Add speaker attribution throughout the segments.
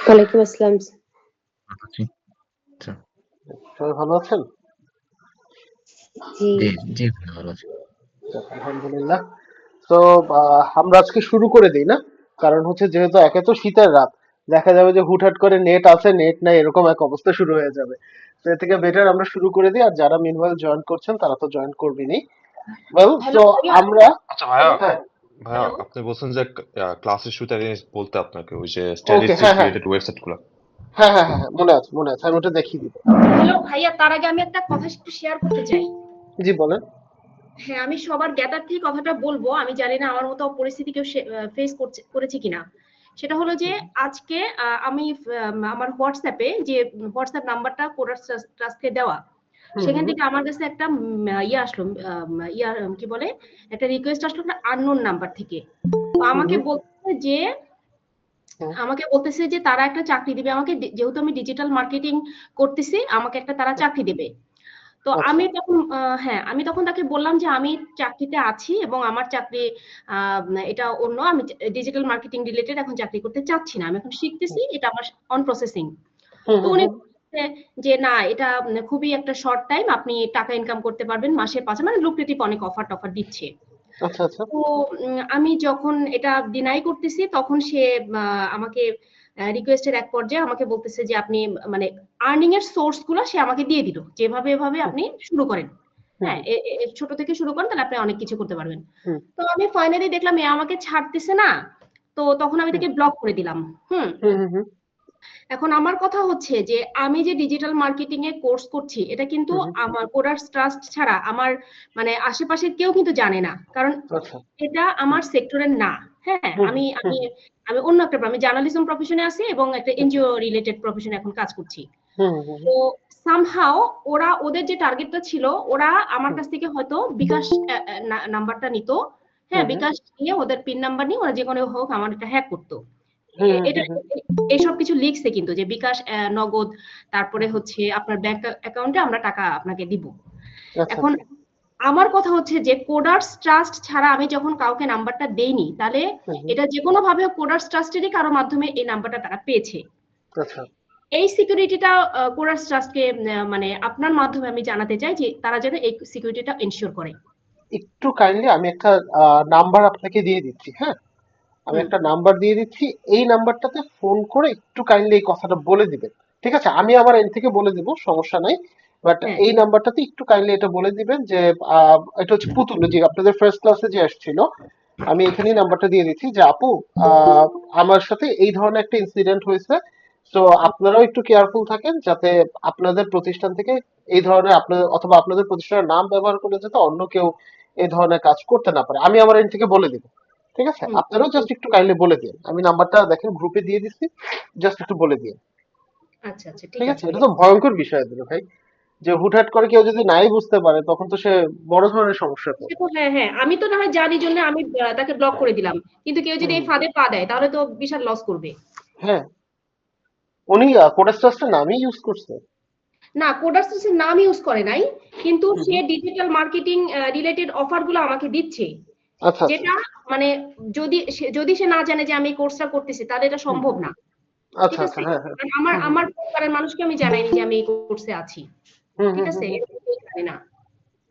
Speaker 1: ওয়ালাইকুম আসসালাম।
Speaker 2: আছি। আচ্ছা।
Speaker 3: সবাই ভালো আছেন?
Speaker 1: জি।
Speaker 2: জি, জি ভাই ভালো আছি।
Speaker 3: যাক, আলহামদুলিল্লাহ। তো আমরা আজকে শুরু করে দিই না? কারণ হচ্ছে যেহেতু একে তো শীতের রাত, দেখা যাবে যে হুটহাট করে নেট আছে নেট নাই এরকম এক অবস্থা শুরু হয়ে যাবে। তো এর থেকে বেটার আমরা শুরু করে দিই, আর যারা মিনওয়াইল জয়েন করছেন তারা তো জয়েন করবেনই। ওয়েল,
Speaker 1: হ্যালো
Speaker 3: তো
Speaker 1: ভাইয়া।
Speaker 3: আমরা
Speaker 4: আচ্ছা ভাইয়া,
Speaker 3: হ্যাঁ,
Speaker 4: ভাইয়া
Speaker 1: হ্যালো।
Speaker 4: আপনি বলছেন যে ক্লাসের শুরুতে একটা জিনিস বলতে আপনাকে ওই যে
Speaker 3: ওকে,
Speaker 4: স্ট্যাটিস্টিক
Speaker 3: হ্যাঁ হ্যাঁ
Speaker 4: রিলেটেড ওয়েবসাইট গুলো।
Speaker 3: হ্যাঁ হ্যাঁ হ্যাঁ হ্যাঁ, মনে আছে মনে আছে, আমি ওটা দেখিয়ে দিব।
Speaker 1: হ্যালো ভাইয়া, তার আগে আমি একটা কথা একটু শেয়ার করতে চাই।
Speaker 3: জি বলেন।
Speaker 1: হ্যাঁ, আমি সবার জ্ঞাতার্থেই কথাটা বলবো। আমি জানি না আমার মতো পরিস্থিতি কেউ ফেস করেছে কিনা। সেটা হলো যে আজকে আমি আমার হোয়াটসঅ্যাপে যে হোয়াটসঅ্যাপ নাম্বারটা কোরাস ট্রাস্টকে দেওয়া,
Speaker 3: হুম
Speaker 1: সেখান
Speaker 3: হুম
Speaker 1: থেকে আমার কাছে একটা ইয়ে আসলো, কি বলে, একটা রিকোয়েস্ট আসলো একটা আননোন নাম্বার থেকে। তো
Speaker 3: হুম হুম হুম,
Speaker 1: আমাকে বলতেছে যে তারা একটা চাকরি দিবে আমাকে, যেহেতু আমি ডিজিটাল মার্কেটিং করতেছি, আমাকে একটা তারা চাকরি দেবে। তো
Speaker 3: আচ্ছা।
Speaker 1: আমি তখন তাকে বললাম যে আমি চাকরিতে আছি এবং আমার চাকরি আহ, এটা অন্য, আমি ডিজিটাল মার্কেটিং রিলেটেড এখন চাকরি করতে চাচ্ছি না, আমি এখন শিখতেছি, এটা আমার অন প্রসেসিং।
Speaker 3: হুম
Speaker 1: তো
Speaker 3: হুম
Speaker 1: উনি
Speaker 3: হুম,
Speaker 1: বলছে যে না, এটা খুবই একটা শর্ট টাইম, আপনি টাকা ইনকাম করতে পারবেন মাসে 5, মানে লুক্রেটিভ অনেক অফার টফার দিচ্ছে।
Speaker 3: আচ্ছা আচ্ছা।
Speaker 1: তো আমি যখন এটা ডিনাই করতেছি, তখন সে আমাকে রিকোয়েস্টের এক পর্যায়ে আমাকে বলতেছে যে আপনি, মানে আর্নিং এর সোর্স গুলো সে আমাকে দিয়ে দিল, যেভাবে এভাবে
Speaker 3: হুম
Speaker 1: আপনি শুরু করেন।
Speaker 3: হুম
Speaker 1: হ্যাঁ, ছোট থেকে শুরু করেন, তাহলে আপনি অনেক কিছু করতে পারবেন।
Speaker 3: হুম
Speaker 1: তো আমি ফাইনালি দেখলাম এ আমাকে ছাড়তেছে না। তো তখন আমি
Speaker 3: হুম
Speaker 1: তাকে ব্লক করে দিলাম। হুম।
Speaker 3: হুম হুম হুম
Speaker 1: এখন আমার কথা হচ্ছে যে আমি যে ডিজিটাল মার্কেটিং এ কোর্স করছি, এটা কিন্তু
Speaker 3: হুম হুম,
Speaker 1: আমার কোডার্স ট্রাস্ট ছাড়া আমার, মানে আশেপাশের কেউ কিন্তু জানে না, কারণ
Speaker 3: আচ্ছা।
Speaker 1: এটা আমার সেক্টরের না। হ্যাঁ,
Speaker 3: হুম
Speaker 1: আমি
Speaker 3: হুম
Speaker 1: আমি আমি অন্য একটা, আমি জার্নালিজম প্রফেশনে আছি এবং একটা এনজিও রিলেটেড প্রফেশনে এখন কাজ করছি।
Speaker 3: হুম হুম হুম
Speaker 1: তো সামহাও ওদের যে টার্গেটটা ছিল, ওরা আমার
Speaker 3: হুম
Speaker 1: কাছ থেকে হয়তো বিকাশ নাম্বারটা নিত। হ্যাঁ,
Speaker 3: হুম হুম
Speaker 1: বিকাশ নিয়ে ওদের পিন নাম্বার নিয়ে ওরা যে কোনো হোক আমার এটা হ্যাক করতো।
Speaker 3: হুম
Speaker 1: এটা
Speaker 3: হুম হুম
Speaker 1: এইসব কিছু লিখছে কিন্তু, যে বিকাশ নগদ, তারপরে
Speaker 3: হুম,
Speaker 1: হচ্ছে আপনার ব্যাংক অ্যাকাউন্টে আমরা টাকা আপনাকে দিব।
Speaker 3: আচ্ছা
Speaker 1: এখন
Speaker 3: আচ্ছা।
Speaker 1: আমার কথা হচ্ছে যে কোডার্স ট্রাস্ট ছাড়া আমি যখন কাউকে নাম্বারটা দেইনি, তাহলে
Speaker 3: হুম হুম,
Speaker 1: এটা যে কোনো ভাবে কোডার্স ট্রাস্টেরই কারো মাধ্যমে এই নাম্বারটা তারা পেয়েছে।
Speaker 3: আচ্ছা।
Speaker 1: এই সিকিউরিটিটা কোডার্স ট্রাস্টকে, মানে আপনার মাধ্যমে আমি জানাতে চাই যে তারা যেন এই সিকিউরিটিটা এনশিওর করে।
Speaker 3: একটু কাইন্ডলি আমি একটা নাম্বার আপনাকে দিয়ে দিচ্ছি, হ্যাঁ? আমি
Speaker 1: হুম।
Speaker 3: একটা নাম্বার দিয়ে দিচ্ছি। এই নাম্বারটাতে ফোন করে একটু কাইন্ডলি এই কথাটা বলে দিবেন। ঠিক আছে? আমি আমার এন্ড থেকে বলে দিব, সমস্যা নাই। বাট
Speaker 1: হ্যাঁ।
Speaker 3: এই নাম্বারটাতে একটু কাইন্ডলি এটা বলে দিবেন যে এটা হচ্ছে পুতুল, যে আপনাদের ফার্স্ট ক্লাসে যে আসছিল। আমি এখানেই নাম্বারটা দিয়ে দিচ্ছি যে আপু, আহ, আমার সাথে এই ধরনের একটা ইনসিডেন্ট হয়েছে। তো আপনারাও একটু কেয়ারফুল থাকেন যাতে আপনাদের প্রতিষ্ঠান থেকে এই ধরনের, আপনাদের অথবা আপনাদের প্রতিষ্ঠানের নাম ব্যবহার করে যাতে অন্য কেউ এই ধরনের কাজ করতে না পারে, আমি আমার এন্ড থেকে বলে দিব। ঠিক আছে?
Speaker 1: হুম।
Speaker 3: আপনারাও জাস্ট একটু কাইন্ডলি বলে দিন, আমি নাম্বারটা দেখেন গ্রুপে দিয়ে দিচ্ছি, জাস্ট একটু বলে দিন।
Speaker 1: আচ্ছা আচ্ছা, ঠিক
Speaker 3: ঠিক আছে?
Speaker 1: আছে
Speaker 3: এটা
Speaker 1: ভাইয়া।
Speaker 3: তো ভয়ঙ্কর বিষয় দিল ভাই, যে হুটহাট করে কেউ যদি নাই বুঝতে পারে তখন তো সে বড় ধরনের সমস্যা
Speaker 1: সে
Speaker 3: পড়বে।
Speaker 1: তো, হ্যাঁ হ্যাঁ, আমি তো না হয় জানি জন্য আমি তাকে ব্লক করে দিলাম, কিন্তু কেউ যদি
Speaker 3: হুম,
Speaker 1: এই ফাঁদে পা দেয় তাহলে তো বিশাল লস করবে।
Speaker 3: হ্যাঁ, উনি কোডাস্টাসটা নামই ইউজ করছে।
Speaker 1: না, কোডার্স নাম ইউজ করে নাই, কিন্তু
Speaker 3: হুম
Speaker 1: সে
Speaker 3: হুম,
Speaker 1: ডিজিটাল মার্কেটিং রিলেটেড অফার গুলো আমাকে দিচ্ছে,
Speaker 3: আচ্ছা আচ্ছা।
Speaker 1: যেটা, মানে যদি সে না জানে যে আমি এই কোর্সটা করতেছি, তাহলে এটা
Speaker 3: হুম
Speaker 1: সম্ভব
Speaker 3: হুম,
Speaker 1: না।
Speaker 3: আচ্ছা
Speaker 1: ঠিক
Speaker 3: আচ্ছা,
Speaker 1: আছে?
Speaker 3: হ্যাঁ হ্যাঁ।
Speaker 1: কারণ আমার
Speaker 3: হুম হুম
Speaker 1: আমার পরিবারের মানুষকে আমি জানাইনি যে আমি এই কোর্সে আছি।
Speaker 3: হুম
Speaker 1: ঠিক
Speaker 3: হুম হুম
Speaker 1: আছে?
Speaker 3: হুম,
Speaker 1: এরকম কেউ জানে না।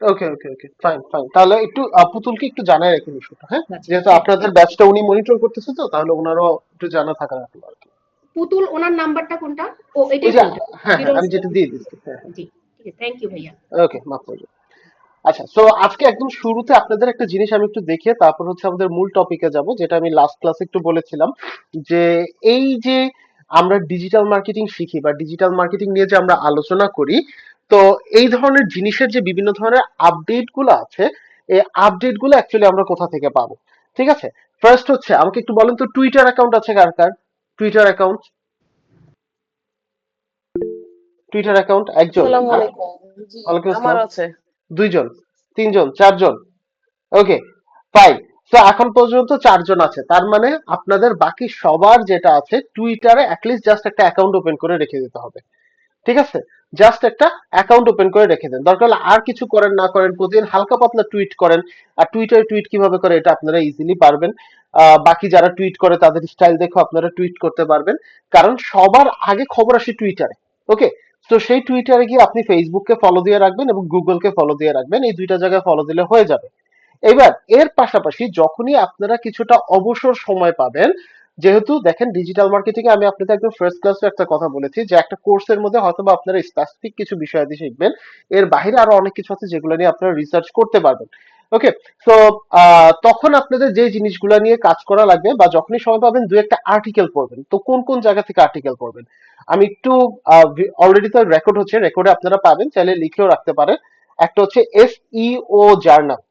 Speaker 3: ওকে ওকে ওকে, ফাইন ফাইন, তাহলে একটু পুতুলকে একটু জানাই রাখি বিষয়টা, হ্যাঁ?
Speaker 1: আচ্ছা,
Speaker 3: যেহেতু
Speaker 1: হ্যাঁ।
Speaker 3: আপনাদের ব্যাচটা উনি মনিটর করতেছে, তো তাহলে ওনারও একটু জানা থাকা রাখলো আর কি।
Speaker 1: পুতুল, ওনার নাম্বারটা কোনটা? ও,
Speaker 3: ওই
Speaker 1: এটাই
Speaker 3: যে,
Speaker 1: তো, ওটা
Speaker 3: হ্যাঁ হ্যাঁ,
Speaker 1: জিরো।
Speaker 3: আমি যেটা দিয়ে দিচ্ছি, হ্যাঁ হ্যাঁ।
Speaker 1: জি, ঠিক আছে, থ্যাংক ইউ ভাইয়া।
Speaker 3: ওকে, মাফ করবেন। আচ্ছা, সো আজকে একদম শুরুতে আপনাদের একটা জিনিস আমি একটু দেখিয়ে তারপর হচ্ছে আমাদের মূল টপিকে যাব, যেটা আমি লাস্ট ক্লাসে একটু বলেছিলাম, যে এই যে আমরা ডিজিটাল মার্কেটিং শিখি বা ডিজিটাল মার্কেটিং নিয়ে যে আমরা আলোচনা করি, তো এই ধরনের জিনিসের যে বিভিন্ন ধরনের আপডেট গুলো আছে, এই আপডেট গুলো অ্যাকচুয়ালি আমরা কোথা থেকে পাবো? ঠিক আছে? ফার্স্ট হচ্ছে আমাকে একটু বলেন তো, টুইটার অ্যাকাউন্ট আছে কার কার? টুইটার অ্যাকাউন্ট, টুইটার অ্যাকাউন্ট একজন?
Speaker 5: আসসালামু
Speaker 3: আর
Speaker 5: আলাইকুম। জি,
Speaker 3: ওয়ালাইকুম
Speaker 5: আমার
Speaker 3: আসসালাম।
Speaker 5: আছে।
Speaker 3: দুইজন, তিনজন, চারজন? ওকে, ফাইন। তো এখন পর্যন্ত চারজন আছে, তার মানে আপনাদের বাকি সবার যেটা আছে টুইটারে অ্যাটলিস্ট জাস্ট একটা অ্যাকাউন্ট ওপেন করে রেখে দিতে হবে। ঠিক আছে? জাস্ট একটা অ্যাকাউন্ট ওপেন করে রেখে দেন, দরকার হলে আর কিছু করেন না করেন, প্রতিদিন হালকা পাতলা টুইট করেন। আর টুইটারে টুইট কিভাবে করে এটা আপনারা ইজিলি পারবেন। বাকি যারা টুইট করে তাদের স্টাইল দেখে আপনারা টুইট করতে পারবেন, কারণ সবার আগে খবর আসে টুইটারে। ওকে, তো সেই টুইটারে গিয়ে আপনি ফেসবুককে ফলো দিয়ে রাখবেন এবং গুগলকে ফলো দিয়ে রাখবেন, এই দুইটা জায়গায় ফলো দিলে হয়ে যাবে। এবার এর পাশাপাশি যখনই আপনারা কিছুটা অবসর সময় পাবেন, যেহেতু দেখেন ডিজিটাল মার্কেটিং এ আমি আপনাদের একদম ফার্স্ট ক্লাসে একটা কথা বলেছি যে একটা কোর্সের মধ্যে হয়তো বা আপনারা স্পেসিফিক কিছু বিষয়াদি শিখবেন, এর বাইরে আরো অনেক কিছু আছে যেগুলো নিয়ে আপনারা রিসার্চ করতে পারবেন। ওকে, তো তখন আপনাদের যে জিনিসগুলো নিয়ে কাজ করা লাগবে বা যখনই সময় পাবেন দু একটা আর্টিকেল পড়বেন। তো কোন কোন জায়গা থেকে আর্টিকেল পড়বেন আমি একটু, অলরেডি তো রেকর্ড হচ্ছে, রেকর্ডে আপনারা পাবেন, চাইলে লিখেও রাখতে পারেন। একটা হচ্ছে এসইও জার্নাল,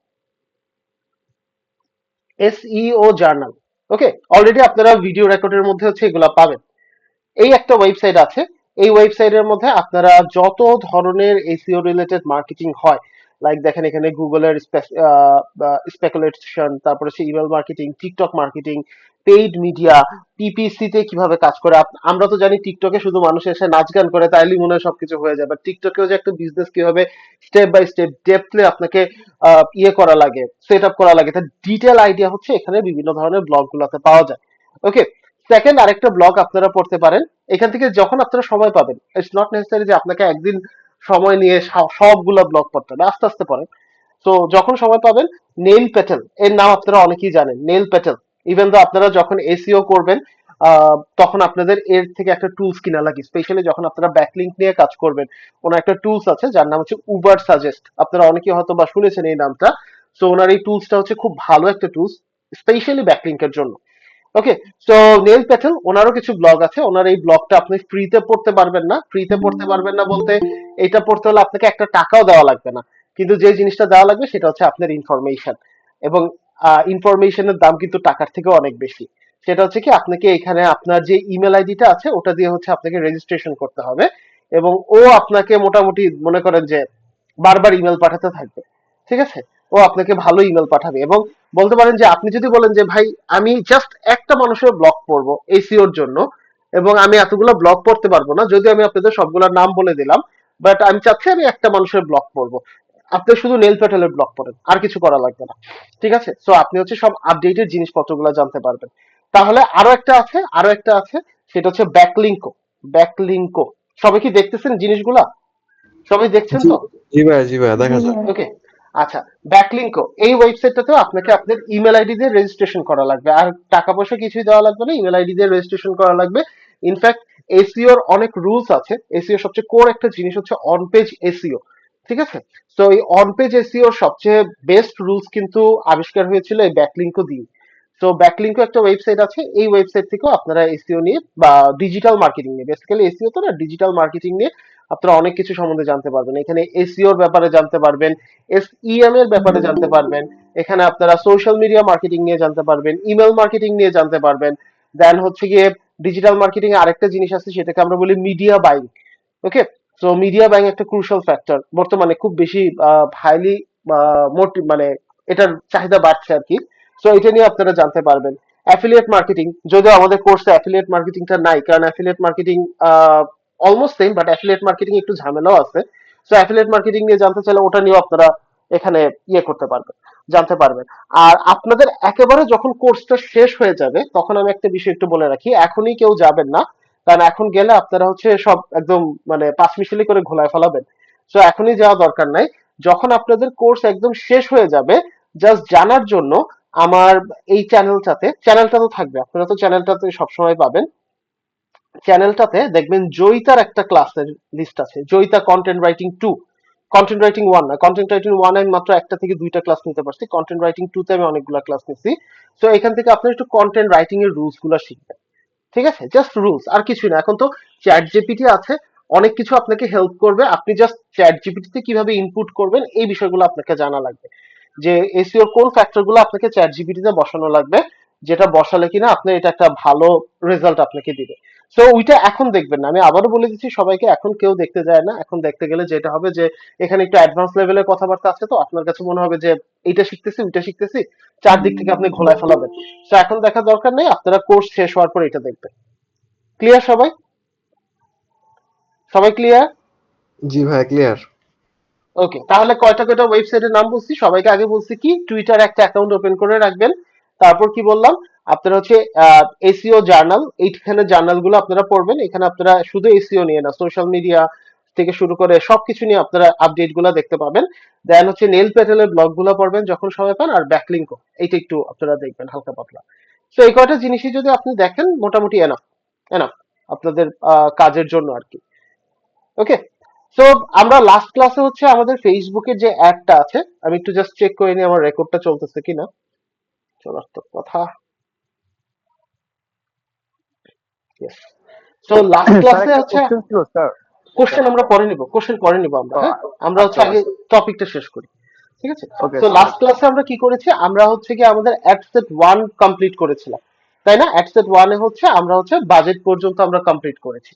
Speaker 3: এসইও জার্নাল। ওকে, অলরেডি আপনারা ভিডিও রেকর্ডের মধ্যে হচ্ছে এগুলা পাবেন। এই একটা ওয়েবসাইট আছে, এই ওয়েবসাইটের মধ্যে আপনারা যত ধরনের এসইও রিলেটেড মার্কেটিং হয়, লাইক দেখেন এখানে গুগলের স্পেকুলেশন, তারপরে হচ্ছে email marketing, TikTok marketing, paid media, PPC তে কিভাবে কাজ করে। আমরা তো জানি টিকটকে শুধু মানুষ এসে নাচ গান করে তাইলেই মনে হয় সবকিছু হয়ে যাবে, টিকটকেও যে একটা বিজনেস কিভাবে স্টেপ বাই স্টেপ ডেপথলি আপনাকে ইয়ে করা লাগে, সেট আপ করা লাগে, তার ডিটেল আইডিয়া হচ্ছে এখানে বিভিন্ন ধরনের ব্লগ গুলোতে পাওয়া যায়। ওকে, সেকেন্ড আরেকটা ব্লগ আপনারা পড়তে পারেন এখান থেকে যখন আপনারা সময় পাবেন। ইটস নট নেসেসারি যে আপনাকে একদিন সময় নিয়ে সবগুলা ব্লগ পড়তে হবে, আস্তে আস্তে পড়েন। তো যখন সময় পাবেন, নেইল প্যাটেল এর নাম আপনারা অনেকেই জানেন, নেইল প্যাটেল। ইভেন তো আপনারা যখন এসইও করবেন তখন আপনাদের এর থেকে একটা টুলস কিনা লাগে, স্পেশালি যখন আপনারা ব্যাকলিংক নিয়ে কাজ করবেন। ওনার একটা টুলস আছে যার নাম হচ্ছে উবার সাজেস্ট, আপনারা অনেকেই হয়তো বা শুনেছেন এই নামটা। সো ওনার এই টুলসটা হচ্ছে খুব ভালো একটা টুলস, স্পেশালি ব্যাকলিংকের জন্য। ওকে, তো নেল প্যাটেল ওনারও কিছু ব্লগ আছে, ওনার এই ব্লগটা আপনি ফ্রিতে পড়তে পারবেন না, ফ্রিতে পড়তে পারবেন না বলতে এটা পড়তে হলে আপনাকে একটা টাকাও দেওয়া লাগবে না, কিন্তু যে জিনিসটা দেওয়া লাগবে সেটা হচ্ছে আপনার ইনফরমেশন। এবং ইনফরমেশনের দাম কিন্তু টাকার থেকেও অনেক বেশি। সেটা হচ্ছে কি, আপনাকে এখানে আপনার যে ইমেল আইডিটা আছে ওটা দিয়ে হচ্ছে আপনাকে রেজিস্ট্রেশন করতে হবে, এবং ও আপনাকে মোটামুটি মনে করেন যে বারবার ইমেল পাঠাতে থাকবে। ঠিক আছে, ও আপনাকে ভালো ইমেল পাঠাবে। এবং বলতে পারেন যে আপনি যদি বলেন যে ভাই আমি জাস্ট একটা মানুষের ব্লগ পড়বো এসিওর জন্য, এবং আমি এতগুলো ব্লগ পড়তে পারবো না, যদিও আমি আপনাদের সবগুলোর নাম বলে দিলাম, বাট আমি চাচ্ছি আমি একটা মানুষের ব্লগ পড়বো, আপনি শুধু নেল প্যাটেলের ব্লগ পড়েন, আর কিছু করা লাগবে না। ঠিক আছে, সো আপনি হচ্ছে সব আপডেটেড জিনিসপত্রগুলো জানতে পারবেন। তাহলে আরো একটা আছে, আরো একটা আছে, সেটা হচ্ছে ব্যাকলিঙ্কো। ব্যাকলিঙ্কো সবাই কি দেখতেছেন জিনিসগুলা? সবাই দেখছেন
Speaker 5: জি
Speaker 3: তো?
Speaker 5: জি ভাইয়া দেখা যাক।
Speaker 3: ওকে, আচ্ছা, ব্যাকলিঙ্কো এই ওয়েবসাইটটাতেও আপনাকে আপনার ইমেল আইডি দিয়ে রেজিস্ট্রেশন করা লাগবে, আর টাকা পয়সা কিছুই দেওয়া লাগবে না, ইমেল আইডি দিয়ে রেজিস্ট্রেশন করা লাগবে। ইনফ্যাক্ট এসইওর অনেক রুলস আছে, এসইও সবচেয়ে কোর একটা জিনিস হচ্ছে অন পেজ এসইও। ঠিক আছে, তো এই অন পেজ এসইওর সবচেয়ে বেস্ট রুলস কিন্তু আবিষ্কার হয়েছিল এই ব্যাকলিঙ্কো দিয়ে। তো ব্যাকলিঙ্কো একটা ওয়েবসাইট আছে, এই ওয়েবসাইট থেকেও আপনারা এসইও নিয়ে বা ডিজিটাল মার্কেটিং নিয়ে, বেসিক্যালি এসইও তো না, ডিজিটাল মার্কেটিং নিয়ে আপনারা অনেক কিছু সম্বন্ধে জানতে পারবেন। এখানে এসইওর ব্যাপারে জানতে পারবেন, এসইএম এর ব্যাপারে জানতে পারবেন, এখানে আপনারা সোশ্যাল মিডিয়া মার্কেটিং নিয়ে জানতে পারবেন, ইমেল মার্কেটিং নিয়ে জানতে পারবেন। দেন হচ্ছে গিয়ে ডিজিটাল মার্কেটিং এ আরেকটা জিনিস আছে সেটাকে আমরা বলি মিডিয়া বাইং। ওকে, তো মিডিয়া বাইং একটা ক্রুশাল ফ্যাক্টর, বর্তমানে খুব বেশি হাইলি মানে এটার চাহিদা বাড়ছে আর কি। সো এটা নিয়ে আপনারা জানতে পারবেন। অ্যাফিলিয়েট মার্কেটিং, যদিও আমাদের কোর্সে অ্যাফিলিয়েট মার্কেটিংটা নাই, কারণ affiliate marketing almost same, but affiliate marketing একটু ঝামেলাও আছে। সো অ্যাফিলিয়েট মার্কেটিং নিয়ে জানতে চাইলে ওটা নিয়েও আপনারা এখানে ইয়ে করতে পারবেন, জানতে পারবেন। আর আপনাদের একেবারে যখন কোর্সটা শেষ হয়ে যাবে তখন আমি একটা বিষয় একটু বলে রাখি, এখনই কেউ যাবেন না, কারণ এখন গেলে আপনারা হচ্ছে সব একদম মানে পাঁচ মিশালি করে ঘোলায় ফেলাবেন। সো এখনই যাওয়া দরকার নাই, যখন আপনাদের কোর্স একদম শেষ হয়ে যাবে জাস্ট জানার জন্য আমার এই চ্যানেলটা তো থাকবে, আপনারা তো চ্যানেলটাতে সবসময় পাবেন। চ্যানেলটাতে দেখবেন জয়িতার একটা ক্লাসের লিস্ট আছে, Joyita content writing 2, content writing 1 না, কন্টেন্ট রাইটিং 1 আমি মাত্র একটা থেকে দুইটা ক্লাস নিতে পারছি, কন্টেন্ট রাইটিং 2 তে আমি অনেকগুলো ক্লাস নিছি। সো এখান থেকে আপনি একটু কন্টেন্ট রাইটিং এর রুলস গুলো শিখবেন। ঠিক আছে, জাস্ট রুলস, আর কিছুই না। এখন তো চ্যাট জিপিটি আছে, অনেক কিছু আপনাকে হেল্প করবে, আপনি জাস্ট চ্যাট জিপিটিতে কিভাবে ইনপুট করবেন এই বিষয়গুলো আপনাকে জানা লাগবে, যে এসইওর কোন ফ্যাক্টর গুলো আপনাকে চ্যাট জিপিটিতে বসানো লাগবে, যেটা বসালে কিনা আপনার এটা একটা ভালো রেজাল্ট আপনাকে দিবে। সো ওইটা এখন দেখবেন না, আমি আবারও বলে দিচ্ছি সবাইকে, এখন কেউ দেখতে যায় না। এখন দেখতে গেলে যেটা হবে যে এখানে একটু অ্যাডভান্স লেভেলের কথাবার্তা আছে, তো আপনার কাছে মনে হবে যে এইটা শিখতেছি ওইটা শিখতেছি, চারদিক থেকে আপনি ঘোলায় ফেলাবেন। তো এখন দেখার দরকার নেই, আপনারা কোর্স শেষ হওয়ার পর এটা দেখবেন। ক্লিয়ার সবাই? সবাই ক্লিয়ার?
Speaker 5: জি ভাইয়া ক্লিয়ার।
Speaker 3: ওকে, তাহলে কয়টা কয়টা ওয়েবসাইটের নাম বলছি সবাইকে, আগে বলছি কি টুইটার একটা অ্যাকাউন্ট ওপেন করে রাখবেন, তারপর কি বললাম, আপনারা হচ্ছে এসইও জার্নাল, এইখানে জার্নাল গুলো আপনারা পড়বেন। এখানে আপনারা শুধু এসইও নিয়ে না, সোশ্যাল মিডিয়া থেকে শুরু করে সবকিছু নিয়ে আপনারা আপডেট গুলা দেখতে পাবেন। দেন হচ্ছে নেল পেটেলের ব্লগ গুলো পড়বেন যখন সময় পান, আর ব্যাকলিঙ্কও এইটা একটু আপনারা দেখবেন হালকা পাতলা। তো এই কয়টা জিনিসই যদি আপনি দেখেন মোটামুটি এনাফ এনাফ আপনাদের কাজের জন্য আর কি। ওকে, সো আমরা লাস্ট ক্লাসে হচ্ছে আমাদের ফেসবুকের যে অ্যাডটা আছে, আমি একটু জাস্ট চেক করে নিই আমার রেকর্ডটা চলতেছে কিনা। চলার তো কথা। ইয়েস, সো লাস্ট
Speaker 6: স্যার
Speaker 3: ক্লাসে
Speaker 6: একটা
Speaker 3: হচ্ছে
Speaker 6: কোশ্চেন ছিল স্যার।
Speaker 3: কোশ্চেন আমরা পরে নিব, কোশ্চেন পরে নিব আমরা, হ্যাঁ আমরা হচ্ছে
Speaker 6: আচ্ছা
Speaker 3: আগে টপিকটা শেষ করি, ঠিক আছে?
Speaker 6: ওকে
Speaker 3: তো লাস্ট ক্লাসে আমরা কি করেছি, আমরা হচ্ছে কি আমাদের অ্যাড সেট 1 কমপ্লিট করেছিলাম, তাই না? অ্যাড সেট 1 এ হচ্ছে আমরা হচ্ছে বাজেট পর্যন্ত আমরা কমপ্লিট করেছি,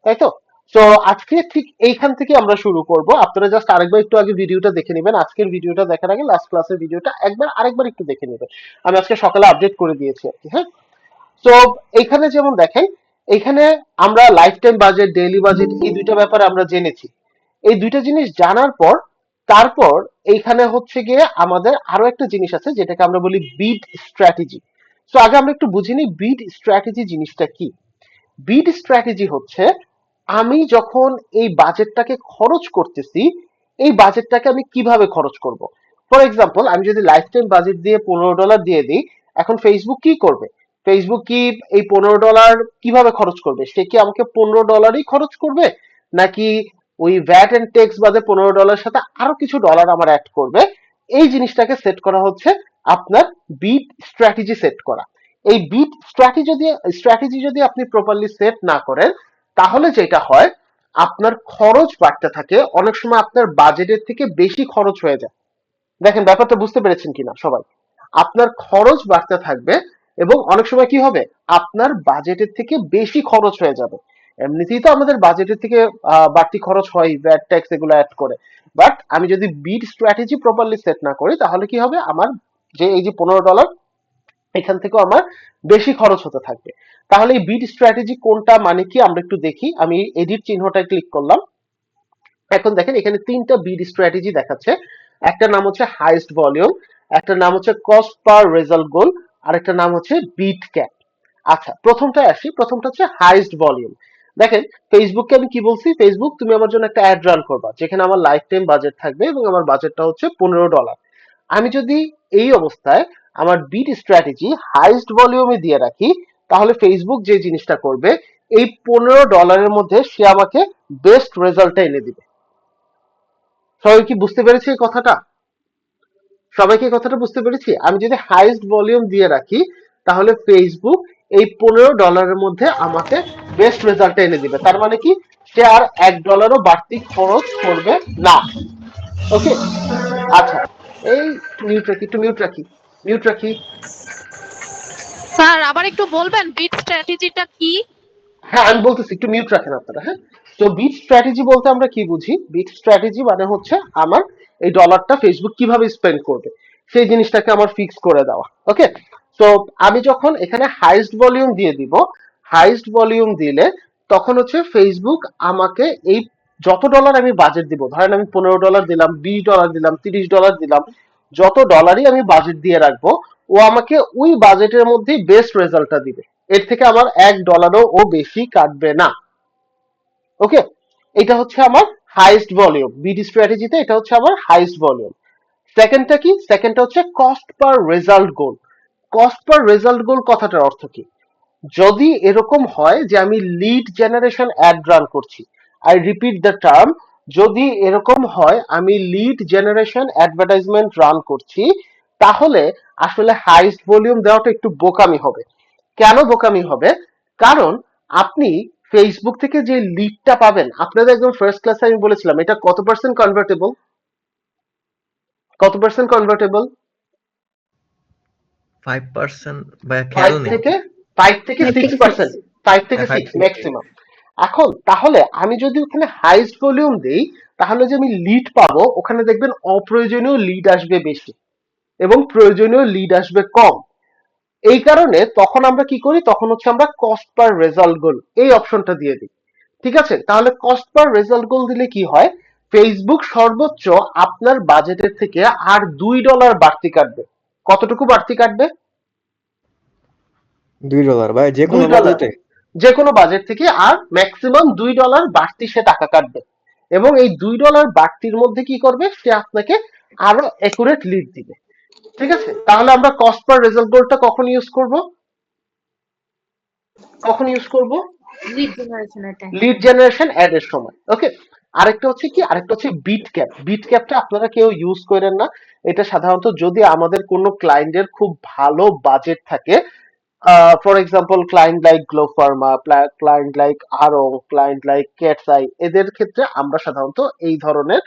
Speaker 3: তাই তো? তো আজকে ঠিক এইখান থেকে আমরা শুরু করব। আপনারা জাস্ট আরেকবার একটু আগে ভিডিওটা দেখে নেবেন, আজকের ভিডিওটা দেখার আগে লাস্ট ক্লাসের ভিডিওটা আরেকবার একটু দেখে নেবেন। আমি আজকে সকালে আপডেট করে দিয়েছি আর কি, হ্যাঁ। তো এইখানে যেমন দেখেন, এইখানে আমরা life time budget, daily budget, এই দুইটা ব্যাপারে আমরা জেনেছি। এই দুইটা জিনিস জানার পর তারপর এইখানে হচ্ছে গিয়ে আমাদের আরো একটা জিনিস আছে যেটাকে আমরা বলি বিড স্ট্র্যাটেজি। তো আগে আমরা একটু বুঝে নিই বিড স্ট্র্যাটেজি জিনিসটা কি। বিড স্ট্র্যাটেজি হচ্ছে আমি যখন এই বাজেটটাকে খরচ করতেছি, এই বাজেটটাকে আমি কিভাবে খরচ করব। ফর এক্সাম্পল, আমি যদি লাইফ টাইম বাজেট দিয়ে $15 দিয়ে দিই, এখন ফেসবুক কি করবে? ফেসবুক কি এই $15 কিভাবে খরচ করবে? সে কি আমাকে $15ই খরচ করবে, নাকি ওই ভ্যাট এন্ড ট্যাক্স বাদে $15 সাথে আরো কিছু ডলার আমার অ্যাড করবে? এই জিনিসটাকে সেট করা হচ্ছে আপনার বিড স্ট্র্যাটেজি সেট করা। এই বিট স্ট্র্যাটেজি যদি আপনি প্রপারলি সেট না করেন, তাহলে যেটা হয় আপনার খরচ বাড়তে থাকে, অনেক সময় আপনার বাজেটের থেকে বেশি খরচ হয়ে যায়। দেখেন ব্যাপারটা বুঝতে পেরেছেন কিনা সবাই? আপনার খরচ বাড়তে থাকবে এবং অনেক সময় কি হবে, আপনার বাজেটের থেকে বেশি খরচ হয়ে যাবে। এমনিতেই তো আমাদের বাজেটের থেকে বাড়তি খরচ হয় ভ্যাট ট্যাক্স এগুলো অ্যাড করে, বাট আমি যদি বিট স্ট্র্যাটেজি প্রপারলি সেট না করি, তাহলে কি হবে, আমার যে এই যে $15 এখান থেকেও আমার বেশি খরচ হতে থাকবে। তাহলে এই বিট স্ট্র্যাটেজি কোনটা, মানে কি আমরা একটু দেখি। আমি এডিট চিহ্নটায় ক্লিক করলাম। এখন দেখেন এখানে তিনটা বিট স্ট্র্যাটেজি দেখাচ্ছে। একটা নাম হচ্ছে হাইস্ট ভলিউম, একটা নাম হচ্ছে কস্ট পার রেজাল্ট গোল, আর একটা নাম হচ্ছে বিট ক্যাপ। আচ্ছা, প্রথমটায় আসি। প্রথমটা হচ্ছে হাইস্ট ভলিউম। দেখেন ফেসবুককে আমি কি বলছি, ফেসবুক তুমি আমার জন্য একটা অ্যাড রান করবা যেখানে আমার লাইফ টাইম বাজেট থাকবে এবং আমার বাজেটটা হচ্ছে $15। আমি যদি এই অবস্থায় আমার বিট স্ট্র্যাটেজি হাইস্ট ভলিউমে দিয়ে রাখি, তাহলে ফেসবুক যে জিনিসটা করবে, এই $15 মধ্যে সে আমাকে বেস্ট রেজাল্টটা এনে দিবে। সবাই কি বুঝতে পেরেছে এই কথাটা? সবাইকে এই কথাটা বুঝতে পেরেছি? আমি যদি হাইস্ট ভলিউম দিয়ে রাখি, তাহলে ফেসবুক এই $15 মধ্যে আমাকে বেস্ট রেজাল্টটা এনে দিবে। তার মানে কি, সে আর $1ও বাড়তি খরচ করবে না। ওকে, আচ্ছা, এই মিউট রাখি।
Speaker 7: স্যার আবার একটু বলবেন বিট স্ট্র্যাটেজিটা কি?
Speaker 3: হ্যাঁ আমি বলতেছি, একটু মিউট রাখেন আপনারা, হ্যাঁ। তো বিট স্ট্র্যাটেজি বলতে আমরা কি বুঝি? বিট স্ট্র্যাটেজি মানে হচ্ছে আমার এই ডলারটা ফেসবুক কিভাবে স্পেন্ড করবে সেই জিনিসটাকে আমার ফিক্স করে দেওয়া। ওকে, তো আমি যখন এখানে হাইস্ট ভলিউম দিয়ে দিব, হাইস্ট ভলিউম দিলে তখন হচ্ছে ফেসবুক আমাকে এই যত ডলার আমি বাজেট দিব, ধরেন আমি $15 দিলাম, $20 দিলাম, $30 দিলাম, যত ডলারই আমি বাজেট দিয়ে রাখবো, ও আমাকে ওই বাজেটের মধ্যেই বেস্ট রেজাল্টটা দিবে। এর থেকে আমার $1ও ও বেশি কাটবে না। ওকে, এটা হচ্ছে আমার হাইস্ট ভলিউম। বিডি স্ট্র্যাটেজিতে এটা হচ্ছে আমার হাইস্ট ভলিউম। সেকেন্ডটা কি? সেকেন্ডটা হচ্ছে কস্ট পার রেজাল্ট গোল। কস্ট পার রেজাল্ট গোল কথাটার অর্থ কি? যদি এরকম হয় যে আমি লিড জেনারেশন অ্যাড রান করছি, আই রিপিট দ্য টার্ম, যদি এরকম হয় আমি লিড জেনারেশন অ্যাডভার্টাইজমেন্ট রান করছি, তাহলে আসলে হাইস্ট ভলিউম দেওয়াটা একটু বোকামি হবে। কেন বোকামি হবে? কারণ আপনি ফেসবুক থেকে যে লিডটা পাবেন, আপনাদের একদম ফার্স্ট ক্লাসে আমি বলেছিলাম এটা কত পার্সেন্ট কনভার্টেবল, কত পার্সেন্ট কনভার্টেবল?
Speaker 2: 5% বা খেয়াল
Speaker 3: 5
Speaker 2: নেই।
Speaker 3: থেকে 6%, 5 থেকে
Speaker 2: হ্যাঁ,
Speaker 3: 6
Speaker 2: 5
Speaker 3: ম্যাক্সিমাম। এখন তাহলে আমি যদি ওখানে হাইস্ট ভলিউম দেই, তাহলে যে আমি লিড পাবো ওখানে দেখবেন অপ্রয়োজনীয় লিড আসবে বেশি এবং প্রয়োজনীয় লিড আসবে কম। এই কারণে তখন আমরা কি করি, তখন হচ্ছে আমরা কস্ট পার রেজাল্ট গোল এই অপশনটা দিয়ে দিই। ঠিক আছে, তাহলে কস্ট পার রেজাল্ট গোল দিলে কি হয়, ফেসবুক সর্বোচ্চ আপনার বাজেটের থেকে আর $2 বাড়তি কাটবে। কতটুকু বাড়তি কাটবে?
Speaker 5: $2 ভাই যে কোনো
Speaker 3: $2
Speaker 5: বাজেটে।
Speaker 3: যে কোনো বাজেট থেকে, আর ম্যাক্সিমাম $2 বাড়তি সে টাকা কাটবে, এবং এই $2 বাড়তির মধ্যে কি করবে, সে আপনাকে আরো একুরেট লিড দিবে। ঠিক আছে, তাহলে আমরা কস্ট পার রেজাল্ট গোলটা কখন ইউজ করব? কখন ইউজ করব?
Speaker 1: লিড জেনারেশনের টাইম।
Speaker 3: লিড জেনারেশন অ্যাড এর সময়। ওকে, আরেকটা হচ্ছে কি, আরেকটা হচ্ছে বিট ক্যাপ। বিট ক্যাপটা আপনারা কেউ ইউজ করেন না। এটা সাধারণত যদি আমাদের কোনো ক্লায়েন্টের খুব ভালো বাজেট থাকে, for example client like Glow Pharma, client like Aarong, client like Cat's Eye, এদের ক্ষেত্রে আমরা সাধারণত এই ধরনের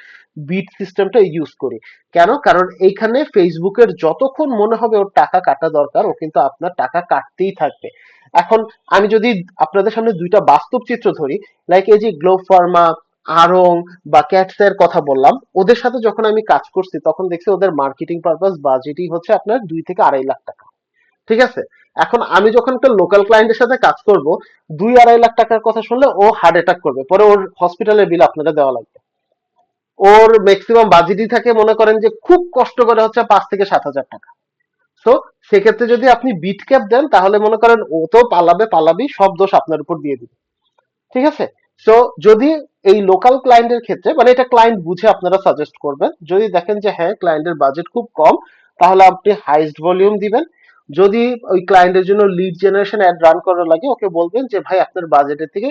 Speaker 3: বিট সিস্টেমটা ইউজ করি। কেন? কারণ এইখানে ফেসবুকের যতক্ষণ মনে হবে ওর টাকা কাটা দরকার, ও কিন্তু আপনার টাকা কাটতেই থাকবে। এখন আমি যদি আপনাদের সামনে দুইটা বাস্তব চিত্র ধরি, লাইক এই যে গ্লো ফার্মা, আরং বা ক্যাটস এর কথা বললাম, ওদের সাথে যখন আমি কাজ করছি তখন দেখছি ওদের মার্কেটিং পারপাস বাজেটই হচ্ছে আপনার 2 থেকে 2.5 লাখ টাকা। ঠিক আছে, এখন আমি যখন একটা লোকাল ক্লায়েন্টের সাথে কাজ করব, 2-2.5 লাখ টাকার কথা শুনলে ও হার্ট অ্যাটাক করবে, পরে ওর হসপিটালের বিল আপনারা দেওয়া লাগবে। ওর ম্যাক্সিমাম বাজেটই থাকে মনে করেন যে খুব কষ্ট করে হচ্ছে 5 থেকে 7 হাজার টাকা। তো সেক্ষেত্রে যদি আপনি বিট ক্যাপ দেন, তাহলে মনে করেন ও তো পালাবি, সব দোষ আপনার উপর দিয়ে দিবে। ঠিক আছে, সো যদি এই লোকাল ক্লায়েন্টের ক্ষেত্রে, মানে এটা ক্লায়েন্ট বুঝে আপনারা সাজেস্ট করবেন, যদি দেখেন যে হ্যাঁ ক্লায়েন্টের বাজেট খুব কম, তাহলে আপনি হাইস্ট ভলিউম দিবেন। যদি ওই ক্লায়েন্টের জন্য লিড জেনারেশন অ্যাড রান করা লাগে, ওকে বলবেন যে ভাই আপনার বাজেটের থেকে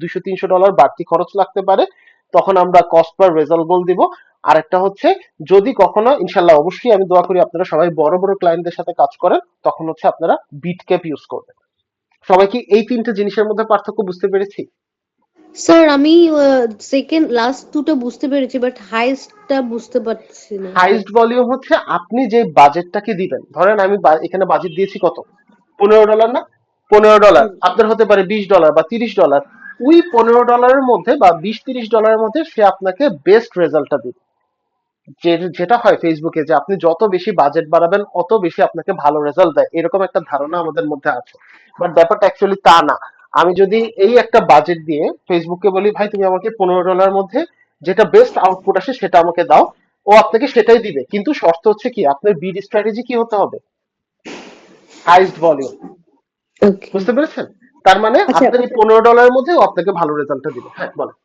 Speaker 3: $200-300 বাড়তি খরচ লাগতে পারে, তখন আমরা কস্ট পার রেজাল্ট গোল দিব। আরেকটা হচ্ছে, যদি কখনো, ইনশাল্লাহ অবশ্যই আমি দোয়া করি আপনারা সবাই বড় বড় ক্লায়েন্টদের সাথে কাজ করেন, তখন হচ্ছে আপনারা বিট ক্যাপ ইউজ করবেন। সবাই কি এই 3টে জিনিসের মধ্যে পার্থক্য বুঝতে পেরেছি?
Speaker 6: স্যার আমি সেকেন্ড লাস্ট দুটো বুঝতে পেরেছি, বাট হাইস্টটা বুঝতে পারছি না।
Speaker 3: হাইস্ট ভলিউম হচ্ছে আপনি যে বাজেটটাকে দিবেন, ধরেন আমি এখানে বাজেট দিয়েছি কত, $15 না? $15 আপনার হতে পারে $20 বা $30। ওই $15 মধ্যে বা $20-30 মধ্যে সে আপনাকে বেস্ট রেজাল্টটা দিবে। যেটা হয় ফেসবুকে, যে আপনি যত বেশি বাজেট বাড়াবেন অত বেশি আপনাকে ভালো রেজাল্ট দেয়, এরকম একটা ধারণা আমাদের মধ্যে আছে। বাট ব্যাপারটা অ্যাকচুয়ালি তা না। আমি যদি এই একটা বাজেট দিয়ে ফেসবুককে বলি ভাই তুমি আমাকে $15 মধ্যে যেটা বেস্ট আউটপুট আসে সেটা আমাকে দাও, ও আপনাকে সেটাই দিবে, কিন্তু শর্ত হচ্ছে কি, আপনার বিড স্ট্র্যাটেজি কি হতে হবে, হাইস্ট ভলিউম।
Speaker 6: ওকে,
Speaker 3: বুঝতে পেরেছেন? তার মানে
Speaker 6: আচ্ছা,
Speaker 3: আপনার এই $15 মধ্যে ও আপনাকে ভালো রেজাল্টটা দিবে। হ্যাঁ বলেন।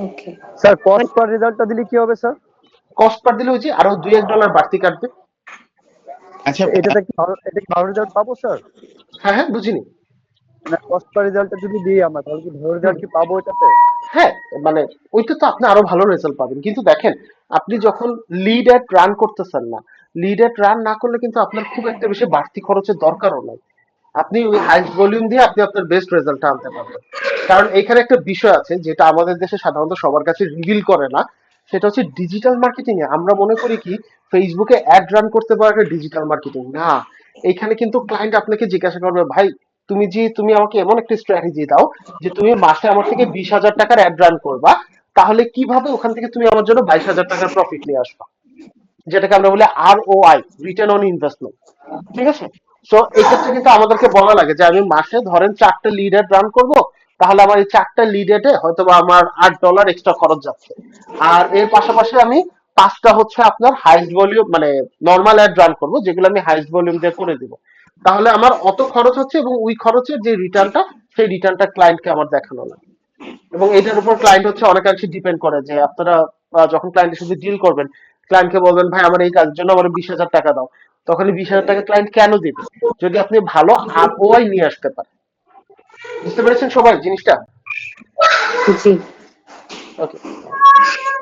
Speaker 6: ওকে।
Speaker 8: স্যার কস্ট পার রেজাল্টটা দিলে কি হবে স্যার?
Speaker 3: কস্ট পার দিলে ওই যে আরো $2-1 বাড়তি কাটবে।
Speaker 9: আচ্ছা
Speaker 8: এটা কি ভালো রেজাল্ট পাবো স্যার?
Speaker 3: হ্যাঁ হ্যাঁ, বুঝিনি।
Speaker 8: মানে কস্ট পার রেজাল্টটা যদি দিই আমরা, তাহলে কি ভালো রেজাল্ট কি পাবো এটাতে?
Speaker 3: হ্যাঁ, মানে ওইটা তো আপনি আরো ভালো রেজাল্ট পাবেন, কিন্তু দেখেন আপনি যখন লিড অ্যাড রান করতেছেন না, লিড অ্যাড রান না করলে কিন্তু আপনার খুব একটা বেশি বাড়তি খরচের দরকারও নাই। আপনি ওই হাইস্ট ভলিউম দিয়ে আপনি আপনার বেস্ট রেজাল্টটা আনতে পারবেন। কারণ এখানে একটা বিষয় আছে যেটা আমাদের দেশে সাধারণত সবার কাছে রিভিল করে না, সেটা হচ্ছে ডিজিটাল মার্কেটিং এ আমরা মনে করি কি ফেসবুকে অ্যাড রান করতে পারা ডিজিটাল মার্কেটিং না। এইখানে কিন্তু ক্লায়েন্ট আপনাকে জিজ্ঞাসা করবে ভাই তুমি আমাকে এমন একটা স্ট্র্যাটেজি দাও যে তুমি মাসে আমার থেকে 20,000 টাকার অ্যাড রান করবা, তাহলে কিভাবে ওখান থেকে তুমি আমার জন্য 22,000 টাকার প্রফিট নিয়ে আসবা, যেটাকে আমরা বলি ROI, রিটার্ন অন ইনভেস্টমেন্ট। ঠিক আছে, সো এই ক্ষেত্রে কিন্তু আমাদেরকে বলা লাগে যে আমি মাসে ধরেন 4টে লিড অ্যাড রান করব, তাহলে আমার এই 4টা লিড অ্যাডে হয়তো বা আমার $8 এক্সট্রা খরচ যাচ্ছে, আর এর পাশাপাশি আমি 5টা হচ্ছে আপনার হাইস্ট ভলিউম মানে নর্মাল অ্যাড রান করব, যেগুলো আমি হাইস্ট ভলিউম দিয়ে করে দিব। তাহলে আমার অত খরচ হচ্ছে, এবং ওই খরচের যে রিটার্নটা, সেই রিটার্নটা ক্লায়েন্টকে আমার দেখানো লাগে। এবং এটার উপর ক্লায়েন্ট হচ্ছে অনেকাংশে ডিপেন্ড করে, যে আপনারা যখন ক্লায়েন্টের সাথে ডিল করবেন, ক্লায়েন্টকে বলবেন ভাই আমার এই কাজের জন্য আমার 20,000 টাকা দাও, তখন 20,000 টাকা ক্লায়েন্ট কেন দিবে, যদি আপনি ভালো ROI নিয়ে আসতে পারেন। বুঝতে পেরেছেন সবাই জিনিসটা?
Speaker 6: জি।
Speaker 3: ওকে,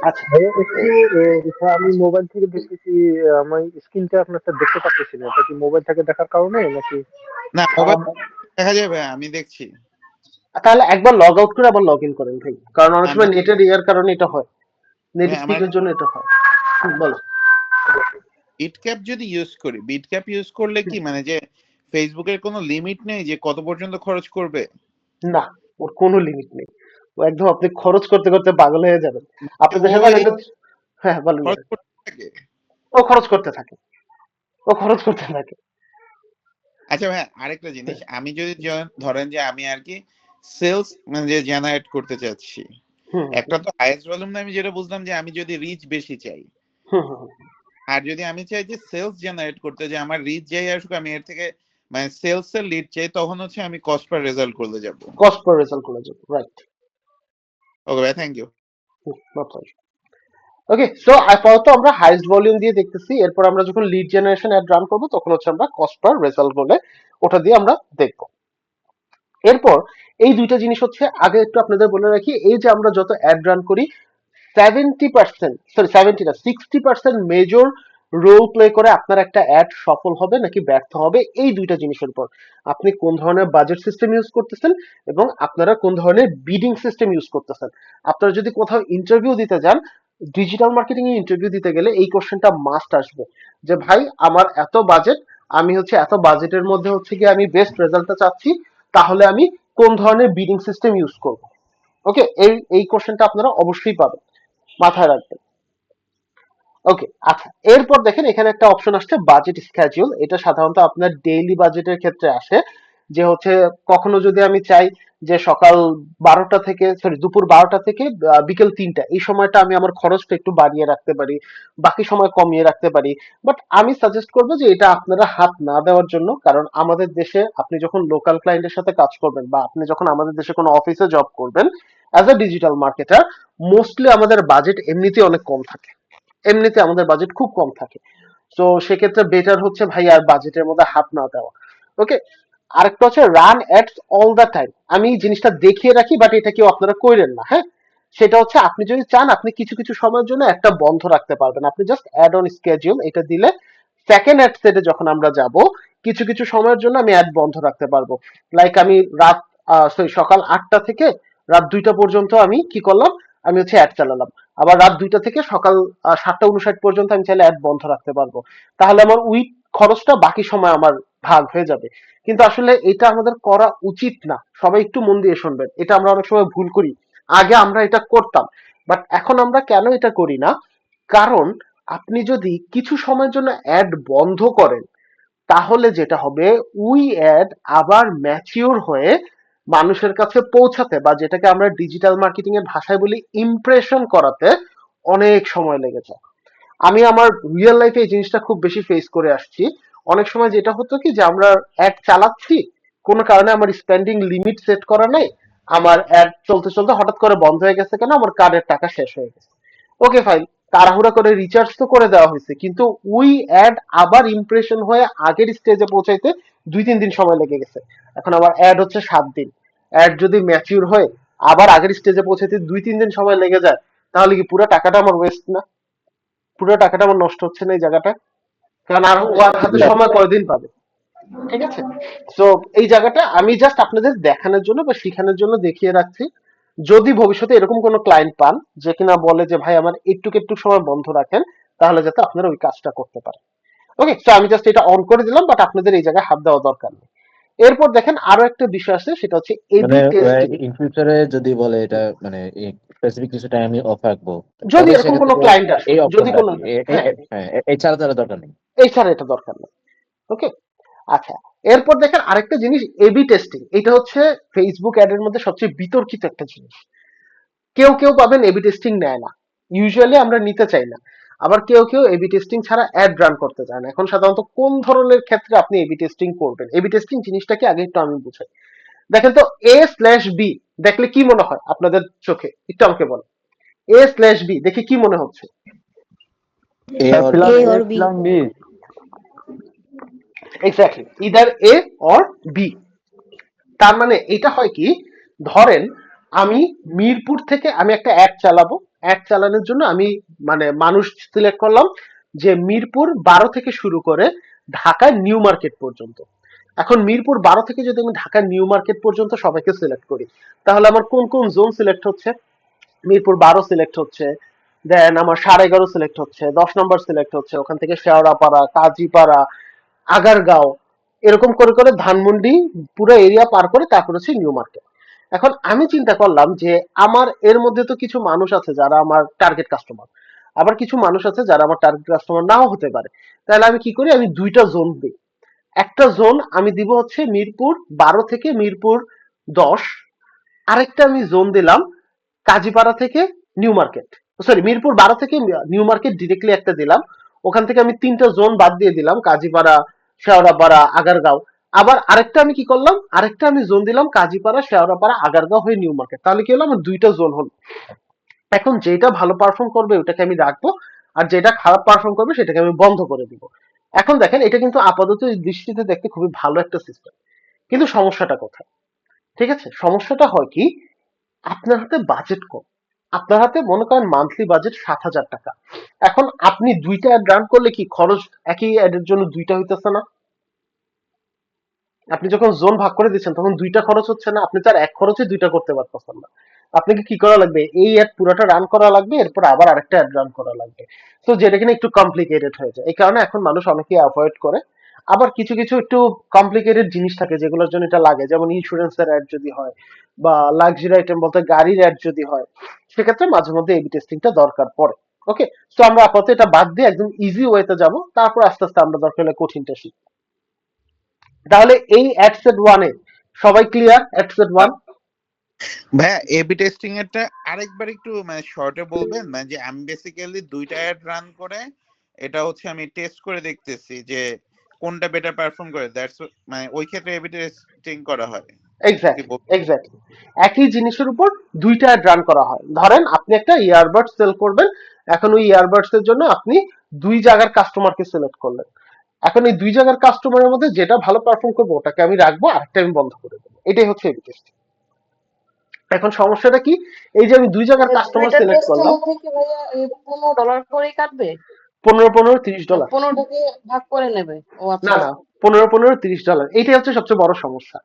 Speaker 3: আচ্ছা।
Speaker 8: ভাইয়া একটু স্যার আমি মোবাইল থেকে দেখতেছি, আমার স্ক্রিনটা আপনারটা দেখতে পাচ্ছি না, এটা কি মোবাইল থেকে দেখার কারণে নাকি?
Speaker 9: না মোবাইল দেখা যাবে, আমি দেখছি।
Speaker 3: তাহলে একবার লগ আউট করে আবার লগ ইন করেন ভাই, কারণ অনেক সময় নেটের ইয়ার কারণে এটা হয়, নেট
Speaker 9: হ্যাঁ,
Speaker 3: স্পিডের জন্য এটা হয়। বলো।
Speaker 9: বিটক্যাপ যদি ইউজ করি, বিটক্যাপ ইউজ করলে কি মানে যে ফেসবুকের কোনো লিমিট নেই যে কত পর্যন্ত খরচ করবে?
Speaker 3: না, ওর কোনো লিমিট নেই, ও একদম আপনি খরচ করতে করতে পাগল হয়ে যাবেন। আপনাদের সাথে আমি একটা, হ্যাঁ বলেন।
Speaker 9: খরচ করতে থাকে।
Speaker 3: ও খরচ করতে থাকে, ও খরচ করতে থাকে।
Speaker 9: আচ্ছা ভাই আরেকটা জিনিস, আমি যদি ধরেন যে আমি আর কি সেলস মানে যে জেনারেট করতে চাচ্ছি,
Speaker 3: হুম
Speaker 9: একটা তো হাইয়েস্ট ভলিউম, আমি যেটা বুঝলাম যে আমি যদি রিচ বেশি চাই,
Speaker 3: হুম হুম
Speaker 9: আর যদি আমি চাই যে সেলস জেনারেট করতে, যে আমার রিচ যাই আসুক আমি এর থেকে মানে সেলস এর লিড চাই, তখন হচ্ছে আমি কস্ট পার রেজাল্ট করতে যাব।
Speaker 3: কস্ট পার রেজাল্ট করে যাবো, রাইট।
Speaker 9: ওকে ভাই, থ্যাংক ইউ।
Speaker 3: ওকে, সো আপাতত আমরা হাইস্ট ভলিউম দিয়ে দেখতেছি, এরপর আমরা যখন লিড জেনারেশন অ্যাড রান করবো তখন হচ্ছে আমরা কস্ট পার রেজাল্ট বলে ওটা দিয়ে আমরা দেখবো। এরপর এই দুইটা জিনিস হচ্ছে আগে একটু আপনাদের বলে রাখি, এই যে আমরা যত অ্যাড রান করি 60% মেজর রোল প্লে করে আপনার একটা অ্যাড সফল হবে নাকি ব্যর্থ হবে এই দুইটা জিনিসের উপর। আপনি কোন ধরনের বাজেট সিস্টেম ইউজ করতেছেন এবং আপনারা কোন ধরনের বিডিং সিস্টেম ইউজ করতেছেন। আপনারা যদি কোথাও ইন্টারভিউ দিতে যান, ডিজিটাল মার্কেটিং এ ইন্টারভিউ দিতে গেলে এই কোশ্চেনটা মাস্ট আসবে যে ভাই আমার এত বাজেট, আমি হচ্ছে এত বাজেটের মধ্যে হচ্ছে কি আমি বেস্ট রেজাল্টটা চাচ্ছি, তাহলে আমি কোন ধরনের বিডিং সিস্টেম ইউজ করব। ওকে, এই কোশ্চেনটা আপনারা অবশ্যই পাবেন, মাথায় রাখবেন। ওকে, আচ্ছা, এরপর দেখেন এখানে একটা অপশন আসছে বাজেট স্ক্যাডিউল। এটা সাধারণত আপনার ডেইলি বাজেটের ক্ষেত্রে আসে, যে হচ্ছে কখনো যদি আমি চাই যে সকাল 12টা থেকে দুপুর 12টা থেকে বিকেল 3টা এই সময়টা আমি আমার খরচটা একটু বাড়িয়ে রাখতে পারি, বাকি সময় কমিয়ে রাখতে পারি। বাট আমি সাজেস্ট করবো যে এটা আপনারা হাত না দেওয়ার জন্য, কারণ আমাদের দেশে আপনি যখন লোকাল ক্লায়েন্টের সাথে কাজ করবেন বা আপনি যখন আমাদের দেশে কোনো অফিসে জব করবেন as a digital marketer, mostly আমাদের বাজেট এমনিতেই অনেক কম থাকে, এমনিতে আমাদের বাজেট খুব কম থাকে। তো সেক্ষেত্রে বেটার হচ্ছে ভাই আর বাজেটের মধ্যে হাত না দেওয়া। ওকে, আরেকটা হচ্ছে run ads all the time. আমি এই জিনিসটা দেখিয়ে রাখি, বাট এটা কেউ আপনারা কইরেন না, হ্যাঁ। সেটা হচ্ছে আপনি যদি চান আপনি কিছু কিছু সময়ের জন্য একটা বন্ধ রাখতে পারবেন, আপনি জাস্ট অ্যাড অন স্কেডিউল এটা দিলে সেকেন্ড অ্যাড সেটে যখন আমরা যাব কিছু কিছু সময়ের জন্য আমি অ্যাড বন্ধ রাখতে পারবো। লাইক আমি রাত সকাল 8টা থেকে রাত 2টা পর্যন্ত আমি কি করলাম, আমি হচ্ছে অ্যাড চালালাম। আবার রাত 2টা থেকে সকাল 7টা 59 পর্যন্ত আমি চাইলে অ্যাড বন্ধ রাখতে পারবো। তাহলে আমার উইক খরচটা বাকি সময় আমার ভাগ হয়ে যাবে। কিন্তু আসলে এটা আমাদের করা উচিত না, সবাই একটু মন দিয়ে শুনবেন, এটা আমরা অনেক সময় ভুল করি। আগে আমরা এটা করতাম, বাট এখন আমরা কেন এটা করি না, কারণ আপনি যদি কিছু সময়ের জন্য অ্যাড বন্ধ করেন তাহলে যেটা হবে ওই অ্যাড আবার ম্যাচিওর হয়ে মানুষের কাছে পৌঁছাতে বা যেটাকে আমরা ডিজিটাল মার্কেটিং এর ভাষায় বলি ইমপ্রেশন করাতে অনেক সময় লেগে যায়। আমি আমার রিয়েল লাইফে এই জিনিসটা খুব বেশি ফেস করে আসছি। অনেক সময় যেটা হতো কি যে আমরা অ্যাড চালাচ্ছি, কোনো কারণে আমার স্পেন্ডিং লিমিট সেট করা নেই, আমার অ্যাড চলতে চলতে হঠাৎ করে বন্ধ হয়ে গেছে, কেন আমার কার্ডের টাকা শেষ হয়ে গেছে। ওকে ফাইন, তাড়াহুড়া করে রিচার্জ তো করে দেওয়া হয়েছে, কিন্তু ওই অ্যাড আবার ইমপ্রেশন হয়ে আগের স্টেজে পৌঁছাইতে 2-3 দিন সময় লেগে গেছে। এখন আমার অ্যাড হচ্ছে 7 দিন, অ্যাড যদি ম্যাচিউর হয়ে আবার আগের স্টেজে পৌঁছাইতে 2-3 দিন সময় লেগে যায়, তাহলে কি পুরো টাকাটা আমার ওয়েস্ট না? পুরো টাকাটা আমার নষ্ট হচ্ছে না এই জায়গাটা? কারণ আর ওর হাতে সময় কয়দিন পাবে, ঠিক আছে? তো এই জায়গাটা আমি জাস্ট আপনাদের দেখানোর জন্য বা শেখানোর জন্য দেখিয়ে রাখছি। যদি ভবিষ্যতে এরকম কোনো ক্লায়েন্ট পান যে কিনা বলে যে ভাই আমার একটু একটু সময় বন্ধ রাখেন, তাহলে যাতে আপনারা ওই কাজটা করতে পারেন। ওকে, তো আমি জাস্ট এটা অন করে দিলাম, বাট আপনাদের এই জায়গায় হাত দেওয়া দরকার নেই। এরপর দেখেন আরো একটা বিষয় আছে, সেটা হচ্ছে এবি টেস্টিং।
Speaker 10: ইন ফিউচারে যদি বলে এটা মানে স্পেসিফিক কিছু টাইম আমি অফ রাখবো,
Speaker 3: যদি
Speaker 10: তবে
Speaker 3: এরকম কোনো
Speaker 10: সেক্ষেত্রে
Speaker 3: ক্লায়েন্ট আসে,
Speaker 10: এই
Speaker 3: যদি
Speaker 10: অপশনটা
Speaker 3: কোনো,
Speaker 10: কি
Speaker 3: হ্যাঁ,
Speaker 10: এছাড়া তার দরকার নেই?
Speaker 3: এছাড়া এটা দরকার নেই। ওকে, আচ্ছা, এরপর দেখেন আরেকটা জিনিস এবি টেস্টিং। এটা হচ্ছে ফেসবুক অ্যাড এর মধ্যে সবচেয়ে বিতর্কিত একটা জিনিস। কেউ কেউ পাবেন এবি টেস্টিং নেয় না, ইউজুয়ালি আমরা নিতে চাই না। আবার কেউ কেউ এবি টেস্টিং ছাড়া অ্যাড রান করতে চায় না। এখন সাধারণত কোন ধরনের ক্ষেত্রে আপনি এবি টেস্টিং করবেন? এবি টেস্টিং জিনিসটা কি আগে একটু আমি বুঝাই। দেখেন তো A/B দেখলে কি মনে হয় আপনাদের চোখে, একটু আমাকে বলেন। A/B দেখে কি মনে হচ্ছে?
Speaker 10: এ
Speaker 6: A or B?
Speaker 3: Exactly, either A or B। তার মানে এটা হয় কি, ধরেন আমি মিরপুর থেকে আমি একটা অ্যাড চালাবো, অ্যাড চালানোর জন্য আমি মানে মানুষ সিলেক্ট করলাম যে মিরপুর 12 থেকে শুরু করে ঢাকা নিউ মার্কেট পর্যন্ত। এখন মিরপুর 12 থেকে যদি আমি ঢাকা নিউ মার্কেট পর্যন্ত সবাইকে সিলেক্ট করি, তাহলে আমার কোন কোন জোন সিলেক্ট হচ্ছে? মিরপুর 12 সিলেক্ট হচ্ছে, দেন আমার 11.5 সিলেক্ট হচ্ছে, 10 নম্বর সিলেক্ট হচ্ছে, ওখান থেকে শেওড়াপাড়া, কাজীপাড়া, আগারগাঁও, এরকম করে করে ধানমন্ডি পুরো এরিয়া পার করে তারপর হচ্ছে নিউ মার্কেট। এখন আমি চিন্তা করলাম যে আমার এর মধ্যে তো কিছু মানুষ আছে যারা আমার টার্গেট কাস্টমার, আবার কিছু মানুষ আছে যারা আমার টার্গেট কাস্টমার নাও হতে পারে। তাহলে আমি কি করি, আমি দুইটা জোন দিই। একটা জোন আমি দিব হচ্ছে মিরপুর 12 থেকে মিরপুর 10, আরেকটা আমি জোন দিলাম কাজীপাড়া থেকে নিউ মার্কেট, মিরপুর 12 থেকে নিউ মার্কেট ডিরেক্টলি একটা দিলাম। ওখান থেকে আমি 3টা জোন বাদ দিয়ে দিলাম, কাজীপাড়া, শেওড়াপাড়া, আগারগাঁও। আবার আরেকটা আমি কি করলাম, আরেকটা আমি জোন দিলাম কাজীপাড়া, শেওড়াপাড়া, আগারগাঁও হয়ে নিউ মার্কেট। তাহলে কি হলো, আমার দুইটা জোন হলো। এখন যেটা ভালো পারফর্ম করবে ওটাকে আমি রাখবো, আর যেটা খারাপ পারফর্ম করবে সেটাকে আমি বন্ধ করে দিব। এখন দেখেন, এটা কিন্তু আপাতত এই দৃষ্টিতে দেখতে খুবই ভালো একটা সিস্টেম, কিন্তু সমস্যাটা কোথায়? ঠিক আছে, সমস্যাটা হয় কি, আপনার হাতে বাজেট কম। আপনার হাতে মনে করেন মান্থলি বাজেট 7,000 টাকা। এখন আপনি দুইটা অ্যাড রান করলে কি খরচ একই অ্যাডের জন্য দুইটা হইতেছে না? আপনি যখন জোন ভাগ করে দিচ্ছেন তখন দুইটা খরচ হচ্ছে না, আপনি তার এক খরচে দুইটা করতে পারতেছেন না। আপনাকে কি করা লাগবে, এই অ্যাড পুরোটা রান করা লাগবে, এরপর আবার আরেকটা অ্যাড রান করা লাগবে। তো যেটা কিনা একটু কমপ্লিকেটেড হয়ে যায়, এই কারণে এখন মানুষ অনেকেই অ্যাভয়েড করে। আবার কিছু কিছু একটু কমপ্লিকেটেড জিনিস থাকে যেগুলোর জন্য এটা লাগে, যেমন ইন্স্যুরেন্সের অ্যাড যদি হয়, বা লাক্সারি আইটেম বলতে গাড়ির অ্যাড যদি হয়, সেক্ষেত্রে মাঝে মধ্যে এবি টেস্টিংটা দরকার পড়ে। ওকে, তো আমরা আপাতত এটা বাদ দিয়ে একদম ইজি ওয়েতে যাব, তারপর আস্তে আস্তে আমরা দরকার হলে কঠিনটা শিখব। তাহলে এই অ্যাডসেট ওয়ানে সবাই ক্লিয়ার? Ad set one.
Speaker 9: ভাইয়া এবি টেস্টিং এরটা আরেকবার একটু মানে শর্টে বলবেন, মানে যে আমি বেসিক্যালি দুইটা অ্যাড রান করে এটা হচ্ছে আমি টেস্ট করে দেখতেছি যে কোনটা বেটার পারফর্ম করে, দ্যাটস মানে ওই ক্ষেত্রে এবি টেস্টিং করা হয়।
Speaker 3: এক্স্যাক্টলি, এক্স্যাক্টলি একই জিনিসের উপর দুইটা অ্যাড রান করা হয়। ধরেন আপনি একটা ইয়ারবাড সেল করবেন, এখন ওই ইয়ারবাডস এর জন্য আপনি দুই জায়গার কাস্টমারকে সিলেক্ট করলেন। এখন এই দুই জায়গার কাস্টমারের মধ্যে যেটা ভালো পারফর্ম করবে ওটাকে আমি রাখবো, আরেকটা আমি বন্ধ করে দেবো। এটাই হচ্ছে এবি টেস্টিং। এখন সমস্যাটা কি, এই যে আমি দুই জায়গার কাস্টমার
Speaker 11: দুইটা
Speaker 3: সিলেক্ট
Speaker 11: টেস্টের
Speaker 3: করলাম,
Speaker 11: মধ্যে কি ভাইয়া এই $15 করেই কাটবে?
Speaker 3: 15 30 ডলার।
Speaker 11: 15টাকে ভাগ করে নেবে? ও আচ্ছা
Speaker 3: না না, 15 30 ডলার, এইটাই হচ্ছে সবচেয়ে বড় সমস্যা,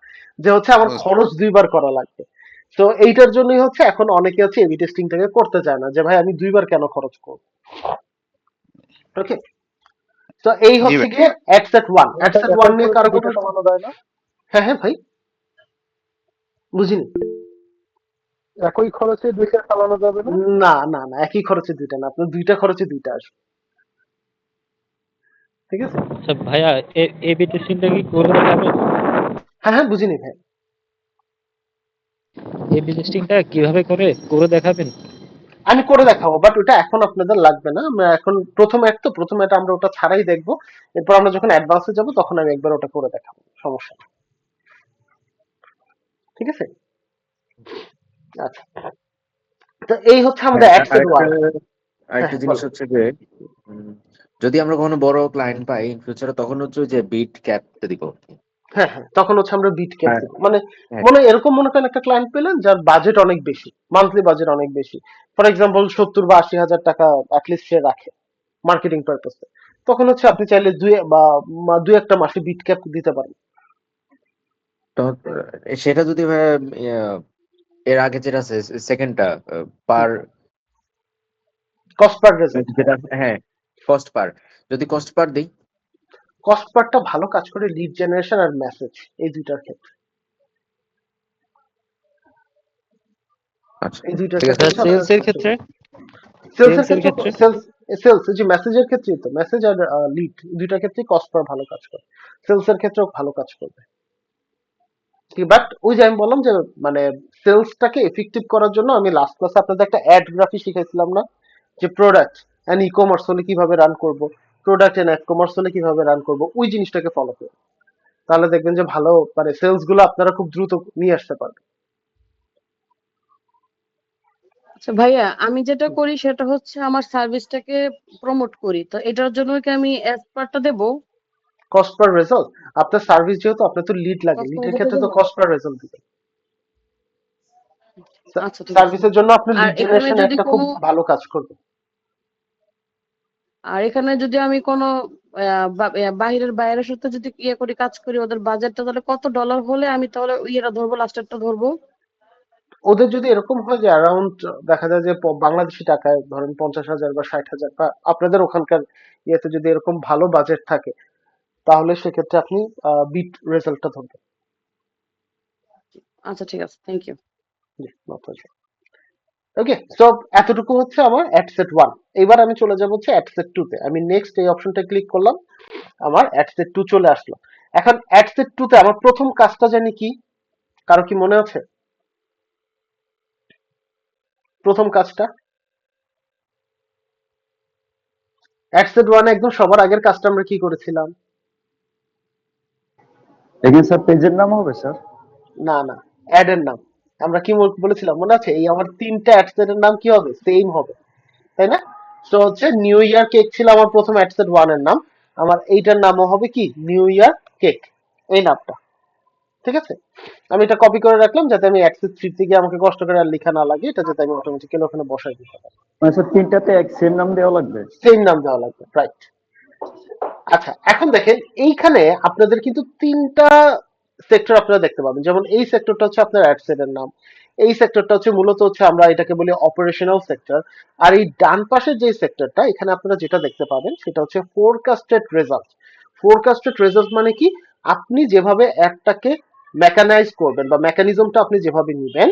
Speaker 3: যে হচ্ছে আমার খরচ দুইবার করা লাগবে। তো এইটার জন্যই হচ্ছে এখন অনেকে হচ্ছে এবি টেস্টিংটাকে করতে চায় না, যে ভাই আমি দুইবার কেন খরচ করব। ওকে, তো এই
Speaker 9: জি
Speaker 3: হচ্ছে
Speaker 9: ভাই।
Speaker 3: গিয়ে অ্যাডসেট ওয়ান। অ্যাডসেট ওয়ান নিয়ে কারো কোনো,
Speaker 8: চালানো যায় না?
Speaker 3: হ্যাঁ হ্যাঁ ভাই, বুঝিনি।
Speaker 8: একই খরচে দুইটা চালানো যাবে না?
Speaker 3: না না না, একই খরচে দুইটা না, আপনার দুইটা খরচে দুইটা আসবে। ঠিক আছে,
Speaker 12: আচ্ছা ভাইয়া, এবি টেস্টিংটা কি করে দেখাবেন?
Speaker 3: হ্যাঁ হ্যাঁ, বুঝিনি ভাই।
Speaker 12: এবি টেস্টিংটা কিভাবে করে দেখাবেন?
Speaker 3: আমি করে দেখাবো, বাট ওটা এখন আপনাদের লাগবে না। আমরা এখন প্রথম এক, তো প্রথম এটা আমরা ওটা ছাড়াই দেখবো, এরপর আমরা যখন অ্যাডভান্সে যাব তখন আমি একবার ওটা করে দেখাবো, সমস্যা নেই। ঠিক আছে, আচ্ছা, তো এই হচ্ছে আমাদের অ্যাডসেট ওয়ান।
Speaker 10: আরেকটা জিনিস হচ্ছে যে উম, যদি আমরা কোনো বড় ক্লায়েন্ট পাই ইন ফিউচারে, তখন হচ্ছে ওই যে বিট ক্যাপটা দিব।
Speaker 3: হ্যাঁ হ্যাঁ, তখন হচ্ছে আমরা বিট ক্যাপ
Speaker 10: হ্যাঁ,
Speaker 3: দিব, মানে
Speaker 10: হ্যাঁ।
Speaker 3: মনে এরকম মনে করেন একটা ক্লায়েন্ট পেলেন যার বাজেট অনেক বেশি, মান্থলি বাজেট অনেক বেশি, ফর এক্সাম্পল 70 বা 80 হাজার টাকা অ্যাটলিস্ট সে রাখে মার্কেটিং পারপাসে, তখন হচ্ছে আপনি চাইলে দুই একটা মাসে বিট ক্যাপ দিতে পারেন।
Speaker 10: তো সেটা যদি এর আগে যেটা আছে সেকেন্ডটা পার
Speaker 3: কস্ট পার রেজাল্ট,
Speaker 10: যেটা, হ্যাঁ, কস্ট পার, যদি কস্ট পার দিই,
Speaker 3: কস্ট পারটা ভালো কাজ করে লিড জেনারেশন আর মেসেজ, এই দুইটার ক্ষেত্রে।
Speaker 10: আচ্ছা
Speaker 3: এই দুইটার
Speaker 10: ঠিক আছে।
Speaker 3: ক্ষেত্রে
Speaker 12: সেলস এর ক্ষেত্রে
Speaker 3: সেলসের ক্ষেত্রে সেলস যে মেসেজের ক্ষেত্রেই তো, মেসেজ আর লিড দুইটার ক্ষেত্রে কস্ট পার ভালো কাজ করে, সেলসের ক্ষেত্রেও ভালো কাজ করবে। বাট ওই যে আমি বললাম যে মানে সেলসটাকে এফেক্টিভ করার জন্য আমি লাস্ট ক্লাসে আপনাদের একটা অ্যাড গ্রাফি শিখাইছিলাম না, যে প্রোডাক্ট এন্ড ই কমার্স হলে কিভাবে রান করব, প্রোডাক্ট এন্ড ই কমার্স হলে কিভাবে রান করব, ওই জিনিসটাকে ফলো করুন, তাহলে দেখবেন যে ভালো মানে সেলস গুলো আপনারা খুব দ্রুত নিয়ে আসতে পারবেন।
Speaker 11: আচ্ছা ভাইয়া, আমি যেটা করি সেটা হচ্ছে আমার সার্ভিসটাকে প্রমোট করি, তো এটার জন্য কি আমি অ্যাসপারটা দেব?
Speaker 3: কস্ট পার রেজাল্ট, আপনার সার্ভিস যেহেতু, আপনার তো লিড লাগে,
Speaker 11: কস্ট
Speaker 3: লিডের
Speaker 11: পার
Speaker 3: ক্ষেত্রে তো
Speaker 11: দেব?
Speaker 3: কস্ট পার রেজাল্ট দিবেন।
Speaker 11: আচ্ছা ঠিক আছে।
Speaker 3: সার্ভিসের জন্য আপনার
Speaker 11: আর
Speaker 3: লিড
Speaker 11: এখানে
Speaker 3: জেনারেশন
Speaker 11: যদি
Speaker 3: একটা খুব
Speaker 11: কোনো
Speaker 3: ভালো কাজ করবে।
Speaker 11: আর এখানে যদি আমি কোনো বাহিরের বাইরের সাথে যদি করি, কাজ করি, ওদের বাজেটটা তাহলে কত ডলার হলে আমি তাহলে ইয়েটা ধরবো, লাস্টেরটা ধরবো?
Speaker 3: ওদের যদি এরকম হয় যে অ্যারাউন্ড দেখা যায় যে বাংলাদেশি টাকায় ধরেন 50,000 বা 60,000, বা আপনাদের ওখানকার ইয়েতে যদি এরকম ভালো বাজেট থাকে, তাহলে সেক্ষেত্রে আপনি বিট রেজাল্টটা ধরবেন।
Speaker 11: আচ্ছা ঠিক আছে, থ্যাংক ইউ।
Speaker 3: ওকে, সো এতটুকু হচ্ছে আমার অ্যাডসেট ওয়ান। এবার আমি চলে যাব হচ্ছে অ্যাডসেট টু তে। আমি নেক্সট এই অপশনটা ক্লিক করলাম, আমার অ্যাডসেট টু চলে আসলো। এখন অ্যাডসেট টু তে আমার প্রথম কাজটা জানি কি, কারো কি মনে আছে প্রথম কাজটা? অ্যাডসেট ওয়ানে একদম সবার আগের কাজটা আমরা কি করেছিলাম?
Speaker 13: এখানে স্যার পেজের নাম হবে স্যার?
Speaker 3: না না, অ্যাড এর নাম। আমরা কি বলেছিলাম মনে আছে? এই আমার তিনটা অ্যাডসেট এর নাম কি হবে? সেম হবে, তাই না? তো হচ্ছে নিউ ইয়ার কেক ছিল আমার প্রথম অ্যাডসেট ওয়ান এর নাম, আমার এইটার নামও হবে কি নিউ ইয়ার কেক, এই নামটা। ঠিক আছে, আমি এটা কপি করে রাখলাম যাতে আমি অ্যাক্সেস থ্রি থেকে আমাকে কষ্ট করে আর লেখা না লাগে, এটা যাতে আমি অটোমেটিক্যালি ওখানে বসাই দিতে পারি।
Speaker 13: মানে স্যার তিনটাতে এক সেম নাম দেওয়া লাগবে?
Speaker 3: সেম নাম দেওয়া লাগবে, রাইট। আচ্ছা এখন দেখেন এইখানে আপনাদের কিন্তু তিনটা সেক্টর আপনারা দেখতে পাবেন। যেমন এই সেক্টরটা হচ্ছে আপনার অ্যাডসেট এর নাম, এই সেক্টরটা হচ্ছে মূলত হচ্ছে আমরা এটাকে বলি অপারেশনাল সেক্টর, আর এই ডান পাশের যে সেক্টরটা এখানে আপনারা যেটা দেখতে পাবেন সেটা হচ্ছে ফোরকাস্টেড রেজাল্ট। ফোরকাস্টেড রেজাল্ট মানে কি? আপনি যেভাবে অ্যাডটাকে মেকানাইজ করবেন বা মেকানিজমটা আপনি যেভাবে নিবেন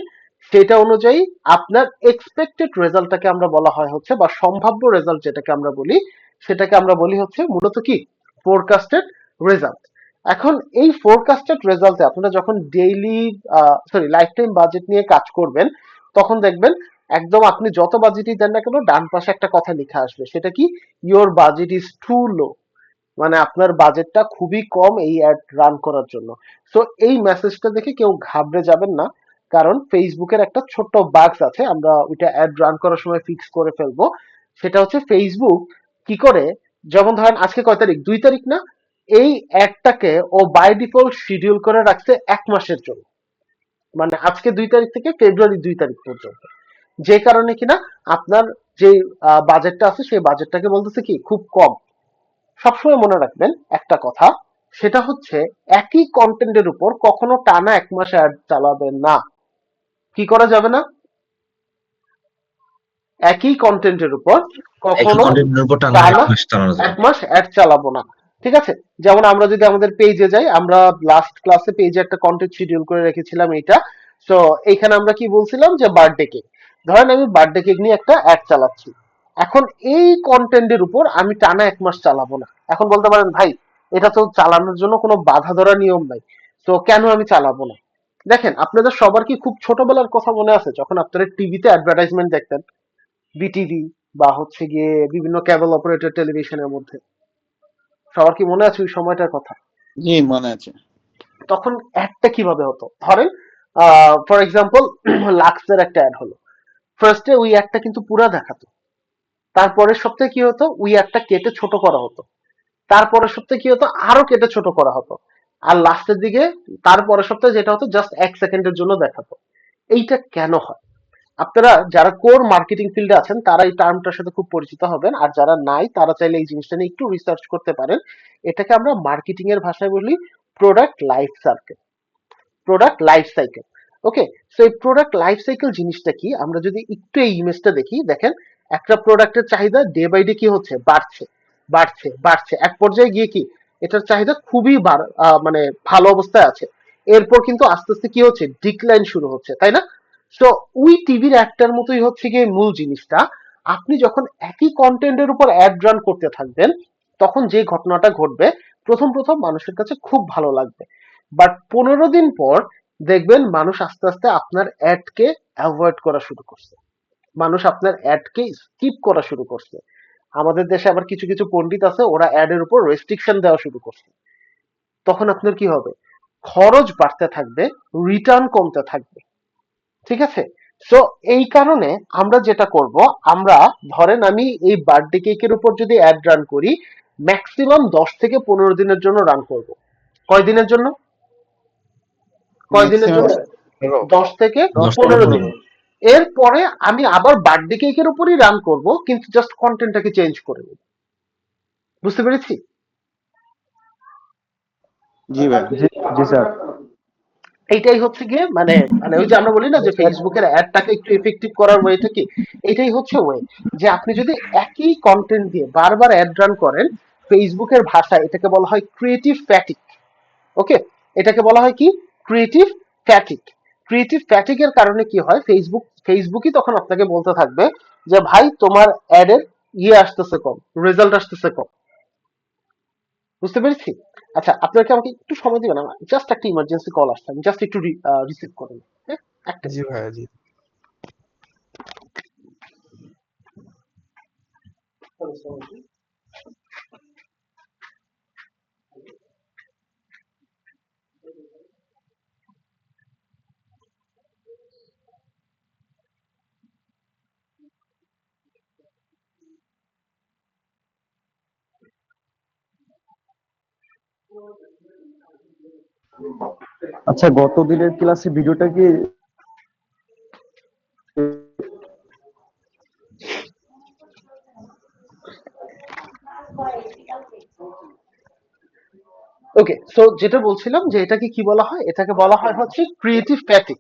Speaker 3: সেটা অনুযায়ী আপনার এক্সপেক্টেড রেজাল্টটাকে আমরা বলা হয় হচ্ছে, বা সম্ভাব্য রেজাল্ট যেটাকে আমরা বলি সেটাকে আমরা বলি হচ্ছে মূলত কি ফোরকাস্টেড রেজাল্ট। এখন এই ফোরকাস্টেড রেজাল্টে আপনারা যখন ডেইলি লাইফ টাইম বাজেট নিয়ে কাজ করবেন তখন দেখবেন একদম আপনি যত বাজেটই দেন না কেন ডান পাশে একটা কথা লেখা আসবে, সেটা কি your budget is to low, মানে আপনার বাজেটটা খুবই কম এই অ্যাড রান করার জন্য। সো এই মেসেজটা দেখে কেউ ঘাবড়ে যাবেন না, কারণ ফেসবুকের একটা ছোট্ট বাগস আছে, আমরা ওইটা অ্যাড রান করার সময় ফিক্স করে ফেলবো। সেটা হচ্ছে ফেসবুক কি করে, যেমন ধরেন আজকে কয় তারিখ, 2 তারিখ না, এই অ্যাডটাকে ও বাই ডিফল্ট শিডিউল করে রাখছে 1 মাসের জন্য, মানে আজকে 2 তারিখ থেকে ফেব্রুয়ারি 2 তারিখ পর্যন্ত। যে কারণে কিনা আপনার যে বাজেটটা আছে সেই বাজেটটাকে বলতেছে কি খুব কম। সবসময় মনে রাখবেন একটা কথা, সেটা হচ্ছে একই কন্টেন্টের উপর কখনো টানা 1 মাস অ্যাড চালাবেন না। কি করা যাবে না? একই কন্টেন্টের উপর কখনো টানা 1 মাস অ্যাড চালাবো না। ঠিক আছে, যেমন আমরা যদি আমাদের পেজে যাই, আমরা লাস্ট ক্লাসে পেজে একটা কন্টেন্ট শিডিউল করে রেখেছিলাম এইটা। তো এইখানে আমরা কি বলছিলাম যে বার্থডে কেক, ধরেন আমি বার্থডে কেক নিয়ে একটা অ্যাড চালাচ্ছি। এখন এই কন্টেন্টের উপর আমি টানা 1 মাস চালাবো না। এখন বলতে পারেন ভাই এটা তো চালানোর জন্য কোনো বাধা ধরা নিয়ম নাই, তো কেন আমি চালাবো না? দেখেন আপনাদের সবার কি খুব ছোটবেলার কথা মনে আছে যখন আপনারা টিভিতে অ্যাডভার্টাইজমেন্ট দেখতেন, বিটিভি বা হচ্ছে গিয়ে বিভিন্ন কেবল অপারেটর টেলিভিশনের মধ্যে? সবার কি মনে আছে ওই সময়টার কথা?
Speaker 9: জি মনে আছে।
Speaker 3: তখন অ্যাডটা কিভাবে হতো? ধরেন ফর এক্সাম্পল লাক্সের একটা অ্যাড হলো, ফার্স্টে ওই অ্যাডটা কিন্তু পুরা দেখাতো, তারপরের সপ্তাহে কি হতো ওই অ্যাডটা কেটে ছোট করা হতো, তারপরের সপ্তাহে কি হতো আরো কেটে ছোট করা হতো, আর লাস্টের দিকে তারপরের সপ্তাহে যেটা হতো জাস্ট 1 সেকেন্ডের জন্য দেখাতো। এইটা কেন হয়? আপনারা যারা কোর মার্কেটিং ফিল্ডে আছেন তারা এই টার্মটার সাথে খুব পরিচিত হবেন, আর যারা নাই তারা চাইলে এই জিনিসটা নিয়ে একটু রিসার্চ করতে পারেন। এটাকে আমরা মার্কেটিং এর ভাষায় বলি product life circle, product life cycle. Okay, so এই প্রোডাক্ট লাইফ সাইকেল জিনিসটা কি, আমরা যদি একটু এই ইমেজটা দেখি, দেখেন একটা প্রোডাক্টের চাহিদা ডে বাই ডে কি হচ্ছে, বাড়ছে বাড়ছে বাড়ছে, এক পর্যায়ে গিয়ে কি এটার চাহিদা খুবই মানে ভালো অবস্থায় আছে, এরপর কিন্তু আস্তে আস্তে কি হচ্ছে ডিক্লাইন শুরু হচ্ছে, তাই না? তো ওই টিভির অ্যাডটার মতোই হচ্ছে গিয়ে মূল জিনিসটা। আপনি যখন একই কন্টেন্টের উপর অ্যাড রান করতে থাকবেন তখন যে ঘটনাটা ঘটবে, প্রথম প্রথম মানুষের কাছে খুব ভালো লাগবে, বাট 15 দিন পর দেখবেন মানুষ আস্তে আস্তে আপনার অ্যাডকে অ্যাভয়েড করা শুরু করছে, মানুষ আপনার অ্যাডকে স্কিপ করা শুরু করছে। আমাদের দেশে আবার কিছু কিছু পণ্ডিত আছে ওরা অ্যাডের উপর রেস্ট্রিকশন দেওয়া শুরু করছে। তখন আপনার কি হবে, খরচ বাড়তে থাকবে, রিটার্ন কমতে থাকবে। ঠিক আছে, সো এই কারণে আমরা যেটা করব, আমরা ধরেন আমি এই বার্থডে কেকের উপর যদি অ্যাড রান করি ম্যাক্সিমাম 10 থেকে 15 দিনের জন্য রান করব। কয় দিনের জন্য? কয় দিনের জন্য? 10 থেকে 15 দিন। এরপরে আমি আবার বার্থডে কেকের উপরই রান করব, কিন্তু জাস্ট কন্টেন্টটাকে চেঞ্জ করে নেব। বুঝতে পেরেছি?
Speaker 9: জি ভাই।
Speaker 13: জি স্যার।
Speaker 3: এইটাই হচ্ছে গিয়ে মানে মানে ওই যে আমরা বলি না যে ফেসবুকের অ্যাডটাকে একটু এফেক্টিভ করার ওয়েটা কি, এটাই হচ্ছে ওয়ে, যে আপনি যদি একই কন্টেন্ট দিয়ে বারবার অ্যাড রান করেন, ফেসবুকের ভাষায় এটাকে বলা হয় ক্রিয়েটিভ ফ্যাটিক। ওকে, এটাকে বলা হয় কি ক্রিয়েটিভ ফ্যাটিক। ক্রিয়েটিভ ফ্যাটিক এর কারণে কি হয়, ফেসবুকই তখন আপনাকে বলতে থাকবে যে ভাই তোমার অ্যাডের আসতেছে কম, রেজাল্ট আসতেছে কম। বুঝতে পেরেছি? আচ্ছা আপনাকে আমাকে একটু সময় দিবেন, আমার জাস্ট একটা ইমার্জেন্সি কল আসছে, আমি জাস্ট একটু রিসিভ করেন। হ্যাঁ, একটা
Speaker 5: জি ভাইয়া জি।
Speaker 13: আচ্ছা, গত দিনের ক্লাসে ভিডিওটা কি
Speaker 3: ওকে, সো যেটা বলছিলাম যে এটাকে কি বলা হয়, এটাকে বলা হয় হচ্ছে ক্রিয়েটিভ ফ্যাটিক।